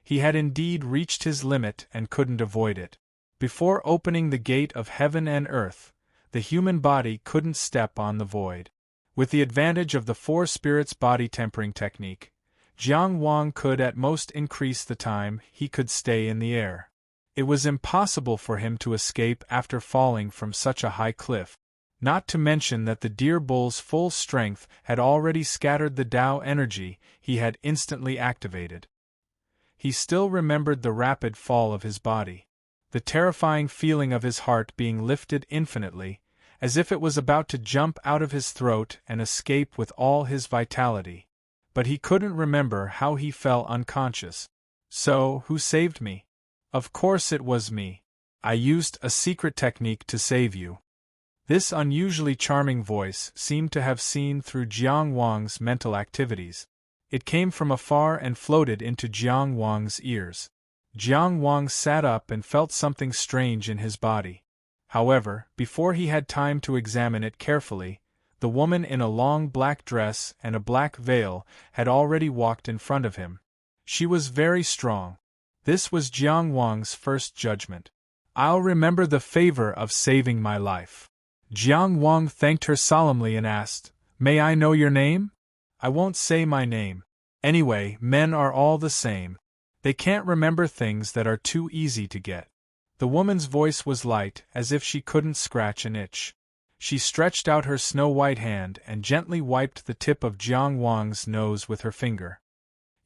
he had indeed reached his limit and couldn't avoid it. Before opening the gate of heaven and earth, the human body couldn't step on the void. With the advantage of the four spirits body tempering technique, Jiang Wang could at most increase the time he could stay in the air. It was impossible for him to escape after falling from such a high cliff. Not to mention that the deer bull's full strength had already scattered the Tao energy he had instantly activated. He still remembered the rapid fall of his body. The terrifying feeling of his heart being lifted infinitely, as if it was about to jump out of his throat and escape with all his vitality. But he couldn't remember how he fell unconscious. So, who saved me? Of course it was me. I used a secret technique to save you. This unusually charming voice seemed to have seen through Jiang Wang's mental activities. It came from afar and floated into Jiang Wang's ears. Jiang Wang sat up and felt something strange in his body. However, before he had time to examine it carefully, the woman in a long black dress and a black veil had already walked in front of him. She was very strong. This was Jiang Wang's first judgment. "I'll remember the favor of saving my life." Jiang Wang thanked her solemnly and asked, "May I know your name?" "I won't say my name. Anyway, men are all the same. They can't remember things that are too easy to get." The woman's voice was light, as if she couldn't scratch an itch. She stretched out her snow-white hand and gently wiped the tip of Jiang Wang's nose with her finger.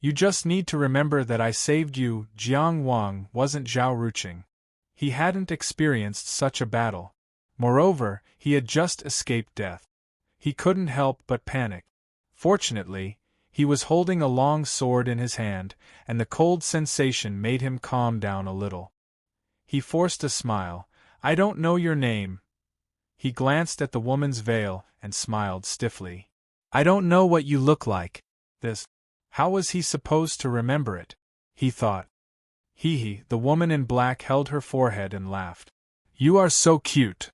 You just need to remember that I saved you. Jiang Wang wasn't Zhao Ruqing. He hadn't experienced such a battle. Moreover, he had just escaped death. He couldn't help but panic. Fortunately, he was holding a long sword in his hand, and the cold sensation made him calm down a little. He forced a smile. I don't know your name. He glanced at the woman's veil and smiled stiffly. I don't know what you look like. This. How was he supposed to remember it? He thought. Hee, the woman in black held her forehead and laughed. You are so cute.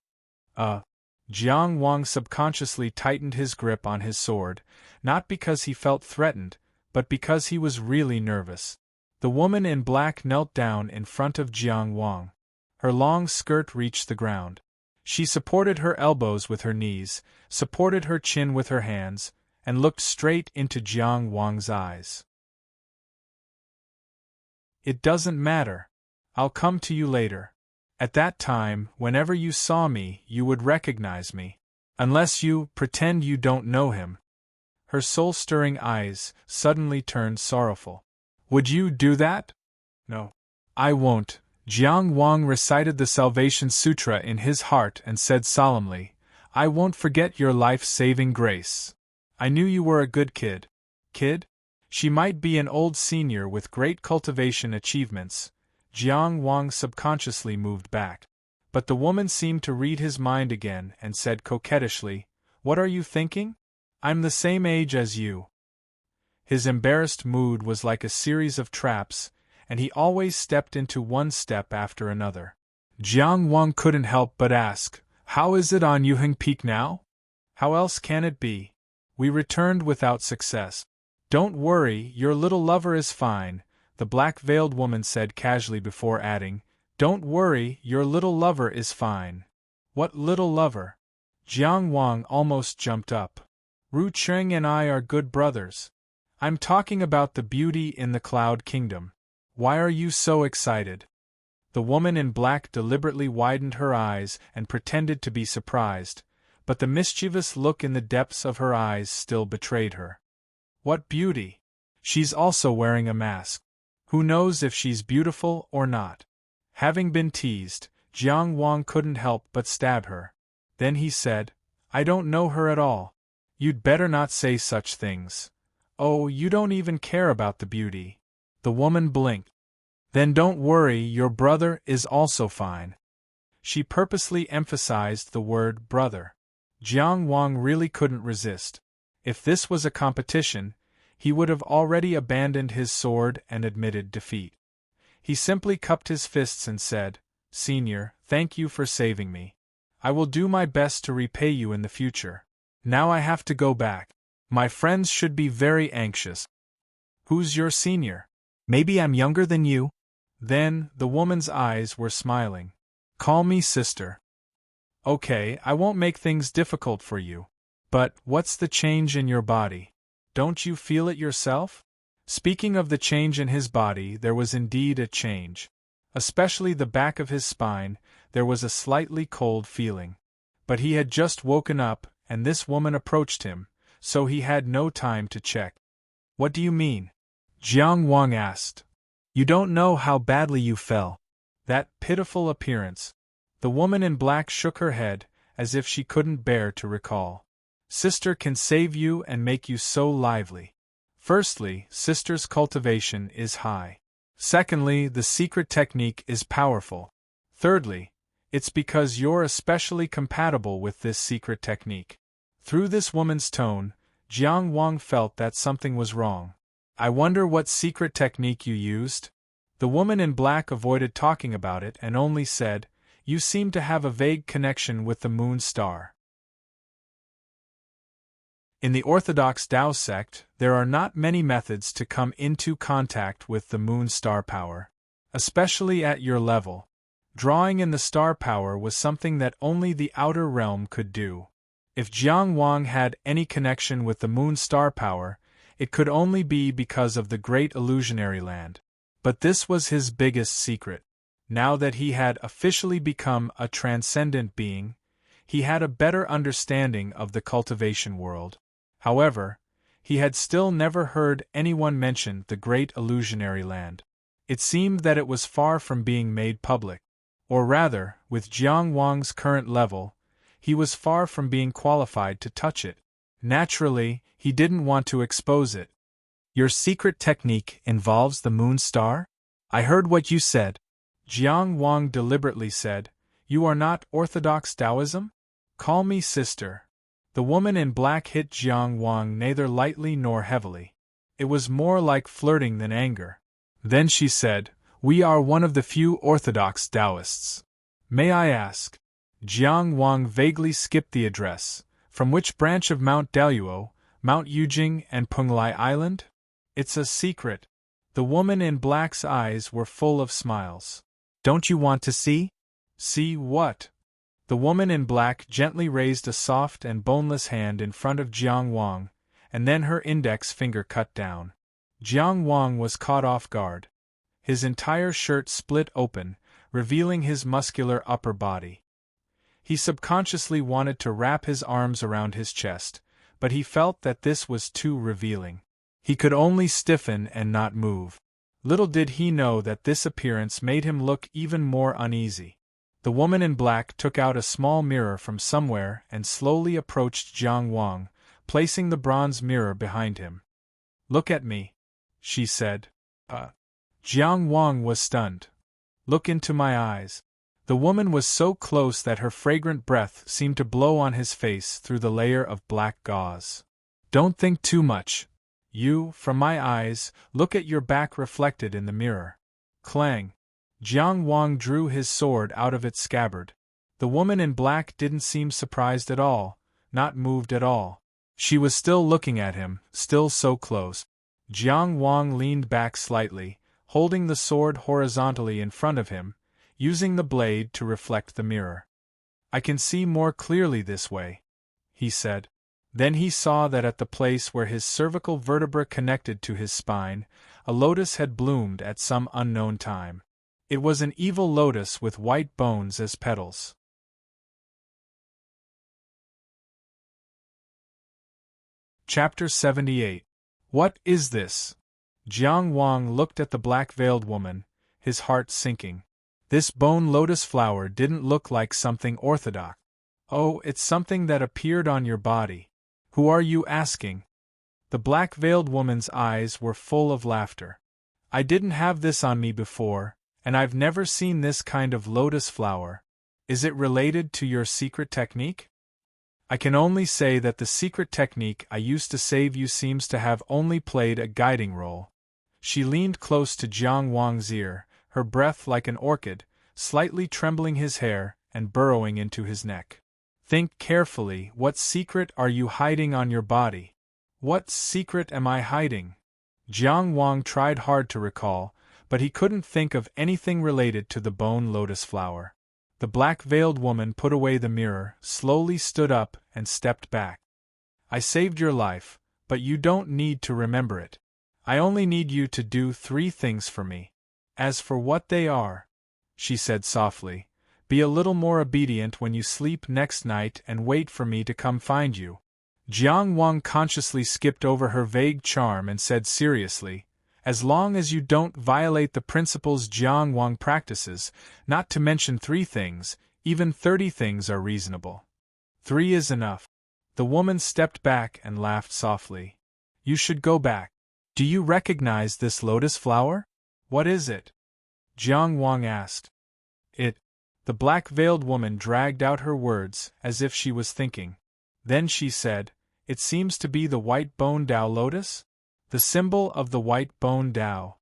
Jiang Wang subconsciously tightened his grip on his sword, not because he felt threatened, but because he was really nervous. The woman in black knelt down in front of Jiang Wang. Her long skirt reached the ground. She supported her elbows with her knees, supported her chin with her hands, and looked straight into Jiang Wang's eyes. It doesn't matter. I'll come to you later. At that time, whenever you saw me, you would recognize me. Unless you pretend you don't know him. Her soul-stirring eyes suddenly turned sorrowful. Would you do that? No. I won't. Jiang Wang recited the Salvation Sutra in his heart and said solemnly, I won't forget your life-saving grace. I knew you were a good kid. Kid? She might be an old senior with great cultivation achievements. Jiang Wang subconsciously moved back. But the woman seemed to read his mind again and said coquettishly, What are you thinking? I'm the same age as you. His embarrassed mood was like a series of traps, and he always stepped into one step after another. Jiang Wang couldn't help but ask, How is it on Yuheng Peak now? How else can it be? We returned without success. Don't worry, your little lover is fine, the black-veiled woman said casually before adding, Don't worry, your little lover is fine. What little lover? Jiang Wang almost jumped up. Ru Cheng and I are good brothers. I'm talking about the beauty in the Cloud Kingdom. Why are you so excited? The woman in black deliberately widened her eyes and pretended to be surprised, but the mischievous look in the depths of her eyes still betrayed her. What beauty! She's also wearing a mask. Who knows if she's beautiful or not? Having been teased, Jiang Wang couldn't help but stab her. Then he said, I don't know her at all. You'd better not say such things. Oh, you don't even care about the beauty. The woman blinked. Then don't worry, your brother is also fine. She purposely emphasized the word brother. Jiang Wang really couldn't resist. If this was a competition, he would have already abandoned his sword and admitted defeat. He simply cupped his fists and said, Senior, thank you for saving me. I will do my best to repay you in the future. Now I have to go back. My friends should be very anxious. Who's your senior? Maybe I'm younger than you? Then, the woman's eyes were smiling. Call me sister. Okay, I won't make things difficult for you. But, what's the change in your body? Don't you feel it yourself? Speaking of the change in his body, there was indeed a change. Especially the back of his spine, there was a slightly cold feeling. But he had just woken up, and this woman approached him, so he had no time to check. What do you mean? Jiang Wang asked. You don't know how badly you fell. That pitiful appearance. The woman in black shook her head, as if she couldn't bear to recall. Sister can save you and make you so lively. Firstly, Sister's cultivation is high. Secondly, the secret technique is powerful. Thirdly, it's because you're especially compatible with this secret technique. Through this woman's tone, Jiang Wang felt that something was wrong. I wonder what secret technique you used? The woman in black avoided talking about it and only said, You seem to have a vague connection with the moon star. In the Orthodox Tao sect, there are not many methods to come into contact with the moon star power, especially at your level. Drawing in the star power was something that only the outer realm could do. If Jiang Wang had any connection with the moon star power, it could only be because of the great illusionary land. But this was his biggest secret. Now that he had officially become a transcendent being, he had a better understanding of the cultivation world. However, He had still never heard anyone mention the great illusionary land. It seemed that it was far from being made public. Or rather, with Jiang Wang's current level, he was far from being qualified to touch it. Naturally, he didn't want to expose it. Your secret technique involves the moon star? I heard what you said. Jiang Wang deliberately said, You are not orthodox Taoism? Call me sister. The woman in black hit Jiang Wang neither lightly nor heavily. It was more like flirting than anger. Then she said, We are one of the few orthodox Taoists. May I ask? Jiang Wang vaguely skipped the address. From which branch of Mount Daluo, Mount Yujing and Penglai Island? It's a secret. The woman in black's eyes were full of smiles. Don't you want to see? See what? The woman in black gently raised a soft and boneless hand in front of Jiang Wang, and then her index finger cut down. Jiang Wang was caught off guard. His entire shirt split open, revealing his muscular upper body. He subconsciously wanted to wrap his arms around his chest, but he felt that this was too revealing. He could only stiffen and not move. Little did he know that this appearance made him look even more uneasy. The woman in black took out a small mirror from somewhere and slowly approached Jiang Wang, placing the bronze mirror behind him. Look at me, she said. Jiang Wang was stunned. Look into my eyes. The woman was so close that her fragrant breath seemed to blow on his face through the layer of black gauze. Don't think too much. You, from my eyes, look at your back reflected in the mirror. Clang. Jiang Wang drew his sword out of its scabbard. The woman in black didn't seem surprised at all, not moved at all. She was still looking at him, still so close. Jiang Wang leaned back slightly, holding the sword horizontally in front of him, using the blade to reflect the mirror. I can see more clearly this way, he said. Then he saw that at the place where his cervical vertebra connected to his spine, a lotus had bloomed at some unknown time. It was an evil lotus with white bones as petals. Chapter 78. What is this? Jiang Wang looked at the black-veiled woman, his heart sinking. This bone lotus flower didn't look like something orthodox. Oh, it's something that appeared on your body. Who are you asking? The black-veiled woman's eyes were full of laughter. I didn't have this on me before, and I've never seen this kind of lotus flower. Is it related to your secret technique? I can only say that the secret technique I used to save you seems to have only played a guiding role. She leaned close to Jiang Wang's ear, her breath like an orchid, slightly trembling his hair and burrowing into his neck. Think carefully, what secret are you hiding on your body? What secret am I hiding? Jiang Wang tried hard to recall, but he couldn't think of anything related to the bone lotus flower. The black-veiled woman put away the mirror, slowly stood up, and stepped back. I saved your life, but you don't need to remember it. I only need you to do 3 things for me. As for what they are, she said softly, be a little more obedient when you sleep next night and wait for me to come find you. Jiang Wang consciously skipped over her vague charm and said seriously, as long as you don't violate the principles Jiang Wang practices, not to mention 3 things, even 30 things are reasonable. 3 is enough. The woman stepped back and laughed softly. You should go back. Do you recognize this lotus flower? What is it? Jiang Wang asked. The black-veiled woman dragged out her words as if she was thinking. Then she said, It seems to be the white bone Tao lotus? The symbol of the white bone Tao.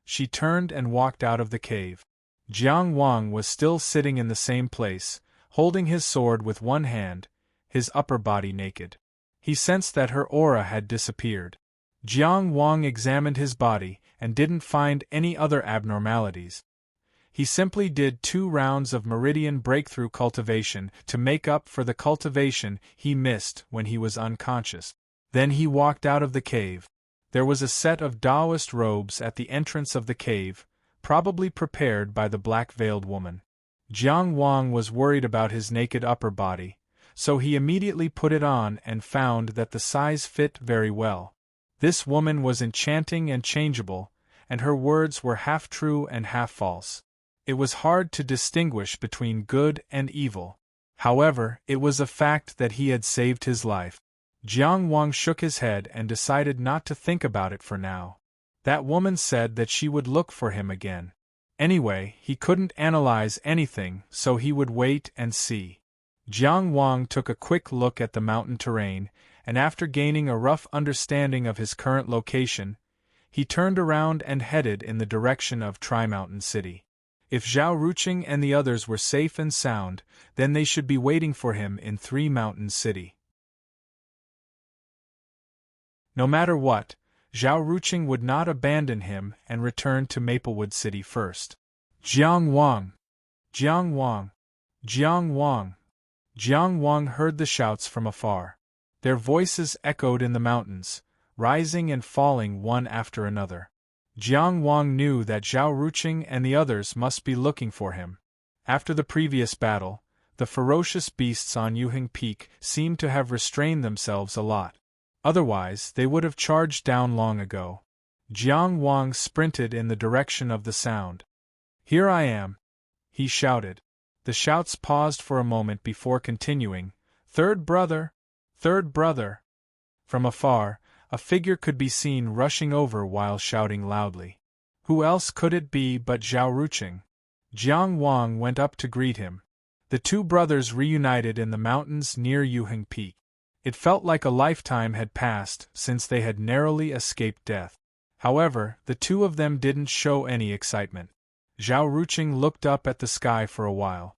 She turned and walked out of the cave. Jiang Wang was still sitting in the same place, holding his sword with one hand, his upper body naked. He sensed that her aura had disappeared. Jiang Wang examined his body and didn't find any other abnormalities. He simply did 2 rounds of meridian breakthrough cultivation to make up for the cultivation he missed when he was unconscious. Then he walked out of the cave. There was a set of Taoist robes at the entrance of the cave, probably prepared by the black-veiled woman. Jiang Wang was worried about his naked upper body, so he immediately put it on and found that the size fit very well. This woman was enchanting and changeable, and her words were half true and half false. It was hard to distinguish between good and evil. However, it was a fact that he had saved his life. Jiang Wang shook his head and decided not to think about it for now. That woman said that she would look for him again. Anyway, he couldn't analyze anything, so he would wait and see. Jiang Wang took a quick look at the mountain terrain, and after gaining a rough understanding of his current location, he turned around and headed in the direction of Tri-Mountain City. If Zhao Ruqing and the others were safe and sound, then they should be waiting for him in Three Mountain City. No matter what, Zhao Ruqing would not abandon him and return to Maplewood City first. Jiang Wang! Jiang Wang! Jiang Wang! Jiang Wang heard the shouts from afar. Their voices echoed in the mountains, rising and falling one after another. Jiang Wang knew that Zhao Ruqing and the others must be looking for him. After the previous battle, the ferocious beasts on Yuheng Peak seemed to have restrained themselves a lot. Otherwise, they would have charged down long ago. Jiang Wang sprinted in the direction of the sound. "Here I am!" he shouted. The shouts paused for a moment before continuing. "Third brother! Third brother!" From afar, a figure could be seen rushing over while shouting loudly. Who else could it be but Zhao Ruqing? Jiang Wang went up to greet him. The two brothers reunited in the mountains near Yuheng Peak. It felt like a lifetime had passed since they had narrowly escaped death. However, the two of them didn't show any excitement. Zhao Ruqing looked up at the sky for a while.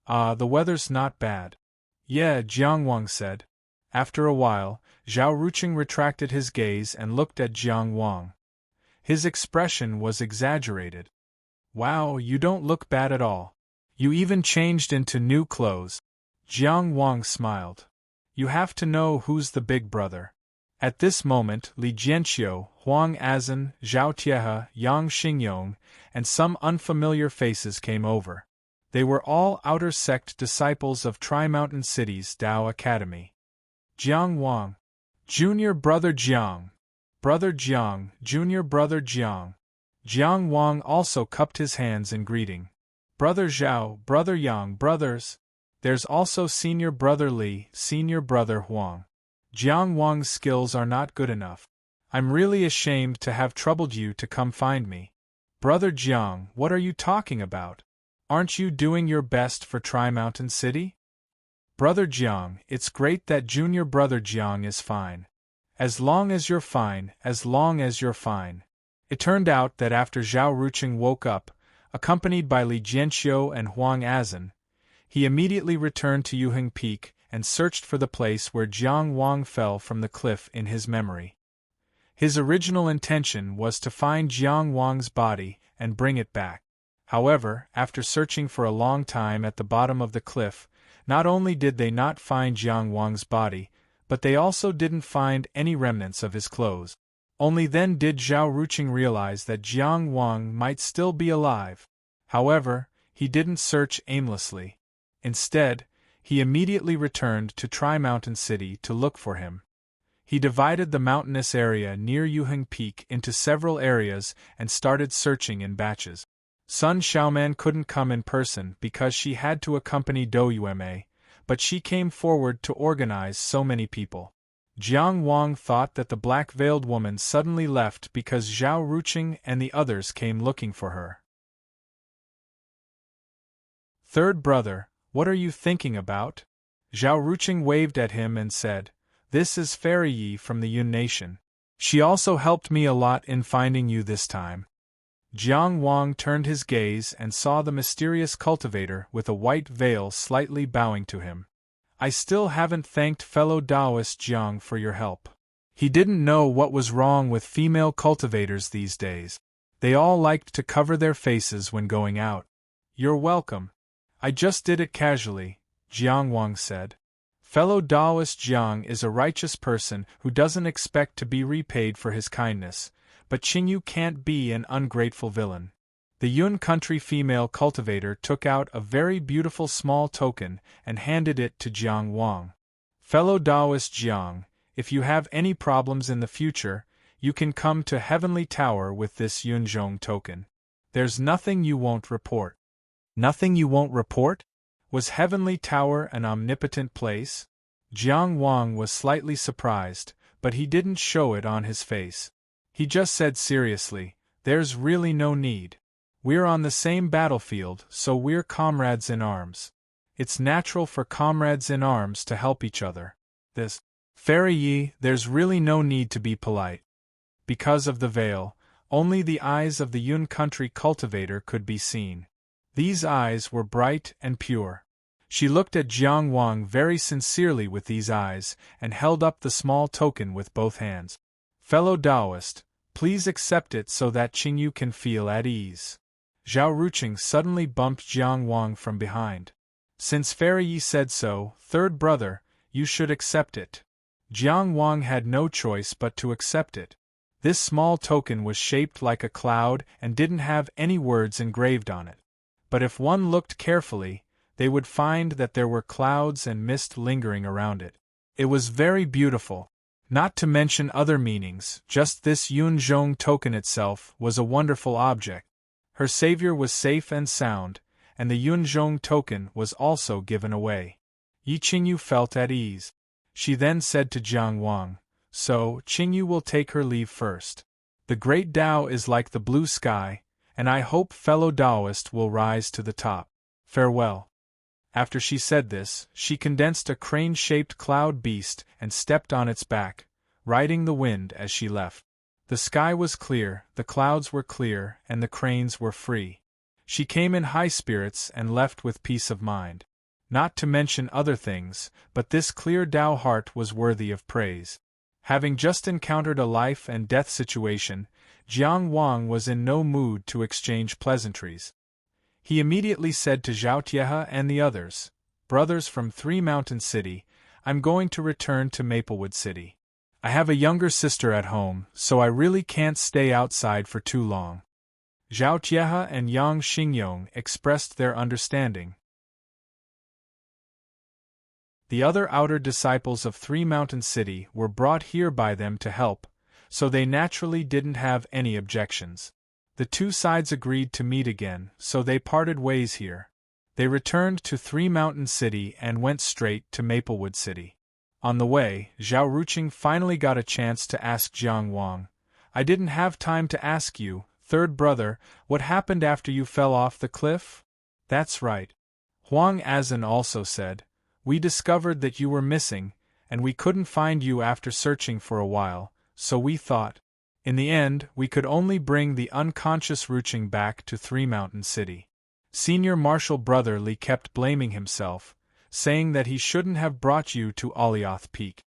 "Ah, the weather's not bad." "Yeah," Jiang Wang said. After a while, Zhao Ruqing retracted his gaze and looked at Jiang Wang. His expression was exaggerated. "Wow, you don't look bad at all. You even changed into new clothes." Jiang Wang smiled. "You have to know who's the big brother." At this moment, Li Jianqiu, Huang Azan, Zhao Tiehe, Yang Xingyong, and some unfamiliar faces came over. They were all outer sect disciples of Tri-Mountain City's Dao Academy. Jiang Wang. "Junior brother Jiang. Brother Jiang, junior brother Jiang." Jiang Wang also cupped his hands in greeting. "Brother Zhao, brother Yang, brothers." There's also senior brother Li, senior brother Huang. Jiang Wang's skills are not good enough. I'm really ashamed to have troubled you to come find me. Brother Jiang, what are you talking about? Aren't you doing your best for Tri-Mountain City? Brother Jiang, it's great that junior brother Jiang is fine. As long as you're fine, as long as you're fine. It turned out that after Zhao Ruqing woke up, accompanied by Li Jianqiu and Huang Azan, he immediately returned to Yuheng Peak and searched for the place where Jiang Wang fell from the cliff in his memory. His original intention was to find Jiang Wang's body and bring it back. However, after searching for a long time at the bottom of the cliff, not only did they not find Jiang Wang's body, but they also didn't find any remnants of his clothes. Only then did Zhao Ruqing realize that Jiang Wang might still be alive. However, he didn't search aimlessly. Instead, he immediately returned to Tri-Mountain City to look for him. He divided the mountainous area near Yuheng Peak into several areas and started searching in batches. Sun Xiaoman couldn't come in person because she had to accompany Dou Yueme, but she came forward to organize so many people. Jiang Wang thought that the black-veiled woman suddenly left because Zhao Ruqing and the others came looking for her. "Third brother, what are you thinking about?" Zhao Ruqing waved at him and said, "This is Fairy Yi from the Yun Nation. She also helped me a lot in finding you this time." Jiang Wang turned his gaze and saw the mysterious cultivator with a white veil slightly bowing to him. "I still haven't thanked fellow Taoist Jiang for your help." He didn't know what was wrong with female cultivators these days. They all liked to cover their faces when going out. "You're welcome. I just did it casually," Jiang Wang said. Fellow Taoist Jiang is a righteous person who doesn't expect to be repaid for his kindness, but Qingyu can't be an ungrateful villain. The Yun country female cultivator took out a very beautiful small token and handed it to Jiang Wang. "Fellow Taoist Jiang, if you have any problems in the future, You can come to Heavenly Tower with this Yunzhong token. There's nothing you won't report. Nothing you won't report? Was Heavenly Tower an omnipotent place? Jiang Wang was slightly surprised, but he didn't show it on his face. He just said seriously, "There's really no need. We're on the same battlefield, so we're comrades in arms. It's natural for comrades in arms to help each other. This Fairy Yi, there's really no need to be polite." Because of the veil, only the eyes of the Yun country cultivator could be seen. These eyes were bright and pure. She looked at Jiang Wang very sincerely with these eyes, and held up the small token with both hands. "Fellow Taoist, please accept it so that Qingyu can feel at ease." Zhao Ruqing suddenly bumped Jiang Wang from behind. "Since Fairy Yi said so, third brother, you should accept it." Jiang Wang had no choice but to accept it. This small token was shaped like a cloud and didn't have any words engraved on it. But if one looked carefully, they would find that there were clouds and mist lingering around it. It was very beautiful. Not to mention other meanings, just this Yunzhong token itself was a wonderful object. Her savior was safe and sound, and the Yunzhong token was also given away. Yi Qingyu felt at ease. She then said to Jiang Wang, "So, Qingyu will take her leave first. The great Tao is like the blue sky, and I hope fellow Taoist will rise to the top. Farewell." After she said this, she condensed a crane-shaped cloud beast and stepped on its back, riding the wind as she left. The sky was clear, the clouds were clear, and the cranes were free. She came in high spirits and left with peace of mind. Not to mention other things, but this clear Tao heart was worthy of praise. Having just encountered a life and death situation, Jiang Wang was in no mood to exchange pleasantries. He immediately said to Zhao Tiehe and the others, "Brothers from Three Mountain City, I'm going to return to Maplewood City. I have a younger sister at home, so I really can't stay outside for too long." Zhao Tiehe and Yang Xingyong expressed their understanding. The other outer disciples of Three Mountain City were brought here by them to help, so they naturally didn't have any objections. The two sides agreed to meet again, so they parted ways here. They returned to Three Mountain City and went straight to Maplewood City. On the way, Zhao Ruqing finally got a chance to ask Jiang Wang, "I didn't have time to ask you, third brother, what happened after you fell off the cliff?" "That's right." Huang Azan also said, "We discovered that you were missing, and we couldn't find you after searching for a while, so we thought. In the end, we could only bring the unconscious Ruqing back to Three Mountain City." Senior Marshal Brother Li kept blaming himself, saying that he shouldn't have brought you to Alioth Peak.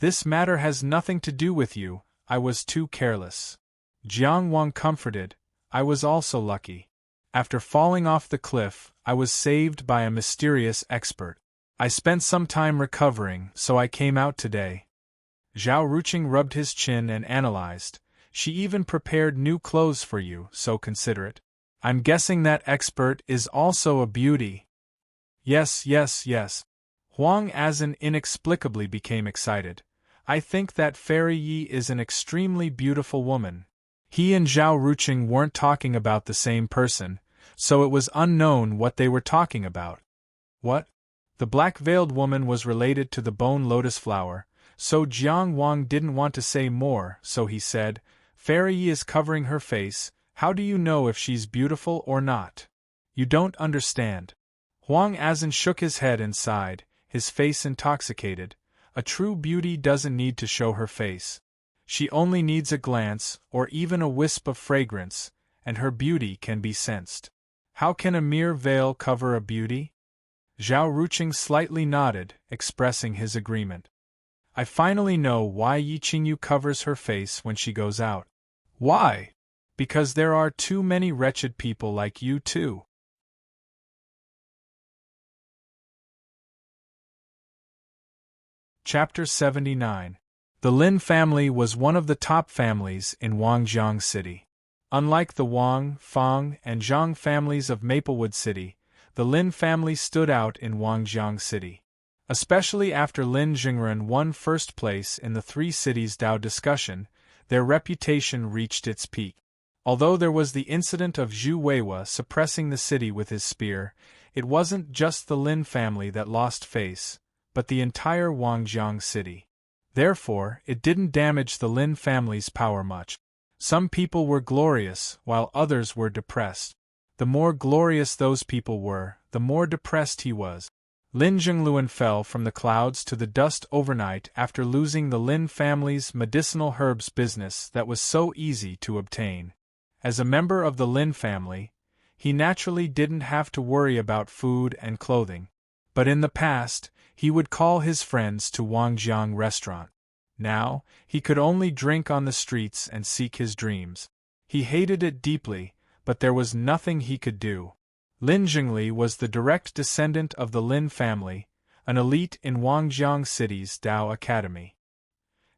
"This matter has nothing to do with you, I was too careless." Jiang Wang comforted, "I was also lucky. After falling off the cliff, I was saved by a mysterious expert. I spent some time recovering, so I came out today." Zhao Ruqing rubbed his chin and analyzed, "She even prepared new clothes for you, so considerate. I'm guessing that expert is also a beauty." Yes. Huang Azan inexplicably became excited. "I think that Fairy Yi is an extremely beautiful woman." He and Zhao Ruqing weren't talking about the same person, so it was unknown what they were talking about. What? The black-veiled woman was related to the bone lotus flower, so Jiang Wang didn't want to say more, so he said, "Fairy Yi is covering her face, how do you know if she's beautiful or not? You don't understand." Huang Azan shook his head and sighed, his face intoxicated. "A true beauty doesn't need to show her face. She only needs a glance, or even a wisp of fragrance, and her beauty can be sensed. How can a mere veil cover a beauty?" Zhao Ruqing slightly nodded, expressing his agreement. "I finally know why Yi Qingyu covers her face when she goes out." "Why?" "Because there are too many wretched people like you too." Chapter 79. The Lin family was one of the top families in Wangjiang City. Unlike the Wang, Fang, and Zhang families of Maplewood City, the Lin family stood out in Wangjiang City. Especially after Lin Jingren won first place in the Three Cities Dao discussion, their reputation reached its peak. Although there was the incident of Zhu Weiwa suppressing the city with his spear, it wasn't just the Lin family that lost face, but the entire Wangjiang city. Therefore, it didn't damage the Lin family's power much. Some people were glorious, while others were depressed. The more glorious those people were, the more depressed he was. Lin Zhengluan fell from the clouds to the dust overnight after losing the Lin family's medicinal herbs business that was so easy to obtain. As a member of the Lin family, he naturally didn't have to worry about food and clothing. But in the past, he would call his friends to Wangjiang restaurant. Now, he could only drink on the streets and seek his dreams. He hated it deeply, but there was nothing he could do. Lin Zhengli was the direct descendant of the Lin family, an elite in Wangjiang City's Dao Academy.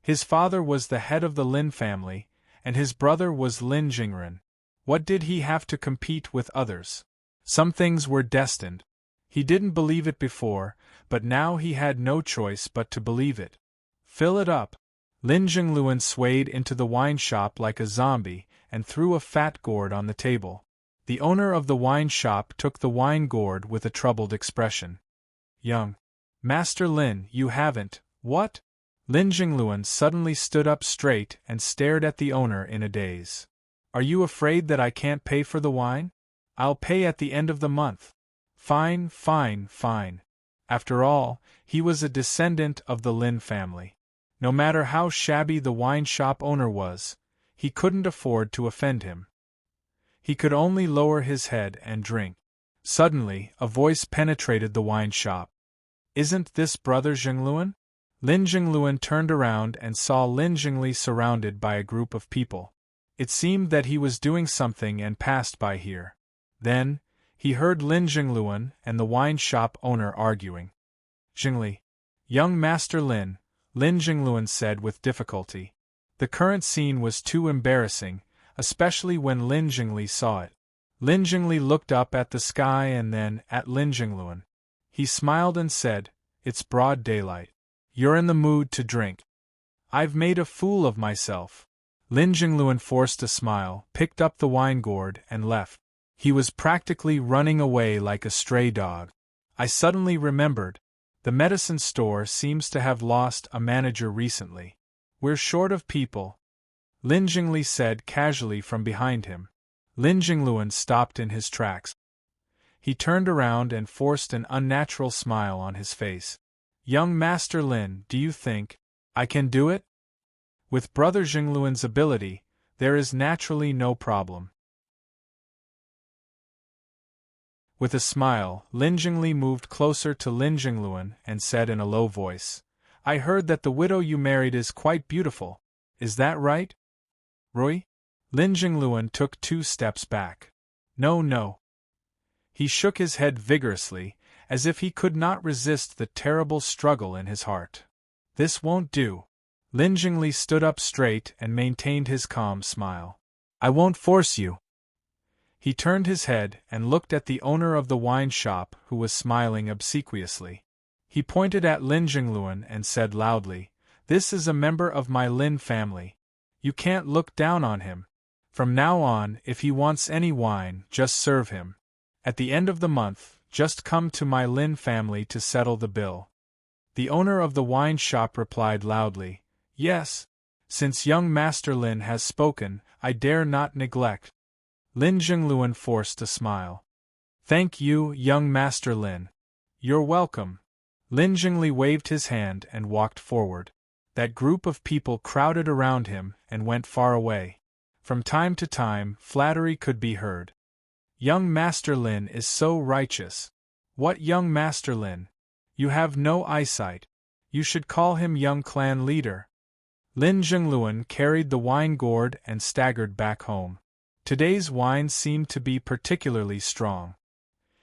His father was the head of the Lin family, and his brother was Lin Jingren. What did he have to compete with others? Some things were destined. He didn't believe it before, but now he had no choice but to believe it. Fill it up. Lin Zhengluan swayed into the wine shop like a zombie and threw a fat gourd on the table. The owner of the wine shop took the wine gourd with a troubled expression. Young Master Lin, you haven't, what? Lin Zhengluan suddenly stood up straight and stared at the owner in a daze. Are you afraid that I can't pay for the wine? I'll pay at the end of the month. Fine, fine, fine. After all, he was a descendant of the Lin family. No matter how shabby the wine shop owner was, he couldn't afford to offend him. He could only lower his head and drink. Suddenly, a voice penetrated the wine shop. Isn't this Brother Zhengluan? Lin Zhengluan turned around and saw Lin Zhengli surrounded by a group of people. It seemed that he was doing something and passed by here. Then, he heard Lin Zhengluan and the wine shop owner arguing. Zhengli. Young Master Lin, Lin Zhengluan said with difficulty. The current scene was too embarrassing, especially when Lin Zhengli saw it. Lin Zhengli looked up at the sky and then at Lin Zhengluan. He smiled and said, It's broad daylight. You're in the mood to drink. I've made a fool of myself. Lin Zhengluan forced a smile, picked up the wine gourd, and left. He was practically running away like a stray dog. I suddenly remembered. The medicine store seems to have lost a manager recently. We're short of people, Lin Zhengli said casually from behind him. Lin Zhengluan stopped in his tracks. He turned around and forced an unnatural smile on his face. Young Master Lin, do you think I can do it? With Brother Zhengluan's ability, there is naturally no problem. With a smile, Lin Zhengli moved closer to Lin Zhengluan and said in a low voice, I heard that the widow you married is quite beautiful. Is that right? Roy? Lin Zhengluan took 2 steps back. No, no. He shook his head vigorously, as if he could not resist the terrible struggle in his heart. This won't do. Lin Zhengli stood up straight and maintained his calm smile. I won't force you. He turned his head and looked at the owner of the wine shop who was smiling obsequiously. He pointed at Lin Zhengluan and said loudly, This is a member of my Lin family. You can't look down on him. From now on, if he wants any wine, just serve him. At the end of the month, just come to my Lin family to settle the bill. The owner of the wine shop replied loudly, Yes. Since young Master Lin has spoken, I dare not neglect. Lin Zhengluan forced a smile. Thank you, young Master Lin. You're welcome. Lin Zhengli waved his hand and walked forward. That group of people crowded around him and went far away. From time to time, flattery could be heard. Young Master Lin is so righteous. What young Master Lin? You have no eyesight. You should call him young clan leader. Lin Zhengluan carried the wine gourd and staggered back home. Today's wine seemed to be particularly strong.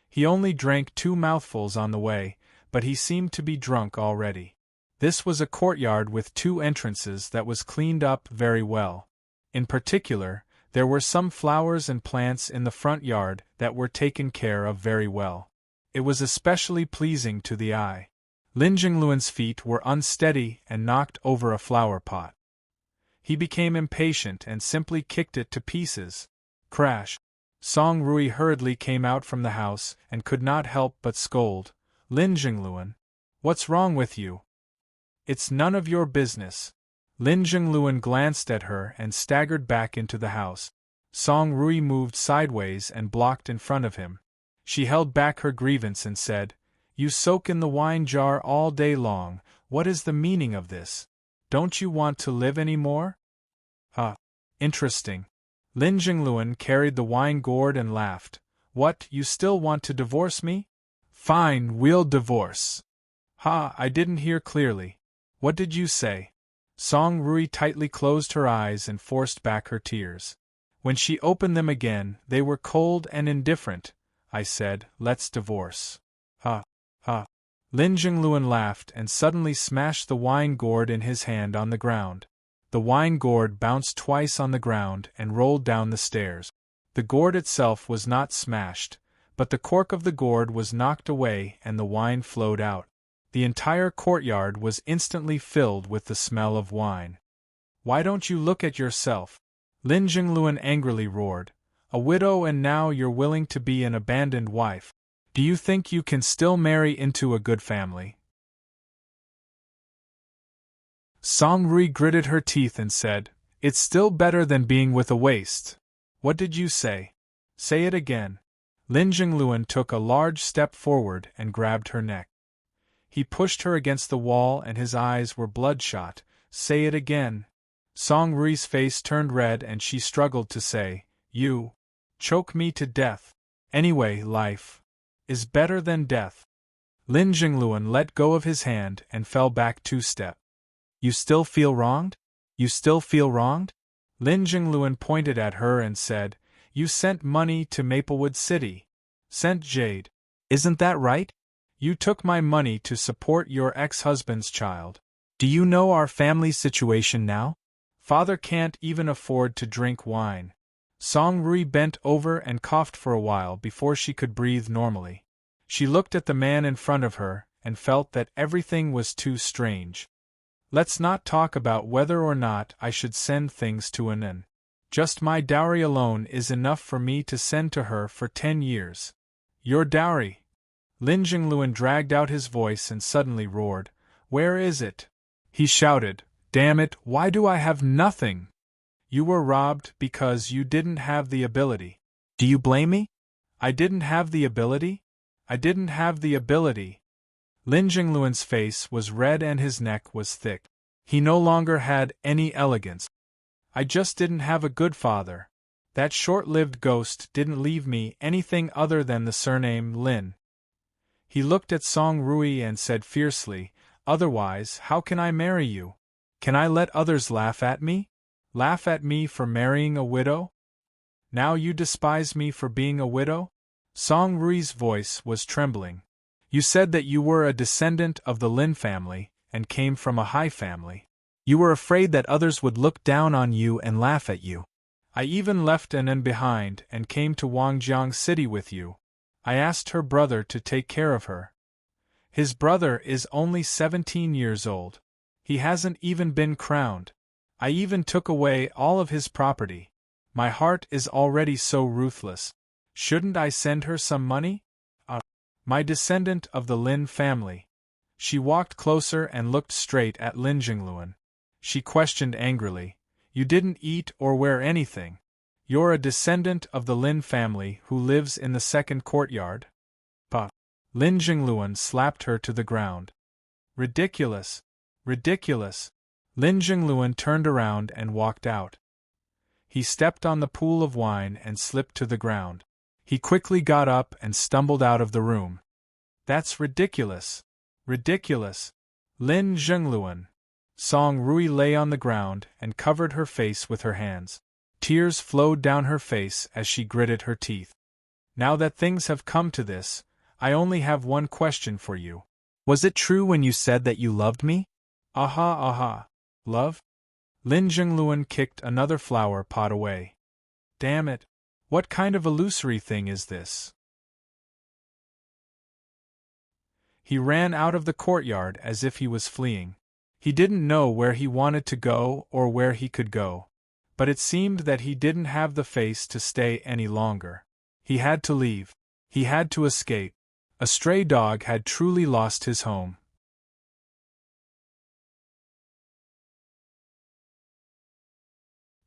He only drank 2 mouthfuls on the way, but he seemed to be drunk already. This was a courtyard with 2 entrances that was cleaned up very well. In particular, there were some flowers and plants in the front yard that were taken care of very well. It was especially pleasing to the eye. Lin Zhengluan's feet were unsteady and knocked over a flower pot. He became impatient and simply kicked it to pieces. Crash! Song Rui hurriedly came out from the house and could not help but scold, Lin Jingluan. What's wrong with you? It's none of your business. Lin Jingluan glanced at her and staggered back into the house. Song Rui moved sideways and blocked in front of him. She held back her grievance and said, You soak in the wine jar all day long, what is the meaning of this? Don't you want to live any more? Interesting. Lin Jingluan carried the wine gourd and laughed. What, you still want to divorce me? Fine, we'll divorce. I didn't hear clearly. What did you say? Song Rui tightly closed her eyes and forced back her tears. When she opened them again, they were cold and indifferent. I said, let's divorce. Lin Jingluan laughed and suddenly smashed the wine gourd in his hand on the ground. The wine gourd bounced twice on the ground and rolled down the stairs. The gourd itself was not smashed, but the cork of the gourd was knocked away and the wine flowed out. The entire courtyard was instantly filled with the smell of wine. Why don't you look at yourself? Lin Jingluan angrily roared. A widow and now you're willing to be an abandoned wife. Do you think you can still marry into a good family? Song Rui gritted her teeth and said, It's still better than being with a waste. What did you say? Say it again. Lin Jingluan took a large step forward and grabbed her neck. He pushed her against the wall and his eyes were bloodshot. Say it again. Song Rui's face turned red and she struggled to say, You choke me to death. Anyway, life is better than death. Lin Jingluan let go of his hand and fell back 2 steps. You still feel wronged? You still feel wronged? Lin Jingluan pointed at her and said, You sent money to Maplewood City. Sent jade. Isn't that right? You took my money to support your ex-husband's child. Do you know our family's situation now? Father can't even afford to drink wine. Song Rui bent over and coughed for a while before she could breathe normally. She looked at the man in front of her and felt that everything was too strange. Let's not talk about whether or not I should send things to an end. Just my dowry alone is enough for me to send to her for 10 years. Your dowry? Lin Jingluan dragged out his voice and suddenly roared. Where is it? He shouted. Damn it, why do I have nothing? You were robbed because you didn't have the ability. Do you blame me? I didn't have the ability? I didn't have the ability. Lin Jingluan's face was red and his neck was thick. He no longer had any elegance. I just didn't have a good father. That short-lived ghost didn't leave me anything other than the surname Lin. He looked at Song Rui and said fiercely, Otherwise, how can I marry you? Can I let others laugh at me? Laugh at me for marrying a widow? Now you despise me for being a widow? Song Rui's voice was trembling. You said that you were a descendant of the Lin family, and came from a high family. You were afraid that others would look down on you and laugh at you. I even left Anan behind and came to Wangjiang City with you. I asked her brother to take care of her. His brother is only 17 years old. He hasn't even been crowned. I even took away all of his property. My heart is already so ruthless. Shouldn't I send her some money? My descendant of the Lin family. She walked closer and looked straight at Lin Jingluan. She questioned angrily, You didn't eat or wear anything. You're a descendant of the Lin family who lives in the second courtyard? Lin Jingluan slapped her to the ground. Ridiculous. Ridiculous. Lin Jingluan turned around and walked out. He stepped on the pool of wine and slipped to the ground. He quickly got up and stumbled out of the room. That's ridiculous. Ridiculous. Lin Jingluan. Song Rui lay on the ground and covered her face with her hands. Tears flowed down her face as she gritted her teeth. Now that things have come to this, I only have one question for you. Was it true when you said that you loved me? Aha. Love? Lin Jingluan kicked another flower pot away. Damn it. What kind of illusory thing is this? He ran out of the courtyard as if he was fleeing. He didn't know where he wanted to go or where he could go. But it seemed that he didn't have the face to stay any longer. He had to leave. He had to escape. A stray dog had truly lost his home.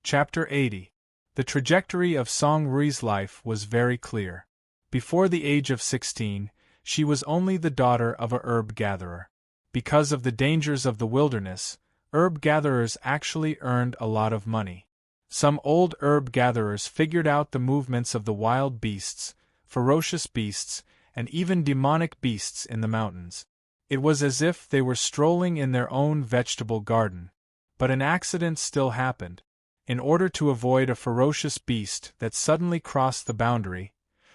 Chapter 80. The trajectory of Song Rui's life was very clear. Before the age of 16, she was only the daughter of a herb gatherer. Because of the dangers of the wilderness, herb gatherers actually earned a lot of money. Some old herb gatherers figured out the movements of the wild beasts, ferocious beasts, and even demonic beasts in the mountains. It was as if they were strolling in their own vegetable garden. But an accident still happened. In order to avoid a ferocious beast that suddenly crossed the boundary,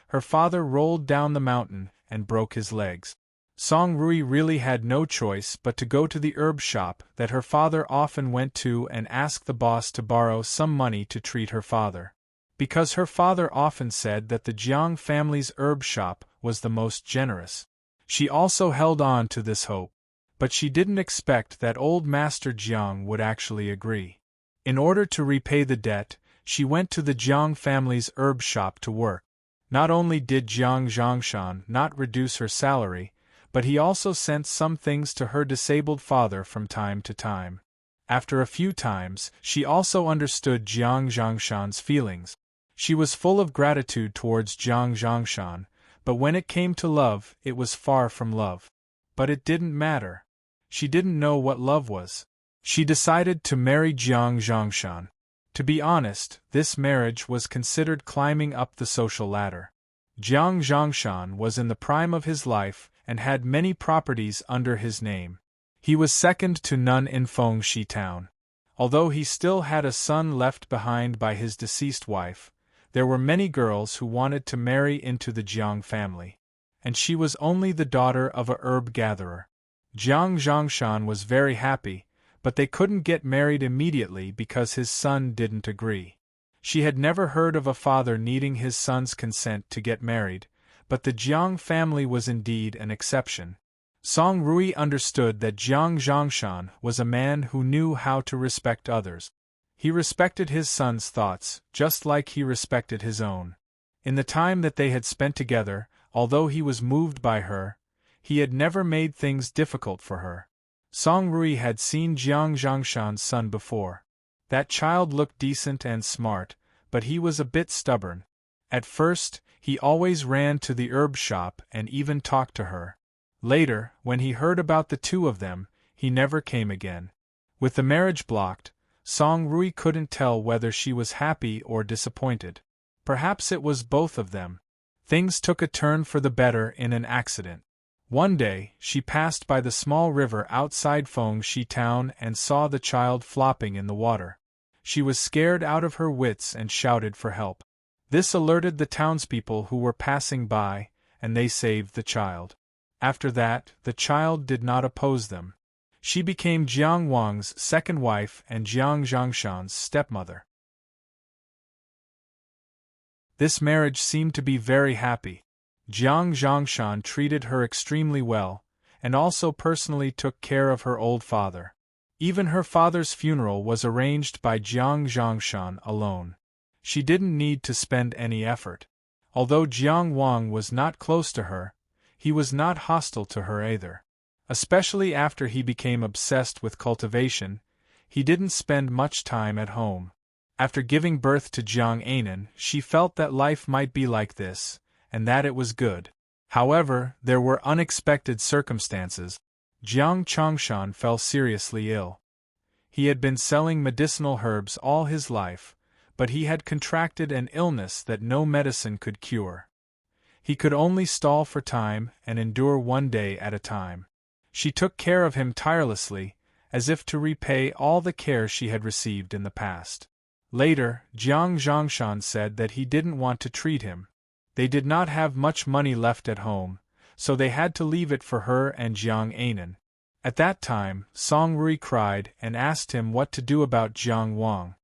her father rolled down the mountain and broke his legs. Song Rui really had no choice but to go to the herb shop that her father often went to and ask the boss to borrow some money to treat her father. Because her father often said that the Jiang family's herb shop was the most generous. She also held on to this hope. But she didn't expect that old Master Jiang would actually agree. In order to repay the debt, she went to the Jiang family's herb shop to work. Not only did Jiang Zhongshan not reduce her salary, but he also sent some things to her disabled father from time to time. After a few times, she also understood Jiang Zhongshan's feelings. She was full of gratitude towards Jiang Zhongshan, but when it came to love, it was far from love. But it didn't matter. She didn't know what love was. She decided to marry Jiang Zhongshan. To be honest, this marriage was considered climbing up the social ladder. Jiang Zhongshan was in the prime of his life and had many properties under his name. He was second to none in Fengxi town. Although he still had a son left behind by his deceased wife, there were many girls who wanted to marry into the Jiang family. And she was only the daughter of a herb gatherer. Jiang Zhongshan was very happy, but they couldn't get married immediately because his son didn't agree. She had never heard of a father needing his son's consent to get married, but the Jiang family was indeed an exception. Song Rui understood that Jiang Zhongshan was a man who knew how to respect others. He respected his son's thoughts, just like he respected his own. In the time that they had spent together, although he was moved by her, he had never made things difficult for her. Song Rui had seen Jiang Zhongshan's son before. That child looked decent and smart, but he was a bit stubborn. At first, he always ran to the herb shop and even talked to her. Later, when he heard about the two of them, he never came again. With the marriage blocked, Song Rui couldn't tell whether she was happy or disappointed. Perhaps it was both of them. Things took a turn for the better in an accident. One day, she passed by the small river outside Fengxi town and saw the child flopping in the water. She was scared out of her wits and shouted for help. This alerted the townspeople who were passing by, and they saved the child. After that, the child did not oppose them. She became Jiang Wang's second wife and Jiang Zhongshan's stepmother. This marriage seemed to be very happy. Jiang Zhongshan treated her extremely well, and also personally took care of her old father. Even her father's funeral was arranged by Jiang Zhongshan alone. She didn't need to spend any effort. Although Jiang Wang was not close to her, he was not hostile to her either. Especially after he became obsessed with cultivation, he didn't spend much time at home. After giving birth to Jiang Anan, she felt that life might be like this, and that it was good. However, there were unexpected circumstances. Jiang Chongshan fell seriously ill. He had been selling medicinal herbs all his life, but he had contracted an illness that no medicine could cure. He could only stall for time and endure one day at a time. She took care of him tirelessly, as if to repay all the care she had received in the past. Later, Jiang Zhongshan said that he didn't want to treat him. They did not have much money left at home, so they had to leave it for her and Jiang Anan. At that time, Song Rui cried and asked him what to do about Jiang Wang.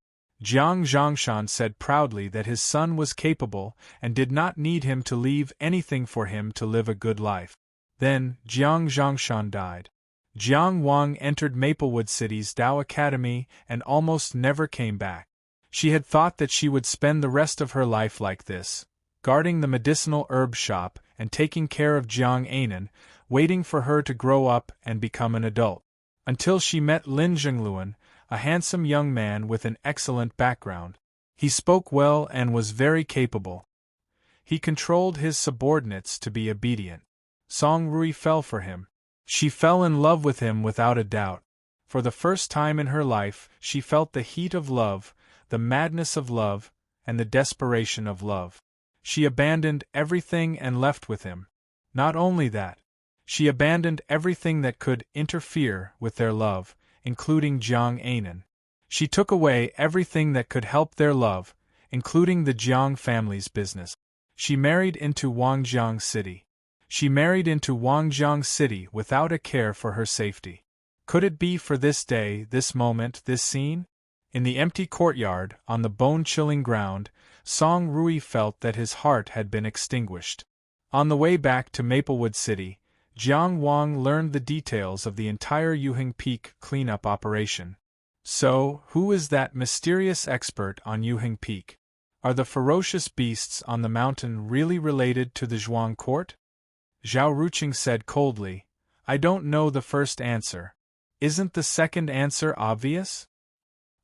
Jiang Zhongshan said proudly that his son was capable and did not need him to leave anything for him to live a good life. Then, Jiang Zhongshan died. Jiang Wang entered Maplewood City's Tao Academy and almost never came back. She had thought that she would spend the rest of her life like this, guarding the medicinal herb shop and taking care of Jiang Anan, waiting for her to grow up and become an adult. Until she met Lin Zhengluan, a handsome young man with an excellent background. He spoke well and was very capable. He controlled his subordinates to be obedient. Song Rui fell for him. She fell in love with him without a doubt. For the first time in her life, she felt the heat of love, the madness of love, and the desperation of love. She abandoned everything and left with him. Not only that, she abandoned everything that could interfere with their love, including Jiang Anan. She took away everything that could help their love, including the Jiang family's business. She married into Wangjiang City. She married into Wangjiang City without a care for her safety. Could it be for this day, this moment, this scene? In the empty courtyard, on the bone-chilling ground, Song Rui felt that his heart had been extinguished. On the way back to Maplewood City, Jiang Wang learned the details of the entire Yuheng Peak cleanup operation. So, who is that mysterious expert on Yuheng Peak? Are the ferocious beasts on the mountain really related to the Zhuang court? Zhao Ruqing said coldly, I don't know the first answer. Isn't the second answer obvious?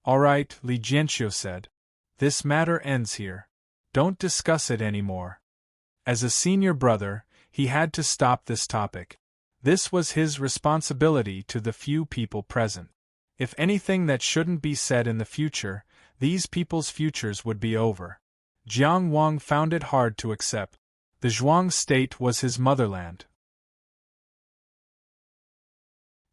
All right, Li Jianxiu said. This matter ends here. Don't discuss it anymore. As a senior brother, he had to stop this topic. This was his responsibility to the few people present. If anything that shouldn't be said in the future, these people's futures would be over. Jiang Wang found it hard to accept. The Zhuang state was his motherland.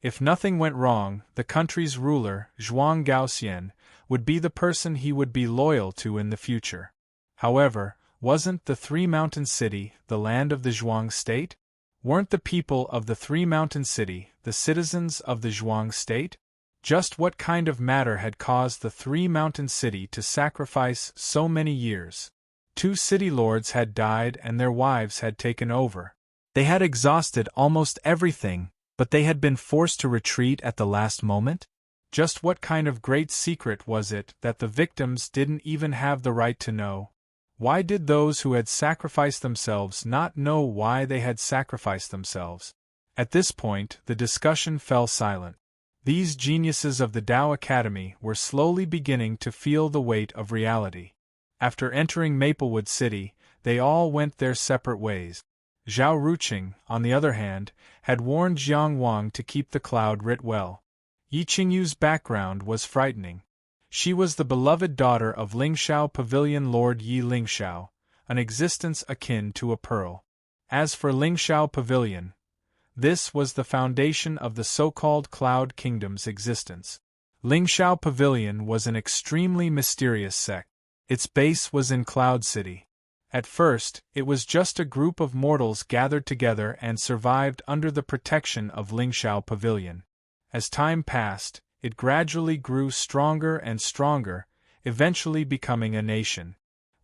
If nothing went wrong, the country's ruler, Zhuang Gaoxian, would be the person he would be loyal to in the future. However, wasn't the Three Mountain City the land of the Zhuang state? Weren't the people of the Three Mountain City the citizens of the Zhuang state? Just what kind of matter had caused the Three Mountain City to sacrifice so many years? 2 city lords had died and their wives had taken over. They had exhausted almost everything, but they had been forced to retreat at the last moment? Just what kind of great secret was it that the victims didn't even have the right to know? Why did those who had sacrificed themselves not know why they had sacrificed themselves? At this point, the discussion fell silent. These geniuses of the Tao Academy were slowly beginning to feel the weight of reality. After entering Maplewood City, they all went their separate ways. Zhao Ruqing, on the other hand, had warned Jiang Wang to keep the cloud writ well. Yi Qingyu's background was frightening. She was the beloved daughter of Lingshao Pavilion Lord Yi Lingshao, an existence akin to a pearl. As for Lingshao Pavilion, this was the foundation of the so-called Cloud Kingdom's existence. Lingshao Pavilion was an extremely mysterious sect. Its base was in Cloud City. At first, it was just a group of mortals gathered together and survived under the protection of Lingshao Pavilion. As time passed, it gradually grew stronger and stronger, eventually becoming a nation.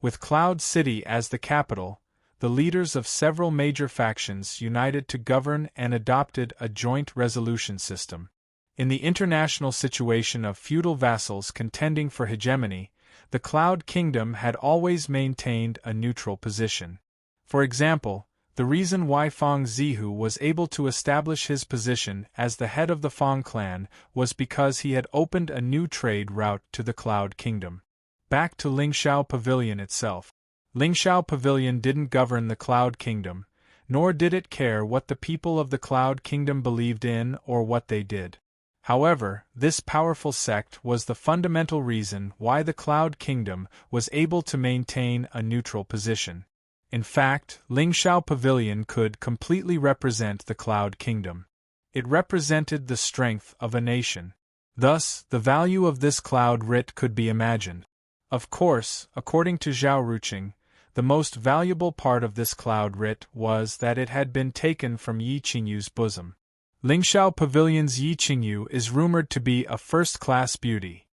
With Cloud City as the capital, the leaders of several major factions united to govern and adopted a joint resolution system. In the international situation of feudal vassals contending for hegemony, the Cloud Kingdom had always maintained a neutral position. For example, the reason why Fang Zihu was able to establish his position as the head of the Fang clan was because he had opened a new trade route to the Cloud Kingdom. Back to Lingshao Pavilion itself. Lingshao Pavilion didn't govern the Cloud Kingdom, nor did it care what the people of the Cloud Kingdom believed in or what they did. However, this powerful sect was the fundamental reason why the Cloud Kingdom was able to maintain a neutral position. In fact, Lingshao Pavilion could completely represent the Cloud Kingdom. It represented the strength of a nation. Thus, the value of this cloud writ could be imagined. Of course, according to Zhao Ruqing, the most valuable part of this cloud writ was that it had been taken from Yi Qingyu's bosom. Lingshao Pavilion's Yi Qingyu is rumored to be a first-class beauty.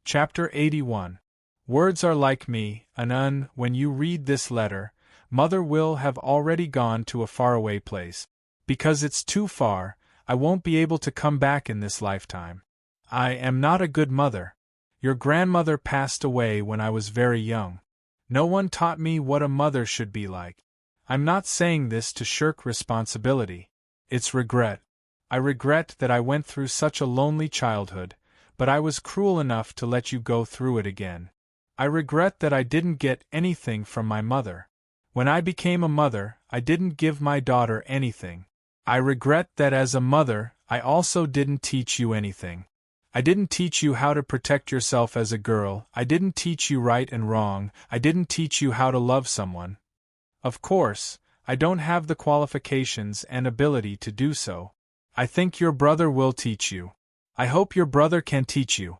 Chapter 81. Words are like me, Anun, when you read this letter, Mother will have already gone to a faraway place. Because it's too far, I won't be able to come back in this lifetime. I am not a good mother. Your grandmother passed away when I was very young. No one taught me what a mother should be like. I'm not saying this to shirk responsibility. It's regret. I regret that I went through such a lonely childhood, but I was cruel enough to let you go through it again. I regret that I didn't get anything from my mother. When I became a mother, I didn't give my daughter anything. I regret that as a mother, I also didn't teach you anything. I didn't teach you how to protect yourself as a girl, I didn't teach you right and wrong, I didn't teach you how to love someone. Of course, I don't have the qualifications and ability to do so. I think your brother will teach you. I hope your brother can teach you.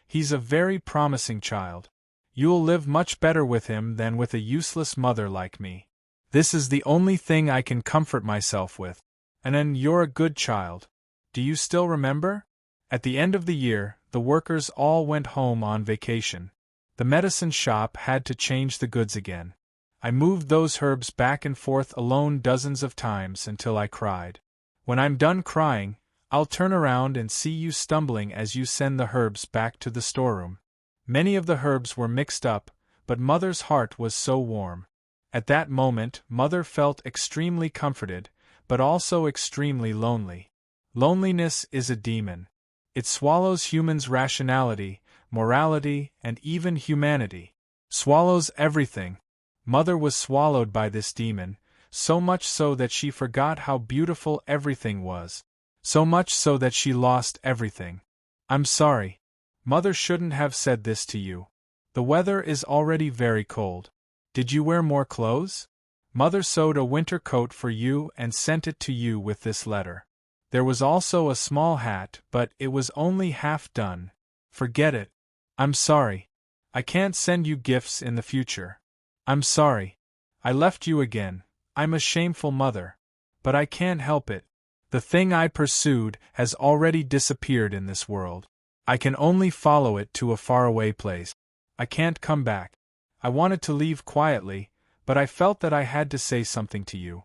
He's a very promising child. You'll live much better with him than with a useless mother like me. This is the only thing I can comfort myself with. And then you're a good child. Do you still remember? At the end of the year, the workers all went home on vacation. The medicine shop had to change the goods again. I moved those herbs back and forth alone dozens of times until I cried. When I'm done crying, I'll turn around and see you stumbling as you send the herbs back to the storeroom. Many of the herbs were mixed up, but Mother's heart was so warm. At that moment, Mother felt extremely comforted, but also extremely lonely. Loneliness is a demon. It swallows humans' rationality, morality, and even humanity. Swallows everything. Mother was swallowed by this demon, so much so that she forgot how beautiful everything was. So much so that she lost everything. I'm sorry. Mother shouldn't have said this to you. The weather is already very cold. Did you wear more clothes? Mother sewed a winter coat for you and sent it to you with this letter. There was also a small hat, but it was only half done. Forget it. I'm sorry. I can't send you gifts in the future. I'm sorry. I left you again. I'm a shameful mother. But I can't help it. The thing I pursued has already disappeared in this world. I can only follow it to a faraway place. I can't come back. I wanted to leave quietly, but I felt that I had to say something to you.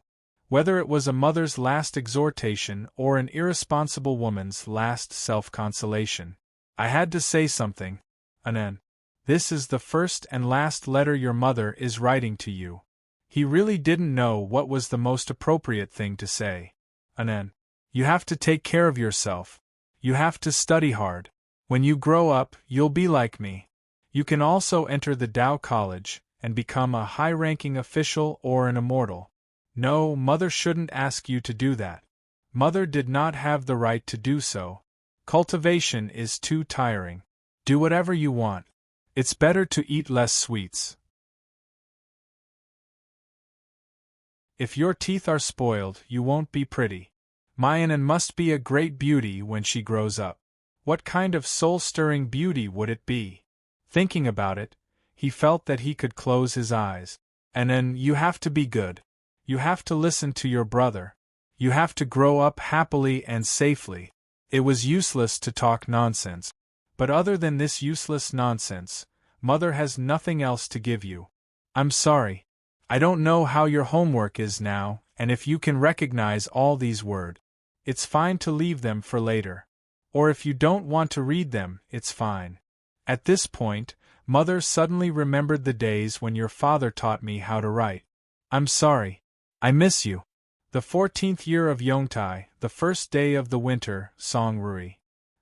Whether it was a mother's last exhortation or an irresponsible woman's last self-consolation, I had to say something. Anan. This is the first and last letter your mother is writing to you. He really didn't know what was the most appropriate thing to say. Anan. You have to take care of yourself. You have to study hard. When you grow up, you'll be like me. You can also enter the Tao College and become a high-ranking official or an immortal. No, Mother shouldn't ask you to do that. Mother did not have the right to do so. Cultivation is too tiring. Do whatever you want. It's better to eat less sweets. If your teeth are spoiled, you won't be pretty. Mayanan must be a great beauty when she grows up. What kind of soul-stirring beauty would it be? Thinking about it, he felt that he could close his eyes. And then, you have to be good. You have to listen to your brother. You have to grow up happily and safely. It was useless to talk nonsense. But other than this useless nonsense, Mother has nothing else to give you. I'm sorry. I don't know how your homework is now, and if you can recognize all these words. It's fine to leave them for later. Or if you don't want to read them, it's fine. At this point, Mother suddenly remembered the days when your father taught me how to write. I'm sorry. I miss you. The 14th year of Yongtai, the first day of the winter, Song Rui.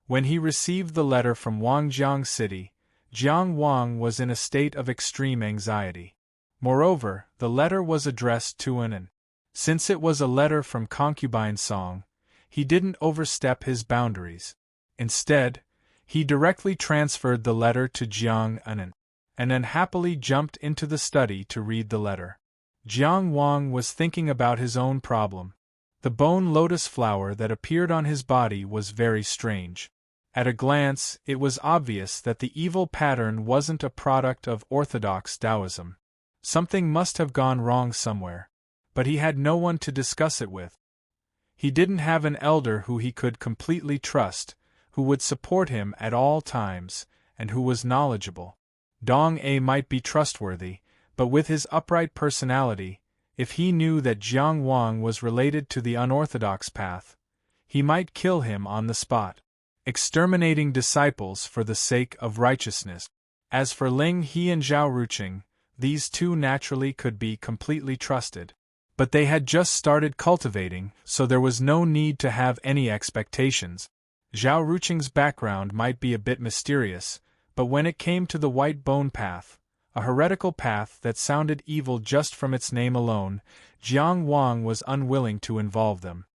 When he received the letter from Wangjiang City, Jiang Wang was in a state of extreme anxiety. Moreover, the letter was addressed to Anan. Since it was a letter from concubine Song, he didn't overstep his boundaries. Instead, he directly transferred the letter to Jiang Anan, and then happily jumped into the study to read the letter. Jiang Wang was thinking about his own problem. The bone lotus flower that appeared on his body was very strange. At a glance, it was obvious that the evil pattern wasn't a product of orthodox Taoism. Something must have gone wrong somewhere. But he had no one to discuss it with. He didn't have an elder who he could completely trust, who would support him at all times, and who was knowledgeable. Dong A might be trustworthy, but with his upright personality, if he knew that Jiang Wang was related to the unorthodox path, he might kill him on the spot. Exterminating disciples for the sake of righteousness. As for Ling He and Zhao Ruqing, these two naturally could be completely trusted. But they had just started cultivating, so there was no need to have any expectations. Zhao Ruqing's background might be a bit mysterious, but when it came to the White Bone Path, a heretical path that sounded evil just from its name alone, Jiang Wang was unwilling to involve them.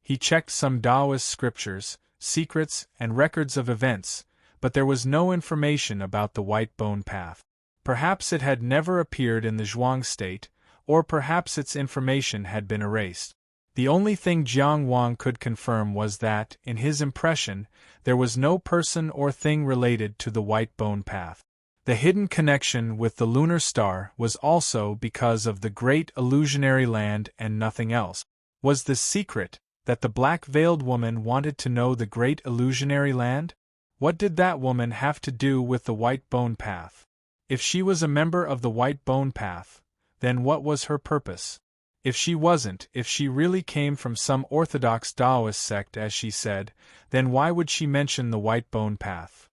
He checked some Taoist scriptures, secrets, and records of events, but there was no information about the White Bone Path. Perhaps it had never appeared in the Zhuang state, or perhaps its information had been erased. The only thing Jiang Wang could confirm was that, in his impression, there was no person or thing related to the White Bone Path. The hidden connection with the lunar star was also because of the great illusionary land and nothing else. Was the secret that the black-veiled woman wanted to know the great illusionary land? What did that woman have to do with the White Bone Path? If she was a member of the White Bone Path, then what was her purpose? If she wasn't, if she really came from some orthodox Taoist sect as she said, then why would she mention the White Bone Path?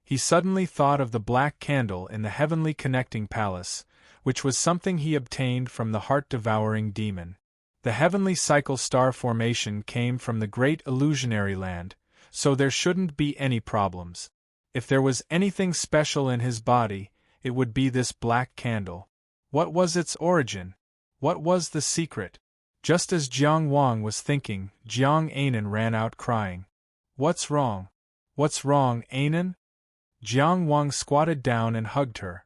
He suddenly thought of the black candle in the heavenly connecting palace, which was something he obtained from the heart-devouring demon. The heavenly cycle star formation came from the great illusionary land, so there shouldn't be any problems. If there was anything special in his body, it would be this black candle. What was its origin? What was the secret? Just as Jiang Wang was thinking, Jiang Anan ran out crying. "What's wrong? What's wrong, Anan?" Jiang Wang squatted down and hugged her.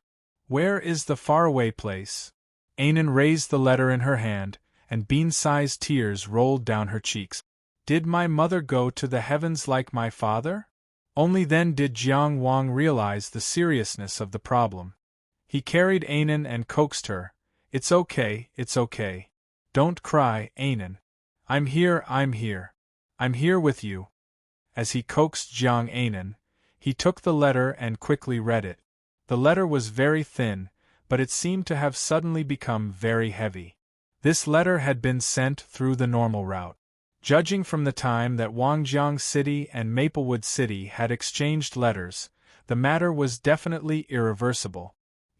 "Where is the faraway place?" Anan raised the letter in her hand, and bean-sized tears rolled down her cheeks. "Did my mother go to the heavens like my father?" Only then did Jiang Wang realize the seriousness of the problem. He carried Anan and coaxed her. "It's okay, it's okay. Don't cry, Anan. I'm here, I'm here. I'm here with you." As he coaxed Jiang Anan, he took the letter and quickly read it. The letter was very thin, but it seemed to have suddenly become very heavy. This letter had been sent through the normal route. Judging from the time that Wangjiang City and Maplewood City had exchanged letters, the matter was definitely irreversible.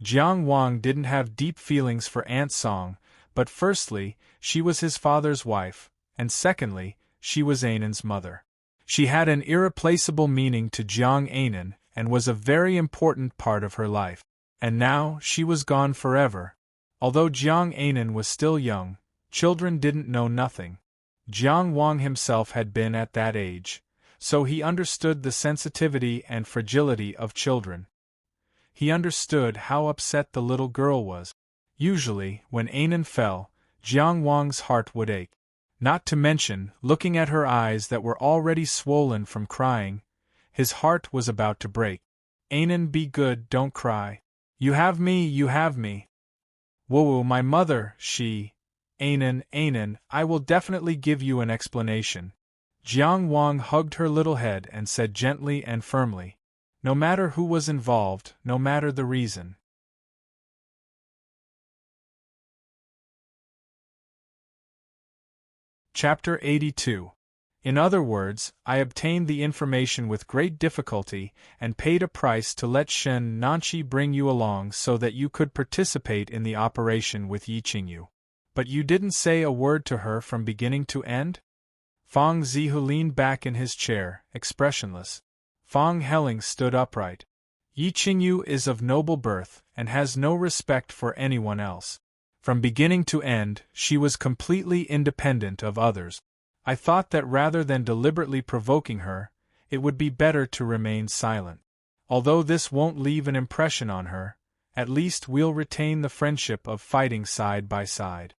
Jiang Wang didn't have deep feelings for Aunt Song, but firstly, she was his father's wife, and secondly, she was Anan's mother. She had an irreplaceable meaning to Jiang Anan, and was a very important part of her life. And now, she was gone forever. Although Jiang Anan was still young, children didn't know nothing. Jiang Wang himself had been at that age, so he understood the sensitivity and fragility of children. He understood how upset the little girl was. Usually, when Anan fell, Jiang Wang's heart would ache. Not to mention, looking at her eyes that were already swollen from crying, his heart was about to break. "Anan, be good, don't cry. You have me, you have me." "Whoa, my mother, she..." Anan, I will definitely give you an explanation." Jiang Wang hugged her little head and said gently and firmly, "No matter who was involved, no matter the reason." Chapter 82. In other words, I obtained the information with great difficulty and paid a price to let Shen Nanqi bring you along so that you could participate in the operation with Yi Qingyu. But you didn't say a word to her from beginning to end? Fang Zihu leaned back in his chair, expressionless. Fang Helling stood upright. Yi Qingyu is of noble birth and has no respect for anyone else. From beginning to end, she was completely independent of others. I thought that rather than deliberately provoking her, it would be better to remain silent. Although this won't leave an impression on her, at least we'll retain the friendship of fighting side by side.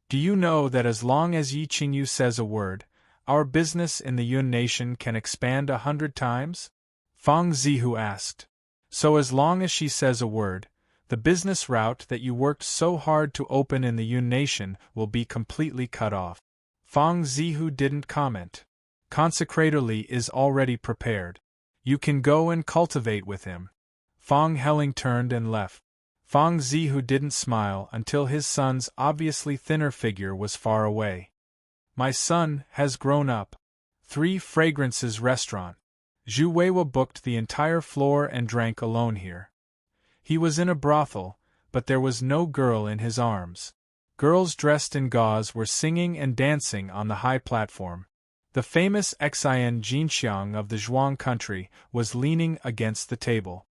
Do you know that as long as Yi Qingyu says a word, our business in the Yun nation can expand 100 times? Fang Zihu asked. So as long as she says a word, the business route that you worked so hard to open in the Yun nation will be completely cut off. Fang Zihu didn't comment. Consecrator Li is already prepared. You can go and cultivate with him. Fong Helling turned and left. Fong Zihu didn't smile until his son's obviously thinner figure was far away. My son has grown up. 3 Fragrances Restaurant. Zhu Weiwa booked the entire floor and drank alone here. He was in a brothel, but there was no girl in his arms. Girls dressed in gauze were singing and dancing on the high platform. The famous Xian Jinxiang of the Zhuang country was leaning against the table.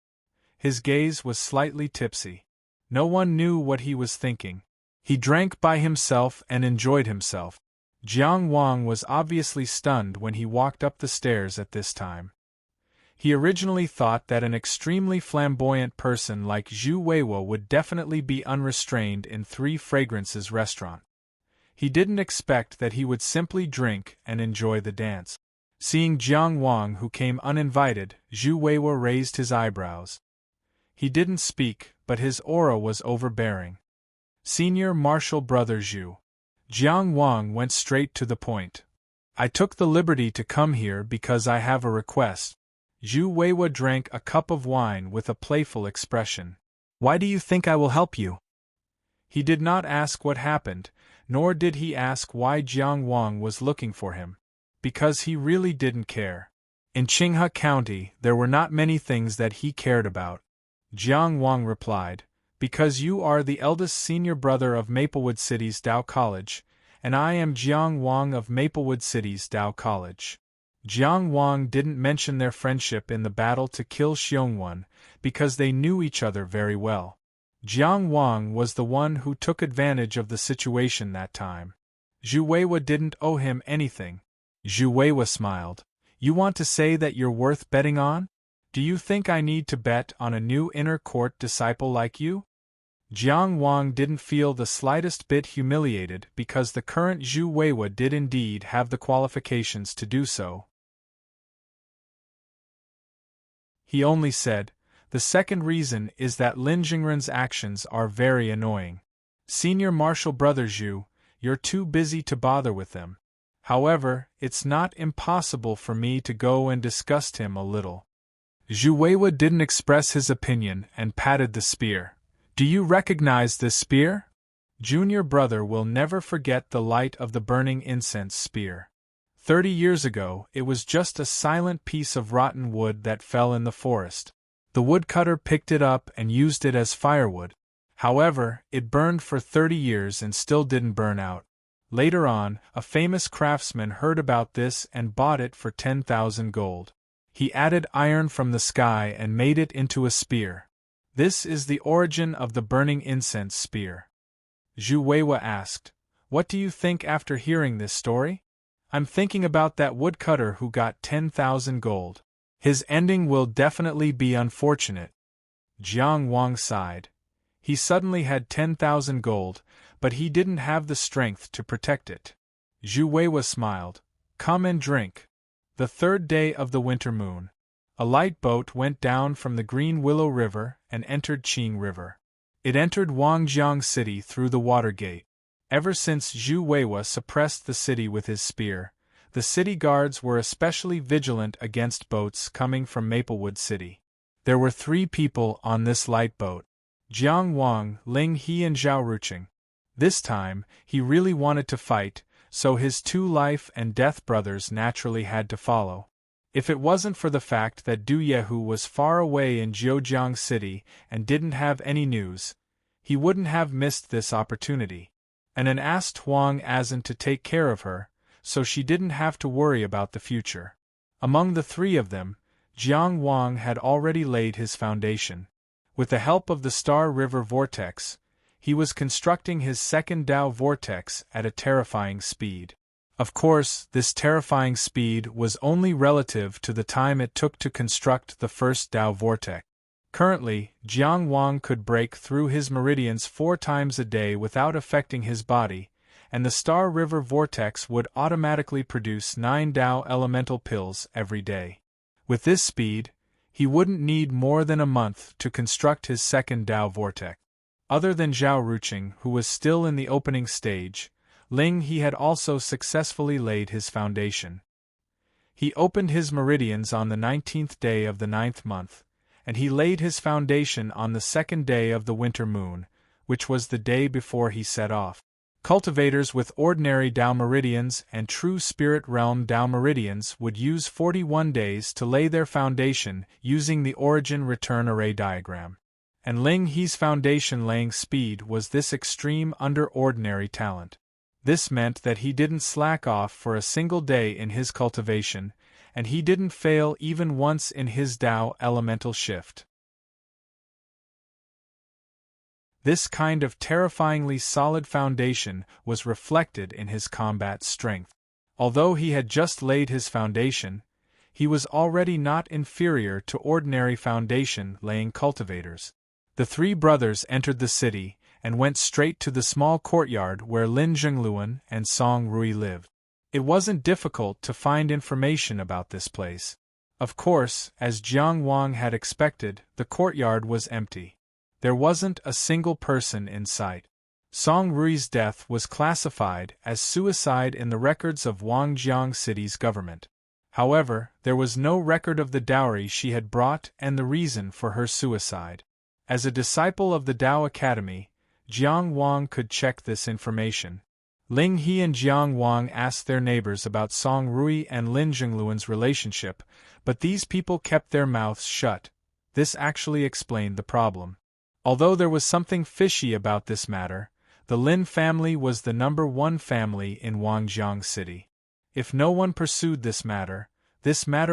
His gaze was slightly tipsy. No one knew what he was thinking. He drank by himself and enjoyed himself. Jiang Wang was obviously stunned when he walked up the stairs at this time. He originally thought that an extremely flamboyant person like Zhu Weiwa would definitely be unrestrained in 3 Fragrances Restaurant. He didn't expect that he would simply drink and enjoy the dance. Seeing Jiang Wang, who came uninvited, Zhu Weiwa raised his eyebrows. He didn't speak, but his aura was overbearing. Senior Marshal Brother Zhu. Jiang Wang went straight to the point. I took the liberty to come here because I have a request. Zhu Weiwa drank a cup of wine with a playful expression. Why do you think I will help you? He did not ask what happened, nor did he ask why Jiang Wang was looking for him. Because he really didn't care. In Qinghe County, there were not many things that he cared about. Jiang Wang replied, because you are the eldest senior brother of Maplewood City's Dao College, and I am Jiang Wang of Maplewood City's Dao College. Jiang Wang didn't mention their friendship in the battle to kill Xiongwan, because they knew each other very well. Jiang Wang was the one who took advantage of the situation that time. Zhu Weiwa didn't owe him anything. Zhu Weiwa smiled. You want to say that you're worth betting on? Do you think I need to bet on a new inner court disciple like you? Jiang Wang didn't feel the slightest bit humiliated because the current Zhu Weiwa did indeed have the qualifications to do so. He only said, the second reason is that Lin Jingren's actions are very annoying. Senior Marshal Brother Zhu, you're too busy to bother with them. However, it's not impossible for me to go and discuss him a little. Zhu Weiwa didn't express his opinion and patted the spear. Do you recognize this spear? Junior brother will never forget the light of the burning incense spear. 30 years ago, it was just a silent piece of rotten wood that fell in the forest. The woodcutter picked it up and used it as firewood. However, it burned for 30 years and still didn't burn out. Later on, a famous craftsman heard about this and bought it for 10,000 gold. He added iron from the sky and made it into a spear. This is the origin of the burning incense spear. Zhu Weiwa asked, what do you think after hearing this story? I'm thinking about that woodcutter who got 10,000 gold. His ending will definitely be unfortunate. Jiang Wang sighed. He suddenly had 10,000 gold, but he didn't have the strength to protect it. Zhu Weiwa smiled. Come and drink. The 3rd day of the winter moon. A light boat went down from the Green Willow River and entered Qing River. It entered Wangjiang City through the water gate. Ever since Zhu Weiwa suppressed the city with his spear, the city guards were especially vigilant against boats coming from Maplewood City. There were 3 people on this light boat: Jiang Wang, Ling He and Zhao Ruqing. This time, he really wanted to fight, so his 2 life and death brothers naturally had to follow. If it wasn't for the fact that Du Yehu was far away in Zhejiang City and didn't have any news, he wouldn't have missed this opportunity. An asked Huang Azan to take care of her, so she didn't have to worry about the future. Among the 3 of them, Jiang Wang had already laid his foundation. With the help of the Star River Vortex, he was constructing his second Dao Vortex at a terrifying speed. Of course, this terrifying speed was only relative to the time it took to construct the first Dao Vortex. Currently, Jiang Wang could break through his meridians 4 times a day without affecting his body, and the Star River Vortex would automatically produce 9 Dao elemental pills every day. With this speed, he wouldn't need more than a month to construct his second Dao Vortex. Other than Zhao Ruqing, who was still in the opening stage, Ling He had also successfully laid his foundation. He opened his meridians on the 19th day of the 9th month, and he laid his foundation on the second day of the winter moon, which was the day before he set off. Cultivators with ordinary Tao meridians and true spirit realm Tao meridians would use 41 days to lay their foundation using the origin return array diagram. And Ling He's foundation laying speed was this extreme under ordinary talent. This meant that he didn't slack off for a single day in his cultivation, and he didn't fail even once in his Tao elemental shift. This kind of terrifyingly solid foundation was reflected in his combat strength. Although he had just laid his foundation, he was already not inferior to ordinary foundation-laying cultivators. The three brothers entered the city and went straight to the small courtyard where Lin Zhengluan and Song Rui lived. It wasn't difficult to find information about this place. Of course, as Jiang Wang had expected, the courtyard was empty. There wasn't a single person in sight. Song Rui's death was classified as suicide in the records of Wangjiang City's government. However, there was no record of the dowry she had brought and the reason for her suicide. As a disciple of the Tao Academy, Jiang Wang could check this information. Ling He and Jiang Wang asked their neighbors about Song Rui and Lin Zhengluan's relationship, but these people kept their mouths shut. This actually explained the problem. Although there was something fishy about this matter, the Lin family was the #1 family in Wangjiang City. If no one pursued this matter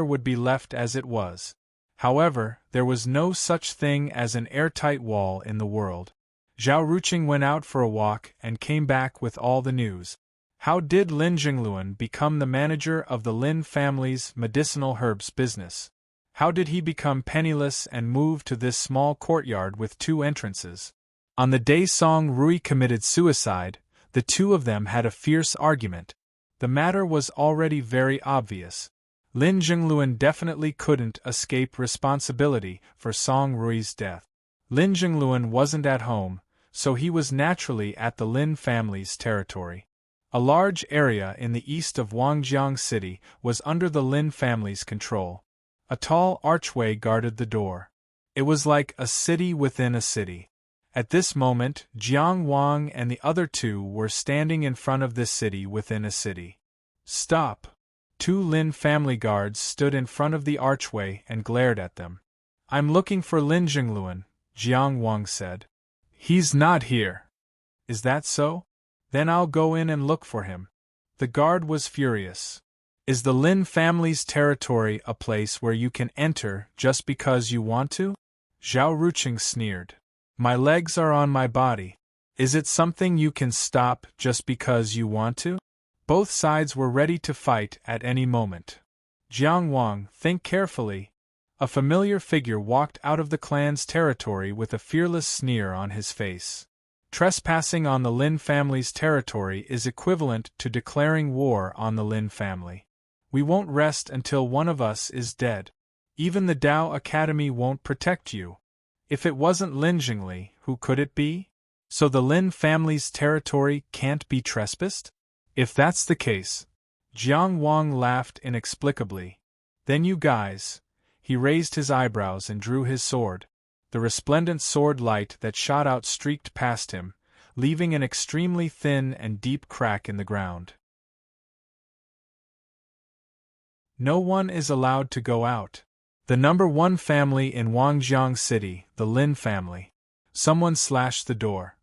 would be left as it was. However, there was no such thing as an airtight wall in the world. Zhao Ruqing went out for a walk and came back with all the news. How did Lin Zhengluan become the manager of the Lin family's medicinal herbs business? How did he become penniless and move to this small courtyard with 2 entrances? On the day Song Rui committed suicide, the two of them had a fierce argument. The matter was already very obvious. Lin Zhengluan definitely couldn't escape responsibility for Song Rui's death. Lin Zhengluan wasn't at home, so he was naturally at the Lin family's territory. A large area in the east of Wangjiang City was under the Lin family's control. A tall archway guarded the door. It was like a city within a city. At this moment, Jiang Wang and the other two were standing in front of this city within a city. Stop! 2 Lin family guards stood in front of the archway and glared at them. I'm looking for Lin Zhengluan, Jiang Wang said. He's not here. Is that so? Then I'll go in and look for him. The guard was furious. Is the Lin family's territory a place where you can enter just because you want to? Zhao Ruqing sneered. My legs are on my body. Is it something you can stop just because you want to? Both sides were ready to fight at any moment. Jiang Wang, think carefully. A familiar figure walked out of the clan's territory with a fearless sneer on his face. Trespassing on the Lin family's territory is equivalent to declaring war on the Lin family. We won't rest until one of us is dead. Even the Tao Academy won't protect you. If it wasn't Lin Zhengli, who could it be? So the Lin family's territory can't be trespassed? If that's the case, Jiang Wang laughed inexplicably. Then you guys. He raised his eyebrows and drew his sword. The resplendent sword light that shot out streaked past him, leaving an extremely thin and deep crack in the ground. No one is allowed to go out. The #1 family in Wangjiang City, the Lin family. Someone slashed the door.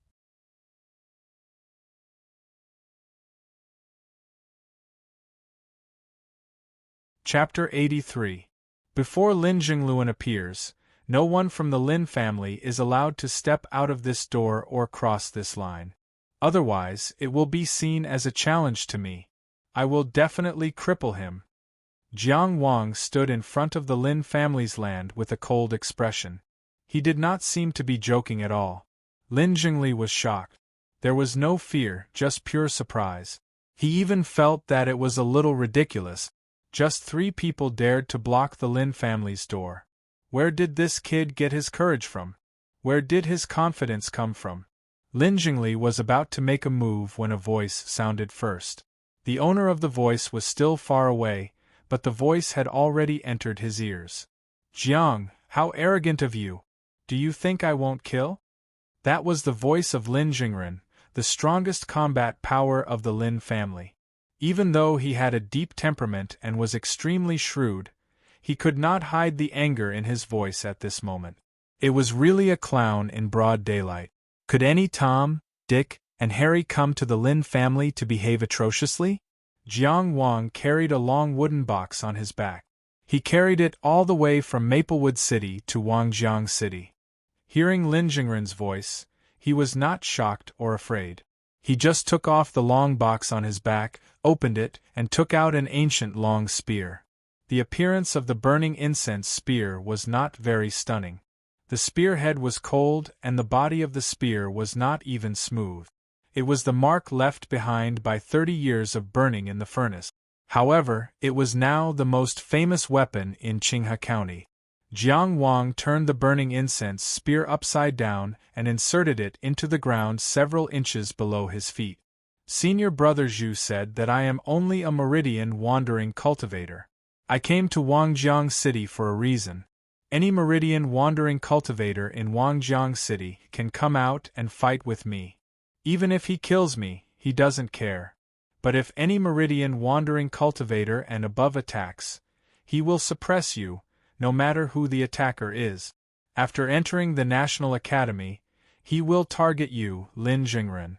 Chapter 83. Before Lin Zhengluan appears, no one from the Lin family is allowed to step out of this door or cross this line. Otherwise, it will be seen as a challenge to me. I will definitely cripple him. Jiang Wang stood in front of the Lin family's land with a cold expression. He did not seem to be joking at all. Lin Zhengli was shocked. There was no fear, just pure surprise. He even felt that it was a little ridiculous. Just 3 people dared to block the Lin family's door. Where did this kid get his courage from? Where did his confidence come from? Lin Zhengli was about to make a move when a voice sounded first. The owner of the voice was still far away, but the voice had already entered his ears. Jiang, How arrogant of you! Do you think I won't kill? That was the voice of Lin Jingren, the strongest combat power of the Lin family. Even though he had a deep temperament and was extremely shrewd, he could not hide the anger in his voice at this moment. It was really a clown in broad daylight. Could any Tom, Dick, and Harry come to the Lin family to behave atrociously? Jiang Wang carried a long wooden box on his back. He carried it all the way from Maplewood City to Wangjiang City. Hearing Lin Jingren's voice, he was not shocked or afraid. He just took off the long box on his back, opened it, and took out an ancient long spear. The appearance of the burning incense spear was not very stunning. The spearhead was cold and the body of the spear was not even smooth. It was the mark left behind by 30 years of burning in the furnace. However, it was now the most famous weapon in Qinghe County. Jiang Wang turned the burning incense spear upside down and inserted it into the ground several inches below his feet. Senior Brother Zhu said that I am only a meridian wandering cultivator. I came to Wangjiang City for a reason. Any meridian wandering cultivator in Wangjiang City can come out and fight with me. Even if he kills me, he doesn't care. But if any meridian wandering cultivator and above attacks, he will suppress you, no matter who the attacker is. After entering the National Academy, he will target you, Lin Jingren.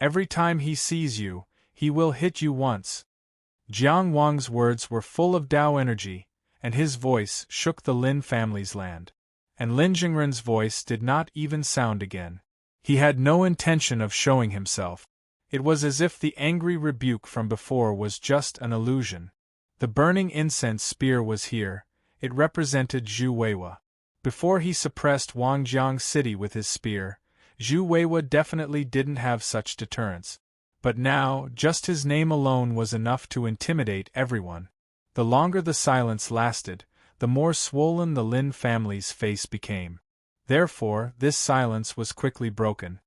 Every time he sees you, he will hit you once. Jiang Wang's words were full of Dao energy, and his voice shook the Lin family's land. And Lin Jingren's voice did not even sound again. He had no intention of showing himself. It was as if the angry rebuke from before was just an illusion. The burning incense spear was here. It represented Zhu Weiwa. Before he suppressed Wangjiang City with his spear, Zhu Weiwa definitely didn't have such deterrence. But now, just his name alone was enough to intimidate everyone. The longer the silence lasted, the more swollen the Lin family's face became. Therefore, this silence was quickly broken.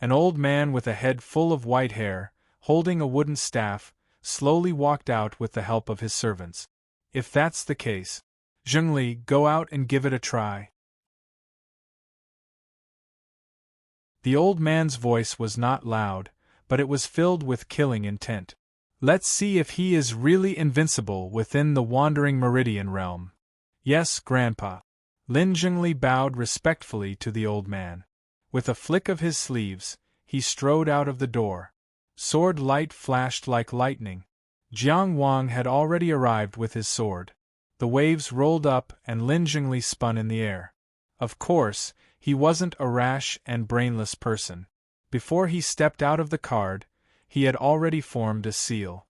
An old man with a head full of white hair, holding a wooden staff, slowly walked out with the help of his servants. If that's the case, Zhengli, go out and give it a try. The old man's voice was not loud, but it was filled with killing intent. Let's see if he is really invincible within the wandering meridian realm. Yes, Grandpa. Lin Zhengli bowed respectfully to the old man. With a flick of his sleeves, he strode out of the door. Sword light flashed like lightning. Jiang Wang had already arrived with his sword. The waves rolled up and Lin Zhengli spun in the air. Of course, he wasn't a rash and brainless person. Before he stepped out of the card, he had already formed a seal.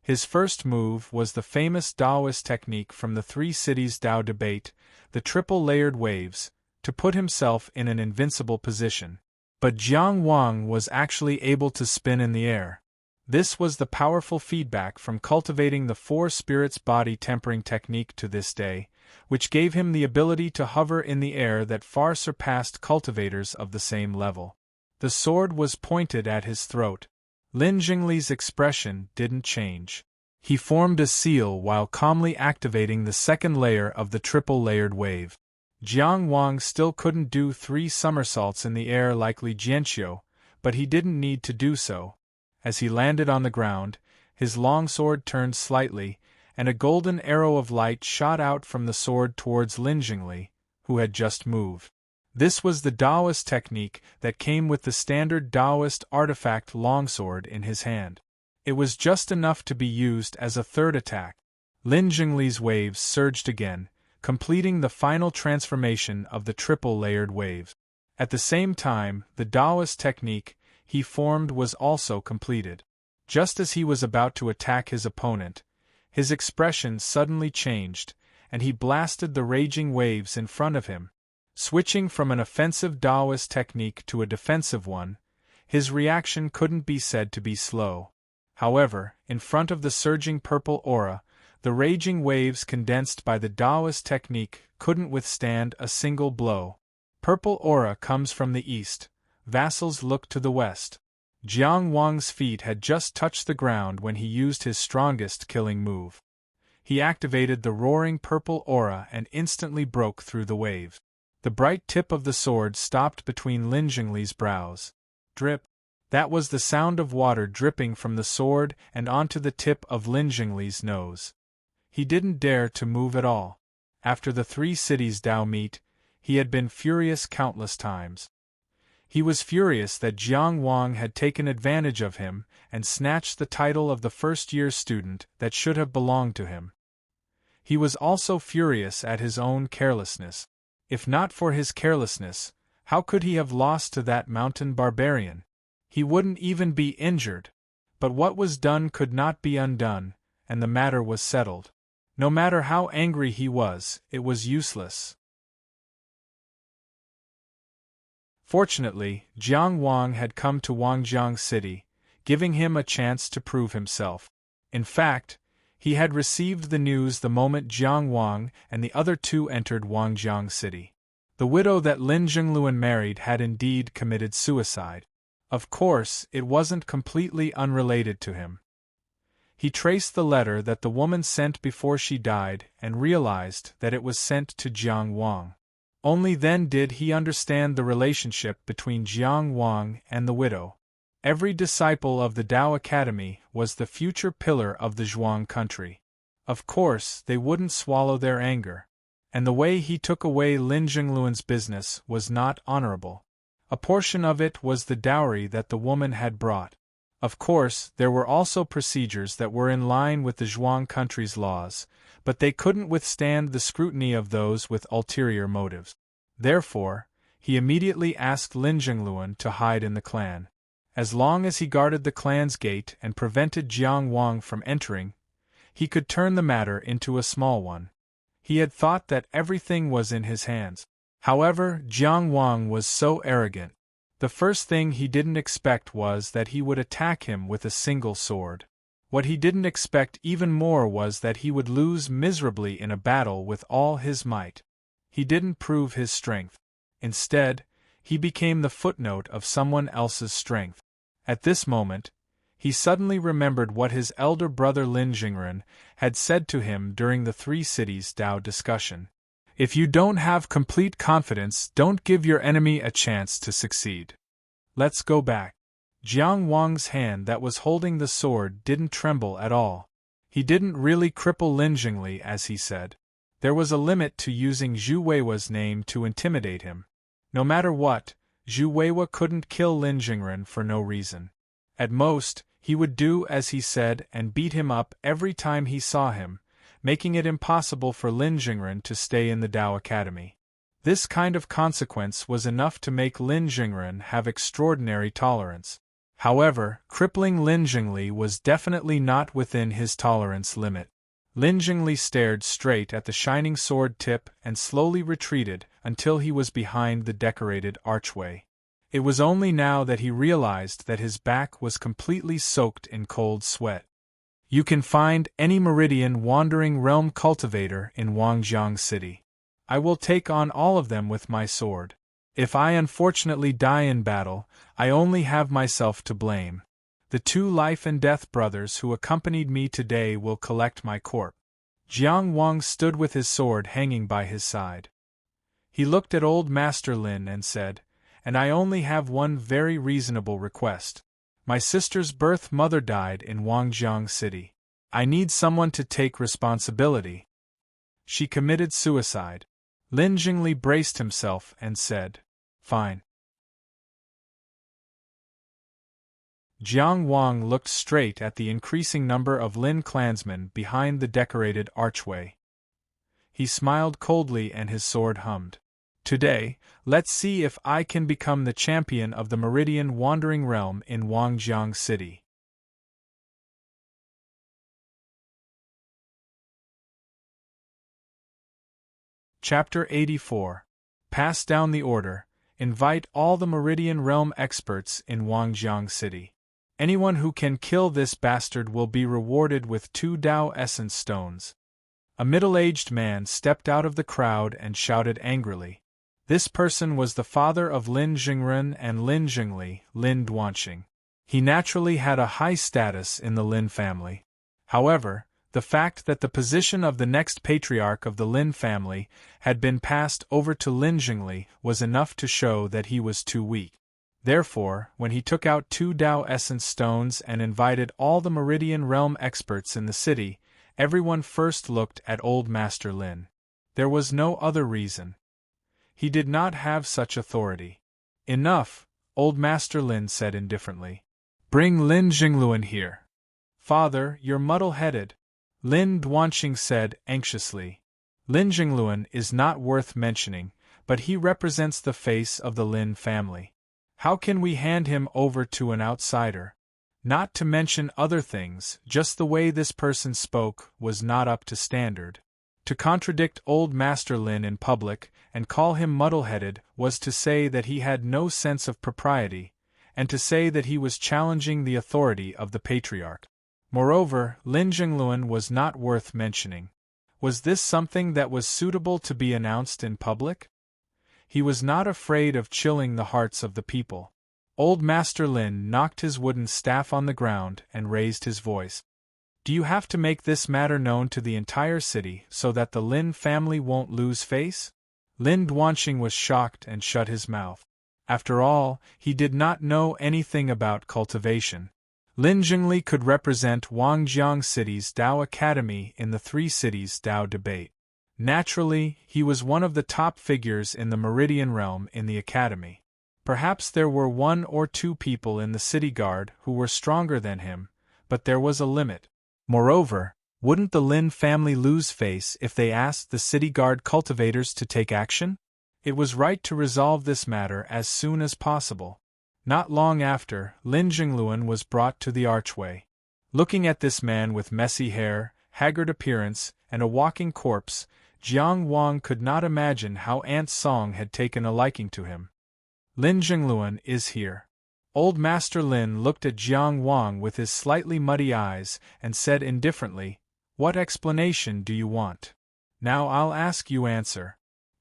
His first move was the famous Taoist technique from the Three Cities Tao debate, the triple-layered waves, to put himself in an invincible position. But Jiang Wang was actually able to spin in the air. This was the powerful feedback from cultivating the Four Spirits body tempering technique to this day, which gave him the ability to hover in the air that far surpassed cultivators of the same level. The sword was pointed at his throat. Lin Zhengli's expression didn't change. He formed a seal while calmly activating the second layer of the triple-layered wave. Jiang Wang still couldn't do 3 somersaults in the air like Li Jianqiu, but he didn't need to do so. As he landed on the ground, his long sword turned slightly, and a golden arrow of light shot out from the sword towards Lin Zhengli, who had just moved. This was the Taoist technique that came with the standard Taoist artifact longsword in his hand. It was just enough to be used as a third attack. Lin Zhengli's waves surged again, completing the final transformation of the triple-layered waves. At the same time, the Taoist technique he formed was also completed. Just as he was about to attack his opponent, his expression suddenly changed, and he blasted the raging waves in front of him. Switching from an offensive Taoist technique to a defensive one, his reaction couldn't be said to be slow. However, in front of the surging purple aura, the raging waves condensed by the Taoist technique couldn't withstand a single blow. Purple aura comes from the east. Vassals look to the west. Jiang Wang's feet had just touched the ground when he used his strongest killing move. He activated the roaring purple aura and instantly broke through the waves. The bright tip of the sword stopped between Lin Jingli's brows. Drip. That was the sound of water dripping from the sword and onto the tip of Lin Jingli's nose. He didn't dare to move at all. After the 3 cities Dao meet, he had been furious countless times. He was furious that Jiang Wang had taken advantage of him and snatched the title of the first-year student that should have belonged to him. He was also furious at his own carelessness. If not for his carelessness, how could he have lost to that mountain barbarian? He wouldn't even be injured. But what was done could not be undone, and the matter was settled. No matter how angry he was, it was useless. Fortunately, Jiang Wang had come to Wangjiang City, giving him a chance to prove himself. In fact, he had received the news the moment Jiang Wang and the other 2 entered Wangjiang City. The widow that Lin Jingluan married had indeed committed suicide. Of course, it wasn't completely unrelated to him. He traced the letter that the woman sent before she died and realized that it was sent to Jiang Wang. Only then did he understand the relationship between Jiang Wang and the widow. Every disciple of the Dao Academy was the future pillar of the Zhuang country. Of course, they wouldn't swallow their anger. And the way he took away Lin Jingluan's business was not honorable. A portion of it was the dowry that the woman had brought. Of course, there were also procedures that were in line with the Zhuang country's laws, but they couldn't withstand the scrutiny of those with ulterior motives. Therefore, he immediately asked Lin Jingluan to hide in the clan. As long as he guarded the clan's gate and prevented Jiang Wang from entering, he could turn the matter into a small one. He had thought that everything was in his hands. However, Jiang Wang was so arrogant. The first thing he didn't expect was that he would attack him with a single sword. What he didn't expect even more was that he would lose miserably in a battle with all his might. He didn't prove his strength. Instead, he became the footnote of someone else's strength. At this moment, he suddenly remembered what his elder brother Lin Jingren had said to him during the 3 cities Dao discussion. If you don't have complete confidence, don't give your enemy a chance to succeed. Let's go back. Jiang Wang's hand that was holding the sword didn't tremble at all. He didn't really cripple Lin Jingli as he said. There was a limit to using Zhu Weiwa's name to intimidate him. No matter what, Zhu Weiwa couldn't kill Lin Jingren for no reason. At most, he would do as he said and beat him up every time he saw him, making it impossible for Lin Jingren to stay in the Dao Academy. This kind of consequence was enough to make Lin Jingren have extraordinary tolerance. However, crippling Lin Jingli was definitely not within his tolerance limit. Lin Jingli stared straight at the shining sword tip and slowly retreated until he was behind the decorated archway. It was only now that he realized that his back was completely soaked in cold sweat. You can find any Meridian Wandering Realm cultivator in Wangjiang City. I will take on all of them with my sword. If I unfortunately die in battle, I only have myself to blame. The 2 life and death brothers who accompanied me today will collect my corpse. Jiang Wang stood with his sword hanging by his side. He looked at old Master Lin and said, "And I only have one very reasonable request. My sister's birth mother died in Wangjiang City. I need someone to take responsibility. She committed suicide." Lin Jingli braced himself and said, "Fine." Jiang Wang looked straight at the increasing number of Lin clansmen behind the decorated archway. He smiled coldly and his sword hummed. "Today, let's see if I can become the champion of the Meridian Wandering Realm in Wangjiang City." Chapter 84. Pass down the order. Invite all the Meridian Realm experts in Wangjiang City. Anyone who can kill this bastard will be rewarded with 2 Dao Essence Stones. A middle-aged man stepped out of the crowd and shouted angrily. This person was the father of Lin Jingren and Lin Jingli, Lin Duanxing. He naturally had a high status in the Lin family. However, The fact that the position of the next patriarch of the Lin family had been passed over to Lin Jingli was enough to show that he was too weak. Therefore, when he took out 2 Tao essence stones and invited all the Meridian Realm experts in the city, everyone first looked at Old Master Lin. There was no other reason. He did not have such authority. Enough, Old Master Lin said indifferently. Bring Lin Jingluan here. Father, you're muddle-headed, Lin Duanqing said anxiously. Lin Jingluan is not worth mentioning, but he represents the face of the Lin family. How can we hand him over to an outsider? Not to mention other things, just the way this person spoke was not up to standard. To contradict Old Master Lin in public and call him muddle-headed was to say that he had no sense of propriety, and to say that he was challenging the authority of the patriarch. Moreover, Lin Jingluan was not worth mentioning. Was this something that was suitable to be announced in public? He was not afraid of chilling the hearts of the people. Old Master Lin knocked his wooden staff on the ground and raised his voice. Do you have to make this matter known to the entire city so that the Lin family won't lose face? Lin Duanqing was shocked and shut his mouth. After all, he did not know anything about cultivation. Lin Jingli could represent Wangjiang City's Tao Academy in the Three Cities Tao debate. Naturally, he was one of the top figures in the Meridian Realm in the academy. Perhaps there were 1 or 2 people in the city guard who were stronger than him, but there was a limit. Moreover, wouldn't the Lin family lose face if they asked the city guard cultivators to take action? It was right to resolve this matter as soon as possible. Not long after, Lin Jingluan was brought to the archway. Looking at this man with messy hair, haggard appearance, and a walking corpse, Jiang Wang could not imagine how Aunt Song had taken a liking to him. Lin Jingluan is here. Old Master Lin looked at Jiang Wang with his slightly muddy eyes and said indifferently, "What explanation do you want? Now I'll ask you answer."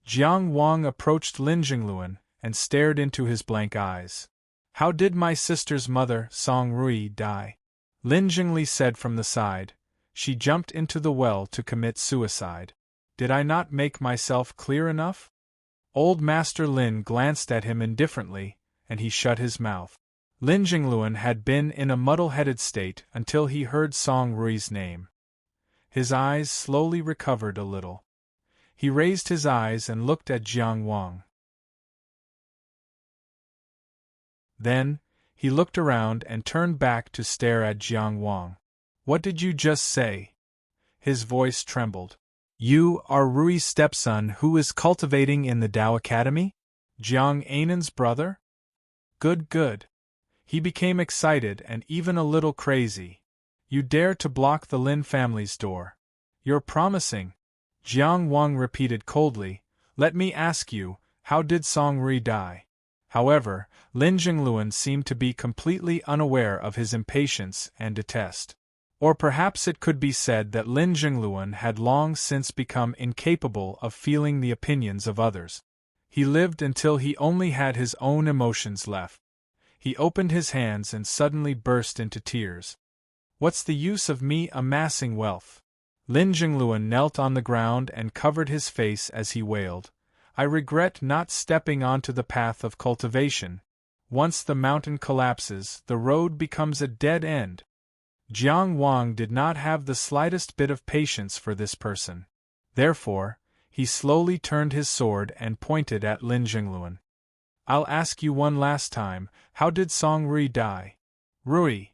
Jiang Wang approached Lin Jingluan and stared into his blank eyes. "How did my sister's mother, Song Rui, die?" Lin Jingli said from the side. "She jumped into the well to commit suicide. Did I not make myself clear enough?" Old Master Lin glanced at him indifferently, and he shut his mouth. Lin Jingluan had been in a muddle-headed state until he heard Song Rui's name. His eyes slowly recovered a little. He raised his eyes and looked at Jiang Wang. Then, he looked around and turned back to stare at Jiang Wang. "What did you just say?" His voice trembled. "You are Rui's stepson who is cultivating in the Tao Academy? Jiang Ainan's brother?" Good, good. He became excited and even a little crazy. "You dare to block the Lin family's door. You're promising." Jiang Wang repeated coldly, "Let me ask you, how did Song Rui die?" However, Lin Jingluan seemed to be completely unaware of his impatience and detest. Or perhaps it could be said that Lin Jingluan had long since become incapable of feeling the opinions of others. He lived until he only had his own emotions left. He opened his hands and suddenly burst into tears. "What's the use of me amassing wealth?" Lin Jingluan knelt on the ground and covered his face as he wailed. "I regret not stepping onto the path of cultivation. Once the mountain collapses, the road becomes a dead end." Jiang Wang did not have the slightest bit of patience for this person. Therefore, he slowly turned his sword and pointed at Lin Jingluan. "I'll ask you one last time, how did Song Rui die?" "Rui."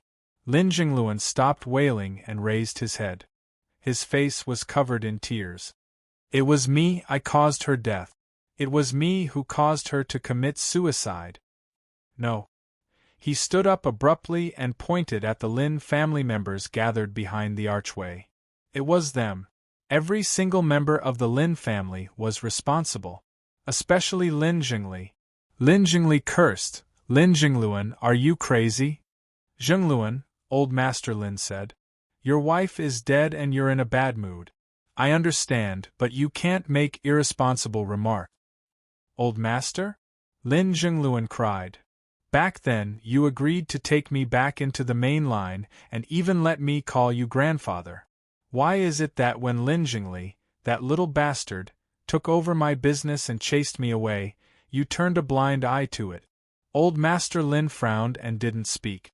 Lin Jingluan stopped wailing and raised his head. His face was covered in tears. "It was me, I caused her death. It was me who caused her to commit suicide." "No." He stood up abruptly and pointed at the Lin family members gathered behind the archway. "It was them. Every single member of the Lin family was responsible. Especially Lin Jingli." Lin Jingli cursed. "Lin Jingluan, are you crazy?" "Jingluan," Old Master Lin said. "Your wife is dead and you're in a bad mood. I understand, but you can't make irresponsible remarks." "Old Master?" Lin Jingluan cried. "Back then, you agreed to take me back into the main line and even let me call you grandfather. Why is it that when Lin Jingli, that little bastard, took over my business and chased me away, you turned a blind eye to it?" Old Master Lin frowned and didn't speak.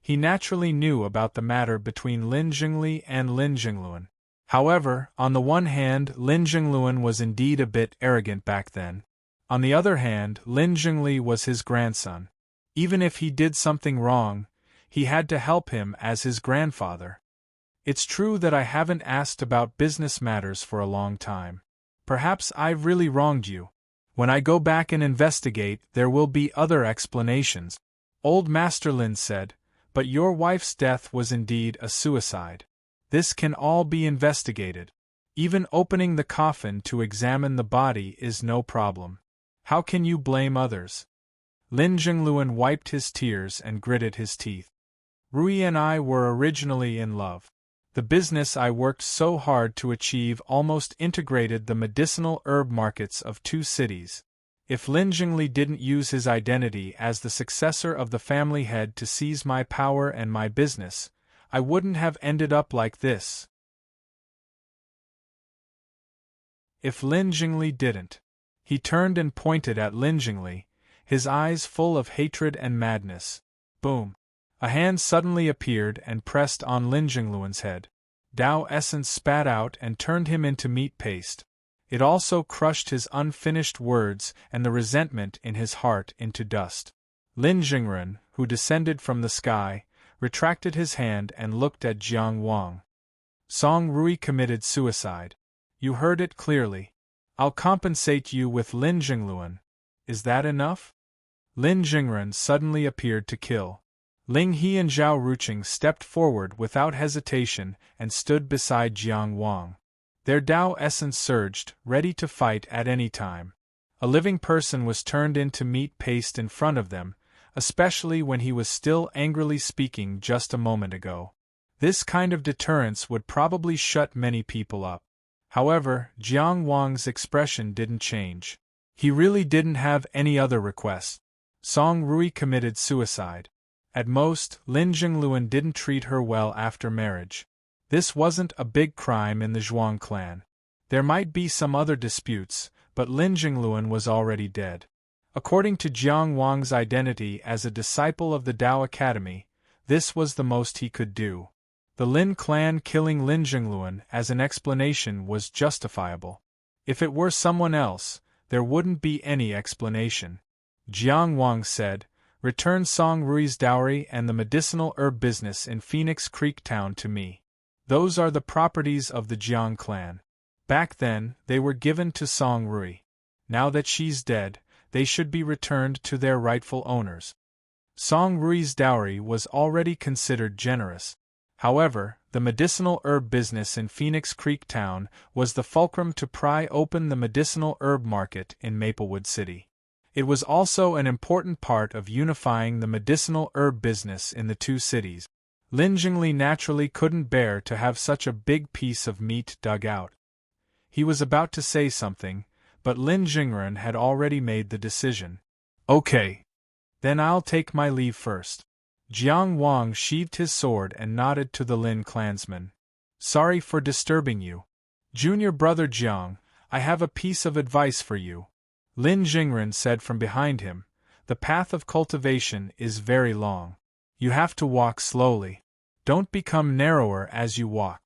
He naturally knew about the matter between Lin Jingli and Lin Jingluan. However, on the one hand, Lin Jingluan was indeed a bit arrogant back then. On the other hand, Lin Jingli was his grandson. Even if he did something wrong, he had to help him as his grandfather. "It's true that I haven't asked about business matters for a long time. Perhaps I've really wronged you. When I go back and investigate, there will be other explanations," Old Master Lin said, "but your wife's death was indeed a suicide. This can all be investigated. Even opening the coffin to examine the body is no problem. How can you blame others?" Lin Jingluan wiped his tears and gritted his teeth. "Rui and I were originally in love. The business I worked so hard to achieve almost integrated the medicinal herb markets of 2 cities. If Lin Jingli didn't use his identity as the successor of the family head to seize my power and my business, I wouldn't have ended up like this. If Lin Jingli didn't." He turned and pointed at Lin Jingli, his eyes full of hatred and madness. Boom! A hand suddenly appeared and pressed on Lin Jingluan's head. Tao essence spat out and turned him into meat paste. It also crushed his unfinished words and the resentment in his heart into dust. Lin Jingren, who descended from the sky, retracted his hand and looked at Jiang Wang. "Song Rui committed suicide. You heard it clearly. I'll compensate you with Lin Jingluan. Is that enough?" Lin Jingren suddenly appeared to kill. Ling He and Zhao Ruqing stepped forward without hesitation and stood beside Jiang Wang. Their Tao essence surged, ready to fight at any time. A living person was turned into meat paste in front of them, especially when he was still angrily speaking just a moment ago. This kind of deterrence would probably shut many people up. However, Jiang Wang's expression didn't change. He really didn't have any other request. Song Rui committed suicide. At most, Lin Jingluan didn't treat her well after marriage. This wasn't a big crime in the Zhuang clan. There might be some other disputes, but Lin Jingluan was already dead. According to Jiang Wang's identity as a disciple of the Tao Academy, this was the most he could do. The Lin clan killing Lin Jingluan as an explanation was justifiable. If it were someone else, there wouldn't be any explanation. Jiang Wang said, "Return Song Rui's dowry and the medicinal herb business in Phoenix Creek Town to me. Those are the properties of the Jiang clan. Back then, they were given to Song Rui. Now that she's dead, they should be returned to their rightful owners." Song Rui's dowry was already considered generous. However, the medicinal herb business in Phoenix Creek Town was the fulcrum to pry open the medicinal herb market in Maplewood City. It was also an important part of unifying the medicinal herb business in the 2 cities. Lin Jingli naturally couldn't bear to have such a big piece of meat dug out. He was about to say something, but Lin Jingren had already made the decision. "Okay. Then I'll take my leave first." Jiang Wang sheathed his sword and nodded to the Lin clansman. "Sorry for disturbing you. Junior brother Jiang, I have a piece of advice for you." Lin Jingren said from behind him, "The path of cultivation is very long. You have to walk slowly. Don't become narrower as you walk.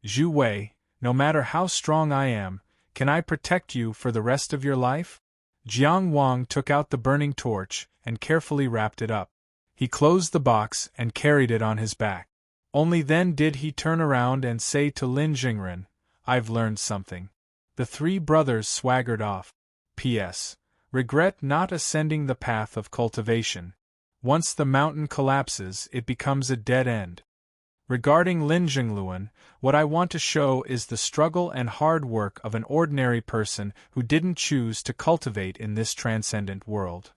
Zhu Wei, no matter how strong I am, can I protect you for the rest of your life?" Jiang Wang took out the burning torch and carefully wrapped it up. He closed the box and carried it on his back. Only then did he turn around and say to Lin Jingren, "I've learned something." The 3 brothers swaggered off. P.S. Regret not ascending the path of cultivation. Once the mountain collapses, it becomes a dead end. Regarding Lin Jingluan, what I want to show is the struggle and hard work of an ordinary person who didn't choose to cultivate in this transcendent world.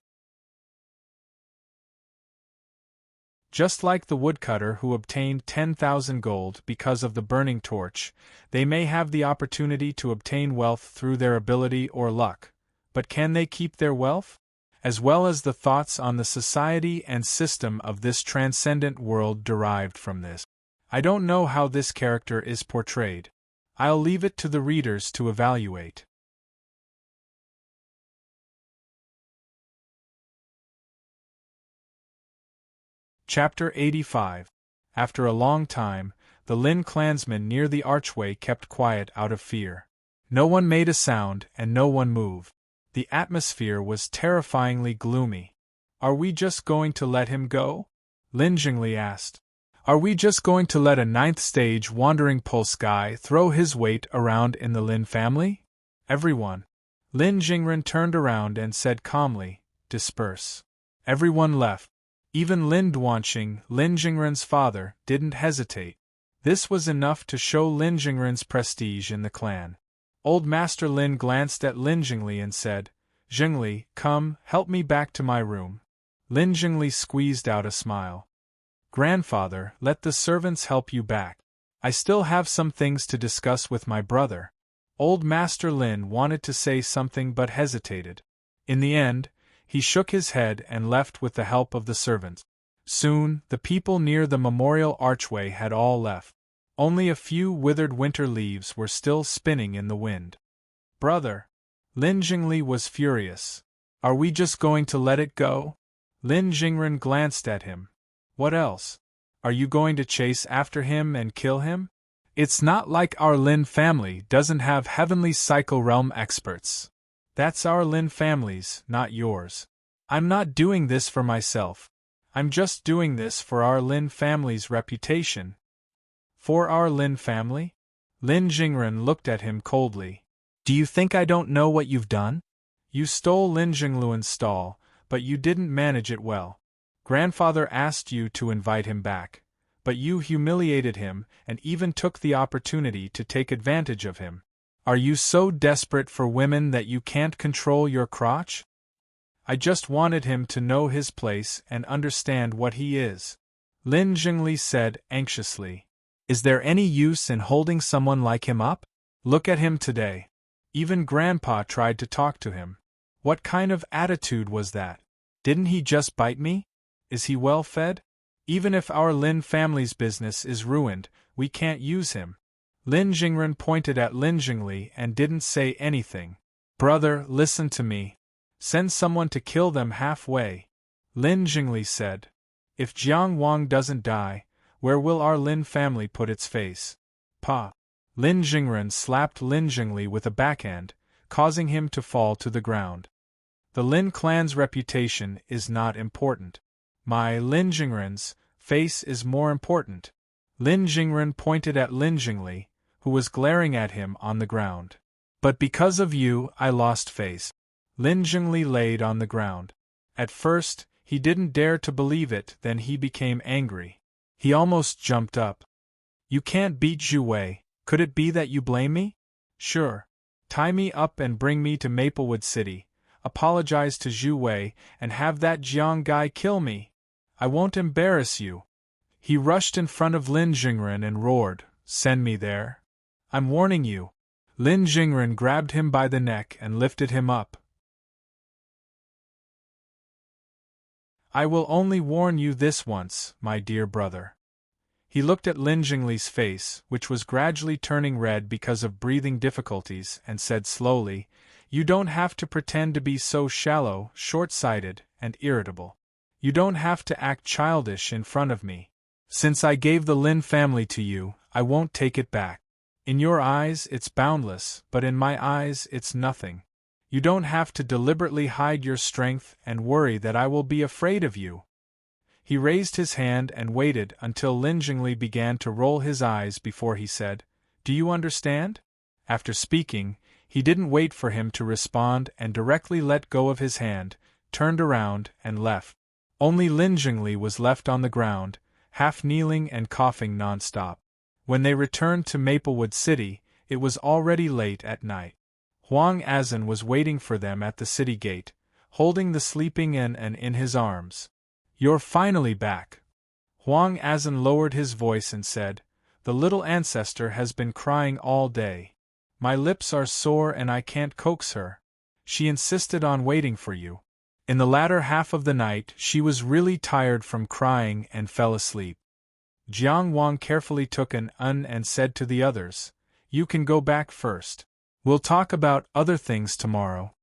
Just like the woodcutter who obtained 10,000 gold because of the burning torch, they may have the opportunity to obtain wealth through their ability or luck, but can they keep their wealth? As well as the thoughts on the society and system of this transcendent world derived from this. I don't know how this character is portrayed. I'll leave it to the readers to evaluate. Chapter 85. After a long time, the Lin clansmen near the archway kept quiet out of fear. No one made a sound, and no one moved. The atmosphere was terrifyingly gloomy. "Are we just going to let him go?" Lin Jingli asked. "Are we just going to let a ninth-stage wandering pulse guy throw his weight around in the Lin family?" Everyone. Lin Jingren turned around and said calmly, "Disperse." Everyone left. Even Lin Duanxing, Lin Jingren's father, didn't hesitate. This was enough to show Lin Jingren's prestige in the clan. Old Master Lin glanced at Lin Jingli and said, "Jingli, come, help me back to my room." Lin Jingli squeezed out a smile. "Grandfather, let the servants help you back. I still have some things to discuss with my brother." Old Master Lin wanted to say something but hesitated. In the end, he shook his head and left with the help of the servants. Soon, the people near the memorial archway had all left. Only a few withered winter leaves were still spinning in the wind. "Brother!" Lin Jingli was furious. "Are we just going to let it go?" Lin Jingren glanced at him. "What else? Are you going to chase after him and kill him? It's not like our Lin family doesn't have heavenly cycle realm experts. That's our Lin family's, not yours. I'm not doing this for myself. I'm just doing this for our Lin family's reputation." "For our Lin family?" Lin Jingren looked at him coldly. "Do you think I don't know what you've done? You stole Lin Jingluan's stall, but you didn't manage it well. Grandfather asked you to invite him back, but you humiliated him and even took the opportunity to take advantage of him. Are you so desperate for women that you can't control your crotch? I just wanted him to know his place and understand what he is," Lin Jingli said anxiously. "Is there any use in holding someone like him up? Look at him today. Even Grandpa tried to talk to him. What kind of attitude was that? Didn't he just bite me? Is he well fed? Even if our Lin family's business is ruined, we can't use him." Lin Jingren pointed at Lin Jingli and didn't say anything. "Brother, listen to me. Send someone to kill them halfway," Lin Jingli said. "If Jiang Wang doesn't die, where will our Lin family put its face?" "Pa!" Lin Jingren slapped Lin Jingli with a backhand, causing him to fall to the ground. "The Lin clan's reputation is not important. My Lin Jingren's face is more important." Lin Jingren pointed at Lin Jingli, who was glaring at him on the ground. "But because of you, I lost face." Lin Jingli laid on the ground. At first, he didn't dare to believe it, then he became angry. He almost jumped up. "You can't beat Zhu Wei. Could it be that you blame me? Sure. Tie me up and bring me to Maplewood City, apologize to Zhu Wei, and have that Jiang guy kill me. I won't embarrass you." He rushed in front of Lin Jingren and roared, "Send me there. I'm warning you." Lin Jingren grabbed him by the neck and lifted him up. "I will only warn you this once, my dear brother." He looked at Lin Jingli's face, which was gradually turning red because of breathing difficulties, and said slowly, "You don't have to pretend to be so shallow, short-sighted, and irritable. You don't have to act childish in front of me. Since I gave the Lin family to you, I won't take it back. In your eyes it's boundless, but in my eyes it's nothing. You don't have to deliberately hide your strength and worry that I will be afraid of you." He raised his hand and waited until Lin Jingli began to roll his eyes before he said, "Do you understand?" After speaking, he didn't wait for him to respond and directly let go of his hand, turned around, and left. Only Lin Jingli was left on the ground, half kneeling and coughing non-stop. When they returned to Maplewood City, it was already late at night. Huang Azan was waiting for them at the city gate, holding the sleeping An in his arms. "You're finally back." Huang Azan lowered his voice and said, "The little ancestor has been crying all day. My lips are sore and I can't coax her. She insisted on waiting for you. In the latter half of the night she was really tired from crying and fell asleep." Jiang Wang carefully took an and said to the others, "You can go back first. We'll talk about other things tomorrow."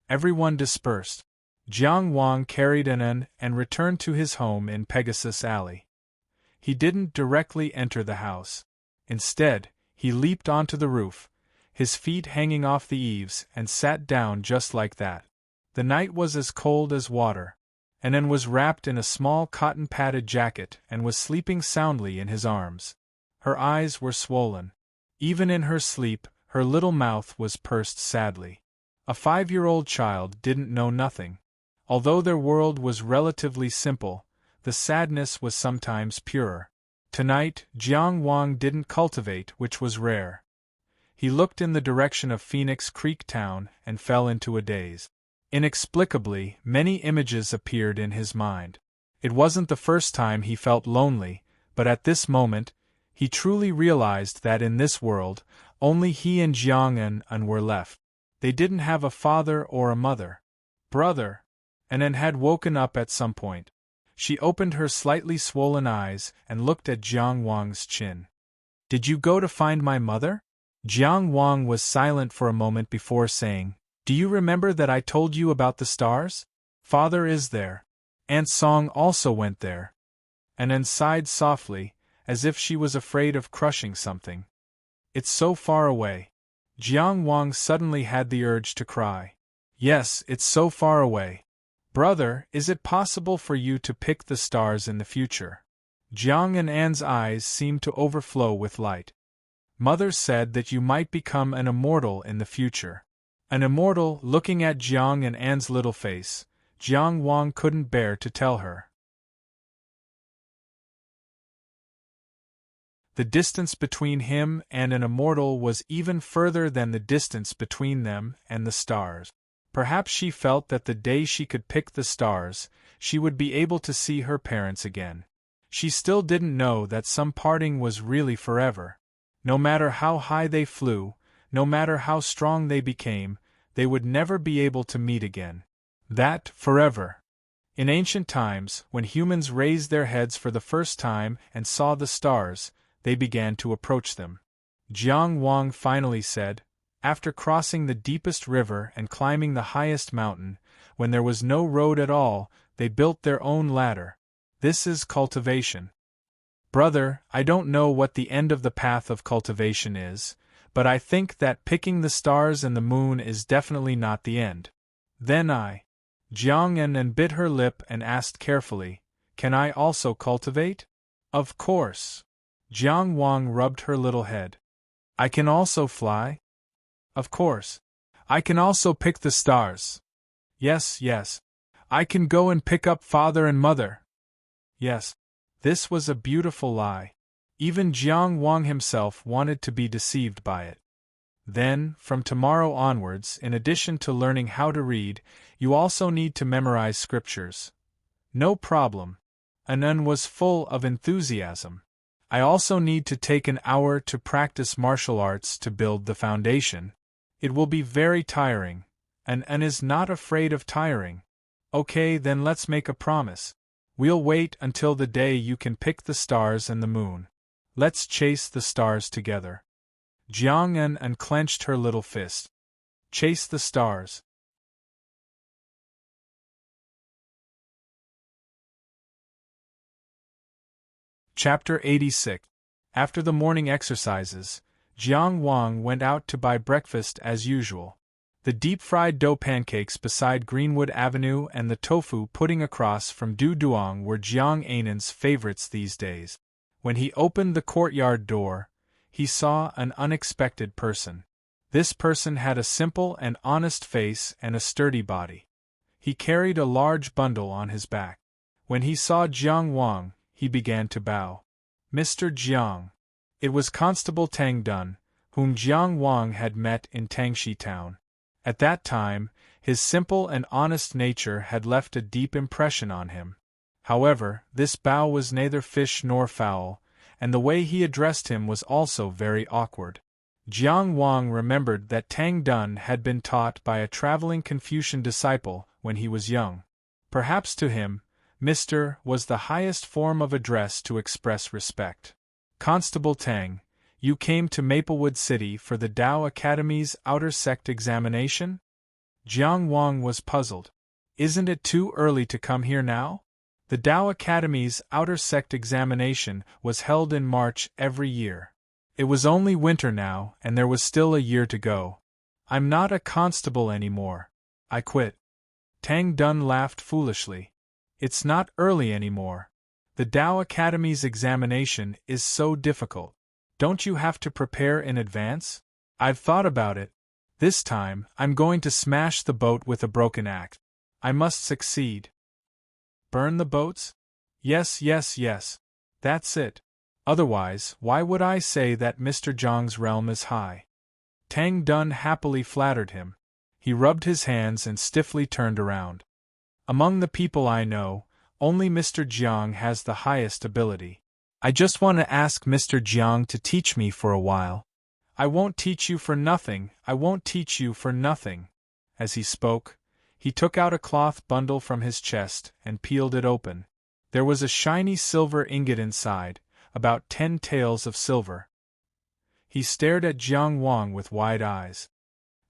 Everyone dispersed. Jiang Wang carried an and returned to his home in Pegasus Alley. He didn't directly enter the house. Instead, he leaped onto the roof, his feet hanging off the eaves, and sat down just like that. The night was as cold as water. Anan was wrapped in a small cotton-padded jacket and was sleeping soundly in his arms. Her eyes were swollen. Even in her sleep, her little mouth was pursed sadly. A 5-year-old child didn't know nothing. Although their world was relatively simple, the sadness was sometimes purer. Tonight, Jiang Wang didn't cultivate, which was rare. He looked in the direction of Phoenix Creek Town and fell into a daze. Inexplicably, many images appeared in his mind. It wasn't the first time he felt lonely, but at this moment, he truly realized that in this world, only he and Jiang An were left. They didn't have a father or a mother. Brother. Anan had woken up at some point. She opened her slightly swollen eyes and looked at Jiang Wang's chin. "Did you go to find my mother?" Jiang Wang was silent for a moment before saying, "Do you remember that I told you about the stars? Father is there. Aunt Song also went there." Anan sighed softly, as if she was afraid of crushing something. "It's so far away." Jiang Wang suddenly had the urge to cry. "Yes, it's so far away. Brother, is it possible for you to pick the stars in the future?" Jiang and An's eyes seemed to overflow with light. "Mother said that you might become an immortal in the future." An immortal. Looking at Jiang and An's little face, Jiang Wang couldn't bear to tell her. The distance between him and an immortal was even further than the distance between them and the stars. Perhaps she felt that the day she could pick the stars, she would be able to see her parents again. She still didn't know that some parting was really forever. No matter how high they flew, no matter how strong they became, they would never be able to meet again. That, forever. In ancient times, when humans raised their heads for the first time and saw the stars, they began to approach them. Jiang Wang finally said, after crossing the deepest river and climbing the highest mountain, when there was no road at all, they built their own ladder. This is cultivation. Brother, I don't know what the end of the path of cultivation is, but I think that picking the stars and the moon is definitely not the end. Then Jiang An bit her lip and asked carefully, "Can I also cultivate?" "Of course." Jiang Wang rubbed her little head. "I can also fly?" "Of course. I can also pick the stars." "Yes, yes. I can go and pick up father and mother." "Yes." This was a beautiful lie. Even Jiang Wang himself wanted to be deceived by it. "Then, from tomorrow onwards, in addition to learning how to read, you also need to memorize scriptures." "No problem." Anan was full of enthusiasm. "I also need to take an hour to practice martial arts to build the foundation. It will be very tiring, and An is not afraid of tiring." "Okay, then let's make a promise. We'll wait until the day you can pick the stars and the moon. Let's chase the stars together." Jiang An unclenched her little fist. Chase the stars. Chapter 86. After the morning exercises, Jiang Wang went out to buy breakfast as usual. The deep-fried dough pancakes beside Greenwood Avenue and the tofu pudding across from Du Duong were Jiang Anan's favorites these days. When he opened the courtyard door, he saw an unexpected person. This person had a simple and honest face and a sturdy body. He carried a large bundle on his back. When he saw Jiang Wang, he began to bow. "Mr. Jiang." It was Constable Tang Dun, whom Jiang Wang had met in Tangxi Town. At that time, his simple and honest nature had left a deep impression on him. However, this bow was neither fish nor fowl, and the way he addressed him was also very awkward. Jiang Wang remembered that Tang Dun had been taught by a traveling Confucian disciple when he was young. Perhaps to him, Mr. was the highest form of address to express respect. Constable Tang, you came to Maplewood City for the Tao Academy's outer sect examination? Jiang Wang was puzzled. Isn't it too early to come here now? The Tao Academy's outer sect examination was held in March every year. It was only winter now, and there was still a year to go. I'm not a constable anymore. I quit. Tang Dun laughed foolishly. It's not early anymore. The Tao Academy's examination is so difficult. Don't you have to prepare in advance? I've thought about it. This time, I'm going to smash the boat with a broken axe. I must succeed. Burn the boats? Yes, yes, yes. That's it. Otherwise, why would I say that Mr. Zhang's realm is high? Tang Dun happily flattered him. He rubbed his hands and stiffly turned around. Among the people I know, only Mr. Jiang has the highest ability. I just want to ask Mr. Jiang to teach me for a while. I won't teach you for nothing, I won't teach you for nothing. As he spoke, he took out a cloth bundle from his chest and peeled it open. There was a shiny silver ingot inside, about 10 taels of silver. He stared at Jiang Wang with wide eyes.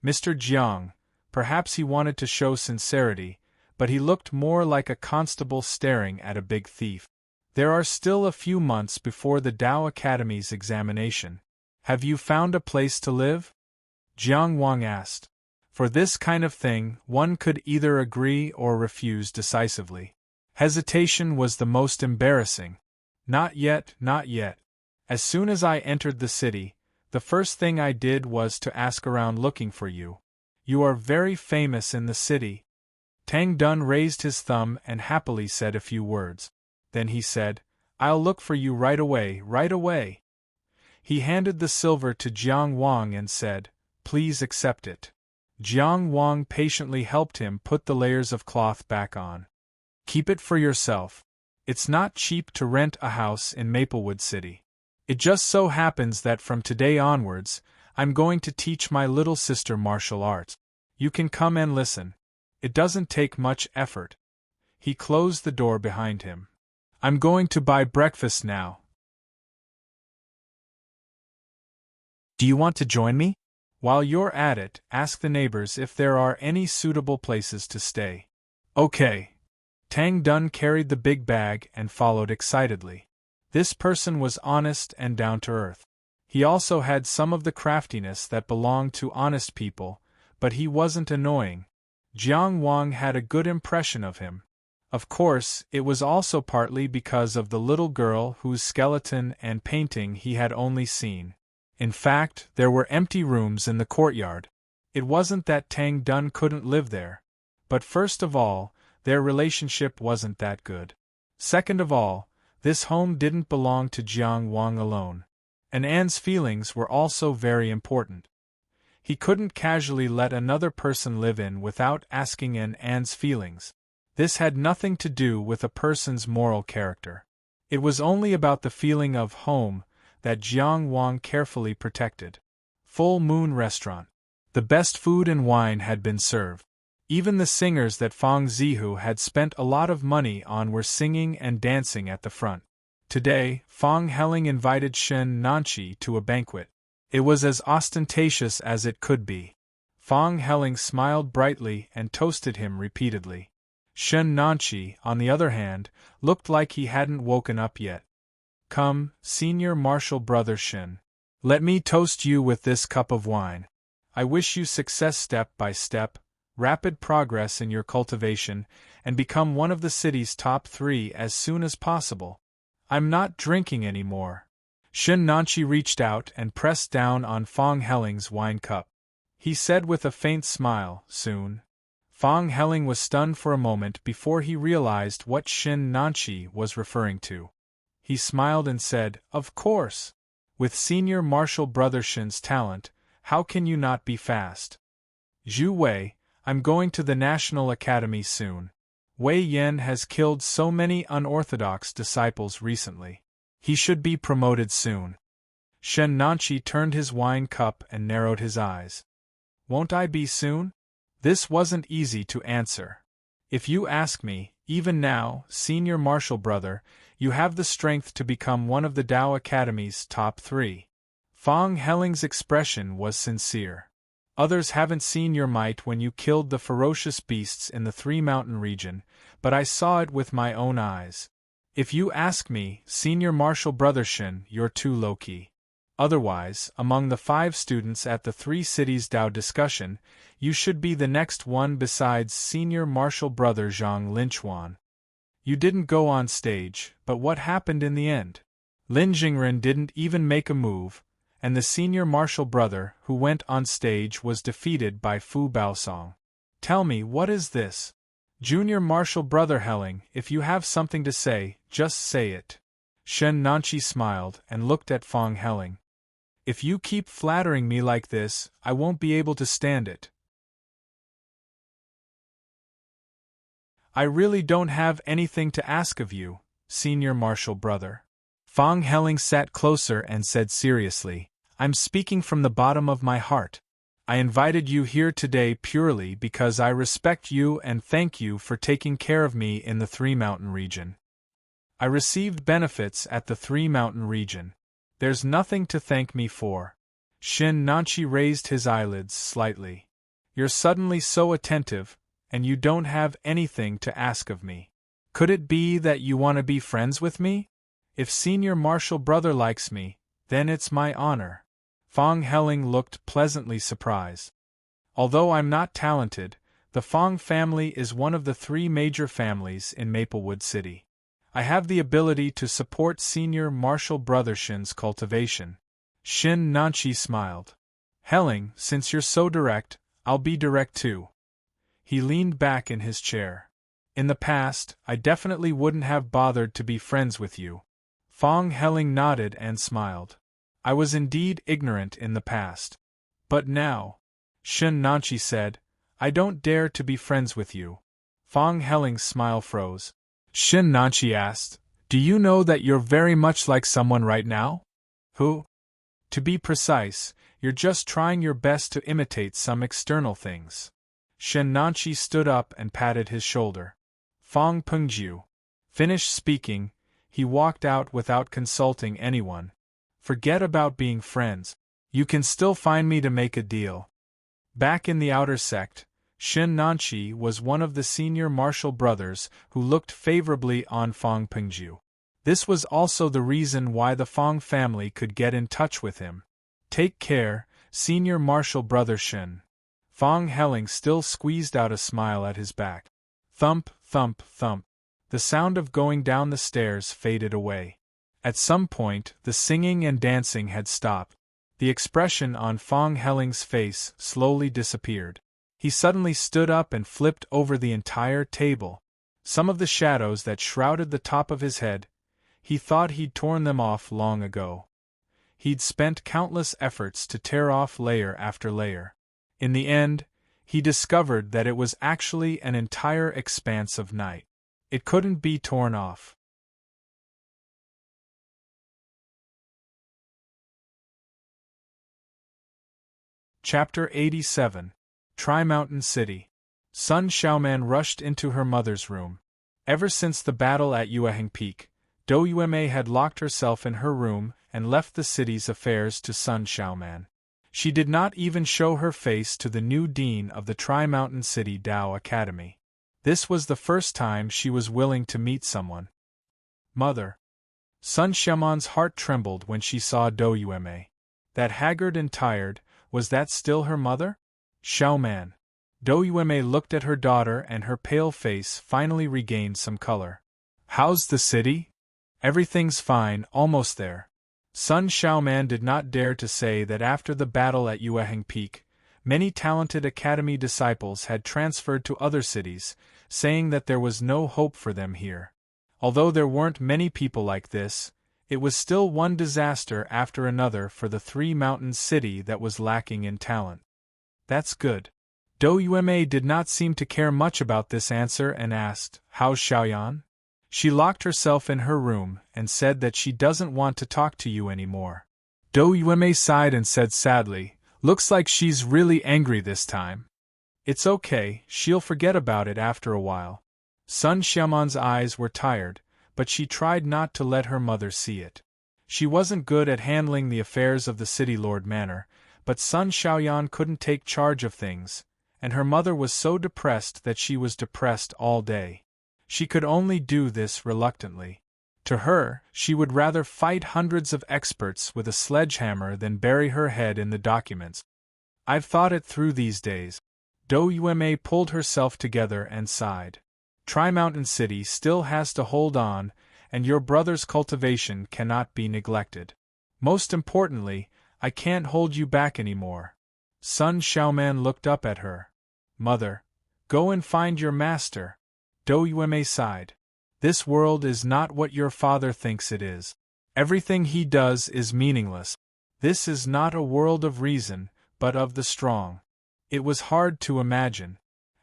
Mr. Jiang, perhaps he wanted to show sincerity, but he looked more like a constable staring at a big thief. There are still a few months before the Tao Academy's examination. Have you found a place to live? Jiang Wang asked. For this kind of thing, one could either agree or refuse decisively. Hesitation was the most embarrassing. Not yet, not yet. As soon as I entered the city, the first thing I did was to ask around looking for you. You are very famous in the city. Tang Dun raised his thumb and happily said a few words. Then he said, I'll look for you right away, right away. He handed the silver to Jiang Wang and said, Please accept it. Jiang Wang patiently helped him put the layers of cloth back on. Keep it for yourself. It's not cheap to rent a house in Maplewood City. It just so happens that from today onwards, I'm going to teach my little sister martial arts. You can come and listen. It doesn't take much effort. He closed the door behind him. I'm going to buy breakfast now. Do you want to join me? While you're at it, ask the neighbors if there are any suitable places to stay. Okay. Tang Dun carried the big bag and followed excitedly. This person was honest and down to earth. He also had some of the craftiness that belonged to honest people, but he wasn't annoying. Jiang Wang had a good impression of him. Of course, it was also partly because of the little girl whose skeleton and painting he had only seen. In fact, there were empty rooms in the courtyard. It wasn't that Tang Dun couldn't live there. But first of all, their relationship wasn't that good. Second of all, this home didn't belong to Jiang Wang alone. And Anne's feelings were also very important. He couldn't casually let another person live in without asking Anne's feelings. This had nothing to do with a person's moral character. It was only about the feeling of home that Jiang Wang carefully protected. Full Moon Restaurant. The best food and wine had been served. Even the singers that Fang Zihu had spent a lot of money on were singing and dancing at the front. Today, Fang Heling invited Shen Nanqi to a banquet. It was as ostentatious as it could be. Fang Heling smiled brightly and toasted him repeatedly. Shen Nanqi, on the other hand, looked like he hadn't woken up yet. Come, senior martial brother Shen. Let me toast you with this cup of wine. I wish you success step by step, rapid progress in your cultivation, and become one of the city's top 3 as soon as possible. I'm not drinking anymore. Shen Nanqi reached out and pressed down on Fang Heling's wine cup. He said with a faint smile, soon. Fang Heling was stunned for a moment before he realized what Shen Nanqi was referring to. He smiled and said, Of course. With senior martial brother Shen's talent, how can you not be fast? Zhu Wei, I'm going to the National Academy soon. Wei Yan has killed so many unorthodox disciples recently. He should be promoted soon. Shen Nanqi turned his wine cup and narrowed his eyes. Won't I be soon? This wasn't easy to answer. If you ask me, Even now, senior martial brother, you have the strength to become one of the Tao Academy's top 3. Fong Helling's expression was sincere. Others haven't seen your might when you killed the ferocious beasts in the Three Mountain region, but I saw it with my own eyes. If you ask me, senior martial brother Shin, you're too low-key. Otherwise, among the 5 students at the Three Cities Tao discussion, you should be the next one besides senior martial brother Zhang Linchuan. You didn't go on stage, but what happened in the end? Lin Jingren didn't even make a move, and the senior martial brother who went on stage was defeated by Fu Baosong. Tell me, what is this? Junior martial brother Helling, if you have something to say, just say it. Shen Nanchi smiled and looked at Fong Helling. If you keep flattering me like this, I won't be able to stand it. I really don't have anything to ask of you, senior martial brother. Fong Helling sat closer and said seriously, I'm speaking from the bottom of my heart. I invited you here today purely because I respect you and thank you for taking care of me in the Three Mountain region. I received benefits at the Three Mountain region. There's nothing to thank me for. Shin Nanchi raised his eyelids slightly. You're suddenly so attentive, and you don't have anything to ask of me. Could it be that you want to be friends with me? If senior martial brother likes me, then it's my honor. Fong Helling looked pleasantly surprised. Although I'm not talented, the Fong family is one of the 3 major families in Maplewood City. I have the ability to support senior martial brother Shin's cultivation. Shin Nanchi smiled. Helling, since you're so direct, I'll be direct too. He leaned back in his chair. In the past, I definitely wouldn't have bothered to be friends with you. Fong Helling nodded and smiled. I was indeed ignorant in the past. But now, Shin Nanchi said, I don't dare to be friends with you. Fong Helling's smile froze. Shin Nanchi asked, Do you know that you're very much like someone right now? Who? To be precise, you're just trying your best to imitate some external things. Shin Nanchi stood up and patted his shoulder. Fong Pengjiu finished speaking. He walked out without consulting anyone. Forget about being friends. You can still find me to make a deal. Back in the outer sect, Shin Nanchi was one of the senior martial brothers who looked favorably on Fong Pengjiu. This was also the reason why the Fong family could get in touch with him. Take care, senior martial brother Shin. Fong Helling still squeezed out a smile at his back. Thump, thump, thump. The sound of going down the stairs faded away. At some point, the singing and dancing had stopped. The expression on Fong Helling's face slowly disappeared. He suddenly stood up and flipped over the entire table. Some of the shadows that shrouded the top of his head, he thought he'd torn them off long ago. He'd spent countless efforts to tear off layer after layer. In the end, he discovered that it was actually an entire expanse of night. It couldn't be torn off. Chapter 87. Tri-Mountain City. Sun Xiaoman rushed into her mother's room. Ever since the battle at Yueheng Peak, Dou Yuemei had locked herself in her room and left the city's affairs to Sun Xiaoman. She did not even show her face to the new dean of the Tri-Mountain City Tao Academy. This was the first time she was willing to meet someone. Mother. Sun Xiaoman's heart trembled when she saw Dou Yuemei. That haggard and tired, was that still her mother? Xiaoman. Dou Yuemei looked at her daughter and her pale face finally regained some color. How's the city? Everything's fine, almost there. Sun Xiaoman did not dare to say that after the battle at Yueheng Peak, many talented academy disciples had transferred to other cities, saying that there was no hope for them here. Although there weren't many people like this, it was still one disaster after another for the Three Mountains city that was lacking in talent. That's good. Dou Yuemei did not seem to care much about this answer and asked, How's Xiaoyan? She locked herself in her room and said that she doesn't want to talk to you anymore. Dou Yuemei sighed and said sadly, Looks like she's really angry this time. It's okay, she'll forget about it after a while. Sun Xiaoman's eyes were tired, but she tried not to let her mother see it. She wasn't good at handling the affairs of the city lord manor, but Sun Xiaoyan couldn't take charge of things, and her mother was so depressed that she was depressed all day. She could only do this reluctantly. To her, she would rather fight hundreds of experts with a sledgehammer than bury her head in the documents. I've thought it through these days. Dou Yueme pulled herself together and sighed. Tri-Mountain City still has to hold on, and your brother's cultivation cannot be neglected. Most importantly, I can't hold you back anymore. Sun Xiaoman looked up at her. Mother, go and find your master. Dou Yueme sighed. This world is not what your father thinks it is. Everything he does is meaningless. This is not a world of reason, but of the strong. It was hard to imagine.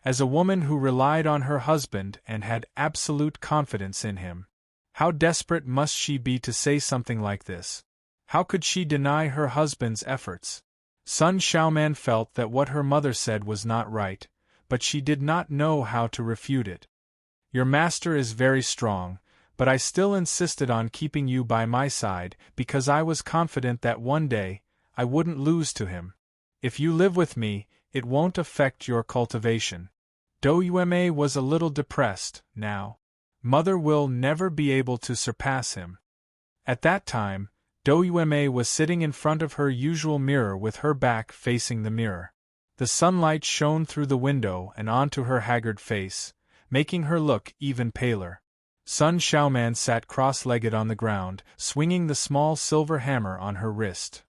As a woman who relied on her husband and had absolute confidence in him. How desperate must she be to say something like this? How could she deny her husband's efforts? Sun Xiaoman felt that what her mother said was not right, but she did not know how to refute it. Your master is very strong, but I still insisted on keeping you by my side because I was confident that one day I wouldn't lose to him. If you live with me, it won't affect your cultivation. Dou Yueme was a little depressed now. Mother will never be able to surpass him. At that time, Dou Yueme was sitting in front of her usual mirror with her back facing the mirror. The sunlight shone through the window and onto her haggard face, making her look even paler. Sun Xiaoman sat cross-legged on the ground, swinging the small silver hammer on her wrist.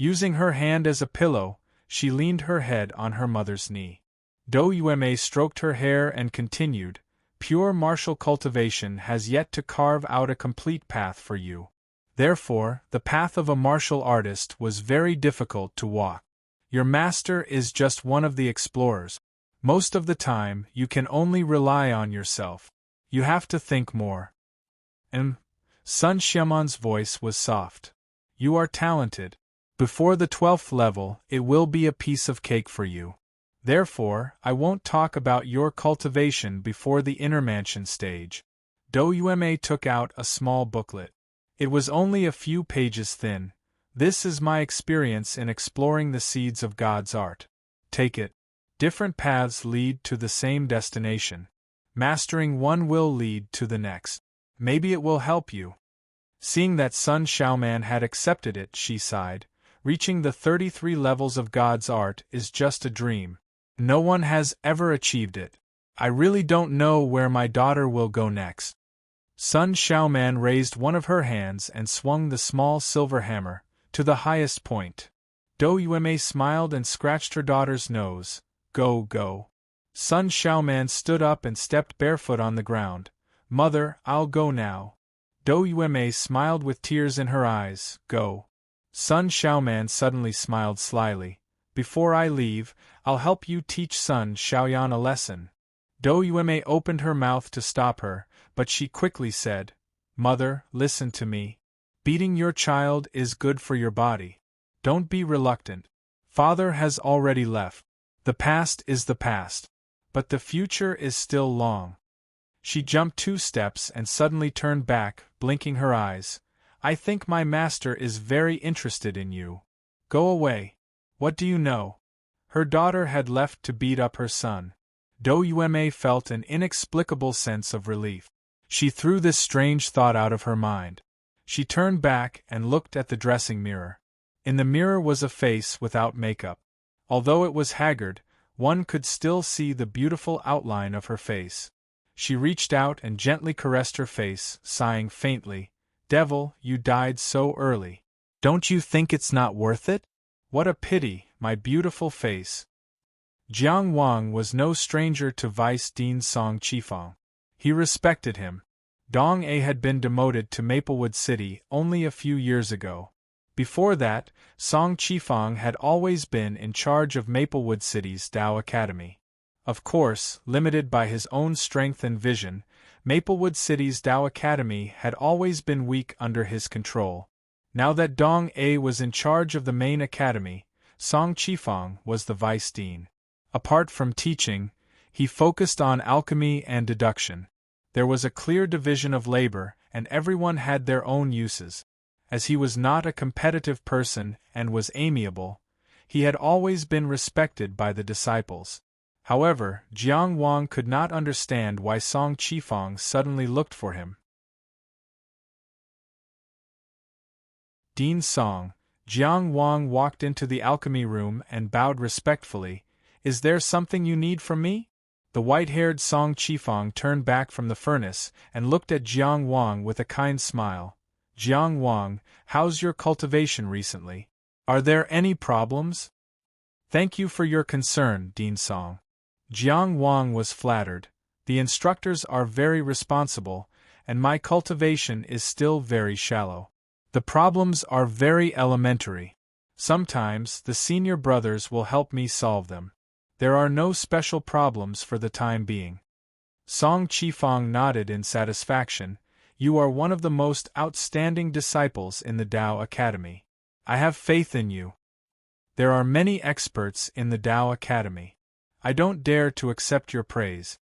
Using her hand as a pillow, she leaned her head on her mother's knee. Dou Yueme stroked her hair and continued, Pure martial cultivation has yet to carve out a complete path for you. Therefore, the path of a martial artist was very difficult to walk. Your master is just one of the explorers. Most of the time, you can only rely on yourself. You have to think more. Sun Xiaoman's voice was soft. You are talented. Before the 12th level, it will be a piece of cake for you. Therefore, I won't talk about your cultivation before the inner mansion stage. Dou Yueme took out a small booklet. It was only a few pages thin. This is my experience in exploring the seeds of God's art. Take it. Different paths lead to the same destination. Mastering one will lead to the next. Maybe it will help you. Seeing that Sun Xiaoman had accepted it, she sighed. Reaching the 33 levels of God's art is just a dream. No one has ever achieved it. I really don't know where my daughter will go next. Sun Xiaoman raised one of her hands and swung the small silver hammer to the highest point. Dou Yueme smiled and scratched her daughter's nose. Go, go. Sun Xiaoman stood up and stepped barefoot on the ground. Mother, I'll go now. Dou Yueme smiled with tears in her eyes. Go. Sun Xiaoman suddenly smiled slyly. Before I leave, I'll help you teach Sun Xiaoyan a lesson. Dou Yueme opened her mouth to stop her, but she quickly said, Mother, listen to me. Beating your child is good for your body. Don't be reluctant. Father has already left. The past is the past. But the future is still long. She jumped 2 steps and suddenly turned back, blinking her eyes. I think my master is very interested in you. Go away. What do you know? Her daughter had left to beat up her son. Dou Yueme felt an inexplicable sense of relief. She threw this strange thought out of her mind. She turned back and looked at the dressing mirror. In the mirror was a face without makeup. Although it was haggard, one could still see the beautiful outline of her face. She reached out and gently caressed her face, sighing faintly, Devil, you died so early. Don't you think it's not worth it? What a pity, my beautiful face. Jiang Wang was no stranger to Vice Dean Song Qifeng. He respected him. Dong A had been demoted to Maplewood City only a few years ago. Before that, Song Qifeng had always been in charge of Maplewood City's Dao Academy. Of course, limited by his own strength and vision, Maplewood City's Dao Academy had always been weak under his control. Now that Dong A was in charge of the main academy, Song Qifeng was the vice dean. Apart from teaching, he focused on alchemy and deduction. There was a clear division of labor, and everyone had their own uses. As he was not a competitive person and was amiable, he had always been respected by the disciples. However, Jiang Wang could not understand why Song Qifang suddenly looked for him. Dean Song, Jiang Wang walked into the alchemy room and bowed respectfully. Is there something you need from me? The white-haired Song Qifang turned back from the furnace and looked at Jiang Wang with a kind smile. Jiang Wang, how's your cultivation recently? Are there any problems? Thank you for your concern, Dean Song. Jiang Wang was flattered. The instructors are very responsible, and my cultivation is still very shallow. The problems are very elementary. Sometimes the senior brothers will help me solve them. There are no special problems for the time being. Song Qifang nodded in satisfaction. You are one of the most outstanding disciples in the Tao Academy. I have faith in you. There are many experts in the Tao Academy. I don't dare to accept your praise.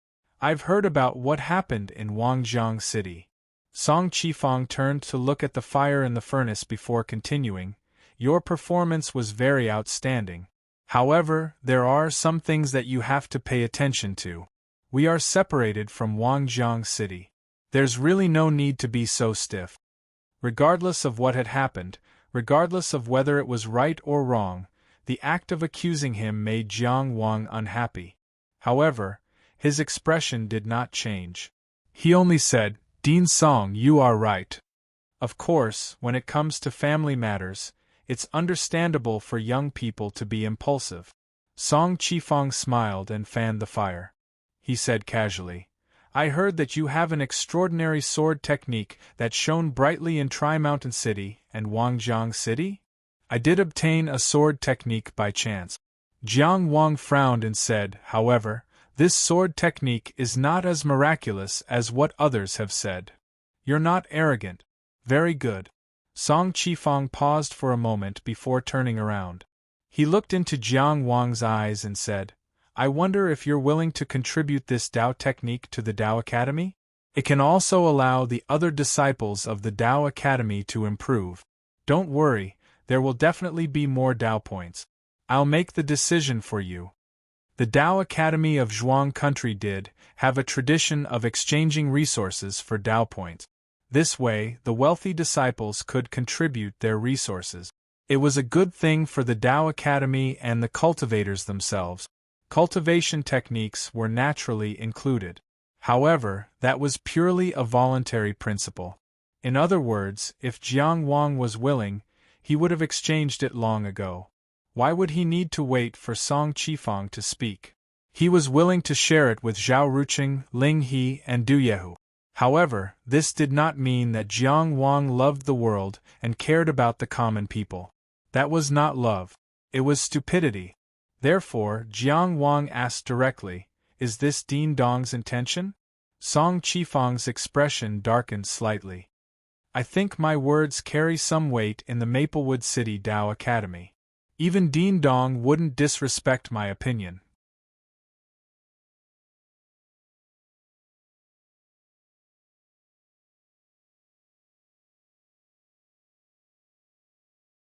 I've heard about what happened in Wangjiang City. Song Qifang turned to look at the fire in the furnace before continuing. Your performance was very outstanding. However, there are some things that you have to pay attention to. We are separated from Wangjiang City. There's really no need to be so stiff. Regardless of what had happened, regardless of whether it was right or wrong, the act of accusing him made Jiang Wang unhappy. However, his expression did not change. He only said, Dean Song, you are right. Of course, when it comes to family matters, it's understandable for young people to be impulsive. Song Qifang smiled and fanned the fire. He said casually, I heard that you have an extraordinary sword technique that shone brightly in Tri-Mountain City and Wangjiang City? I did obtain a sword technique by chance. Jiang Wang frowned and said, however, this sword technique is not as miraculous as what others have said. You're not arrogant. Very good. Song Qifang paused for a moment before turning around. He looked into Jiang Wang's eyes and said, I wonder if you're willing to contribute this Tao technique to the Tao Academy? It can also allow the other disciples of the Tao Academy to improve. Don't worry, there will definitely be more Tao points. I'll make the decision for you. The Tao Academy of Zhuang Country did have a tradition of exchanging resources for Tao points. This way, the wealthy disciples could contribute their resources. It was a good thing for the Tao Academy and the cultivators themselves. Cultivation techniques were naturally included. However, that was purely a voluntary principle. In other words, if Jiang Wang was willing, he would have exchanged it long ago. Why would he need to wait for Song Qifang to speak? He was willing to share it with Zhao Ruqing, Ling He, and Du Yehu. However, this did not mean that Jiang Wang loved the world and cared about the common people. That was not love. It was stupidity. Therefore, Jiang Wang asked directly, Is this Dean Dong's intention? Song Qifang's expression darkened slightly. I think my words carry some weight in the Maplewood City Tao Academy. Even Dean Dong wouldn't disrespect my opinion.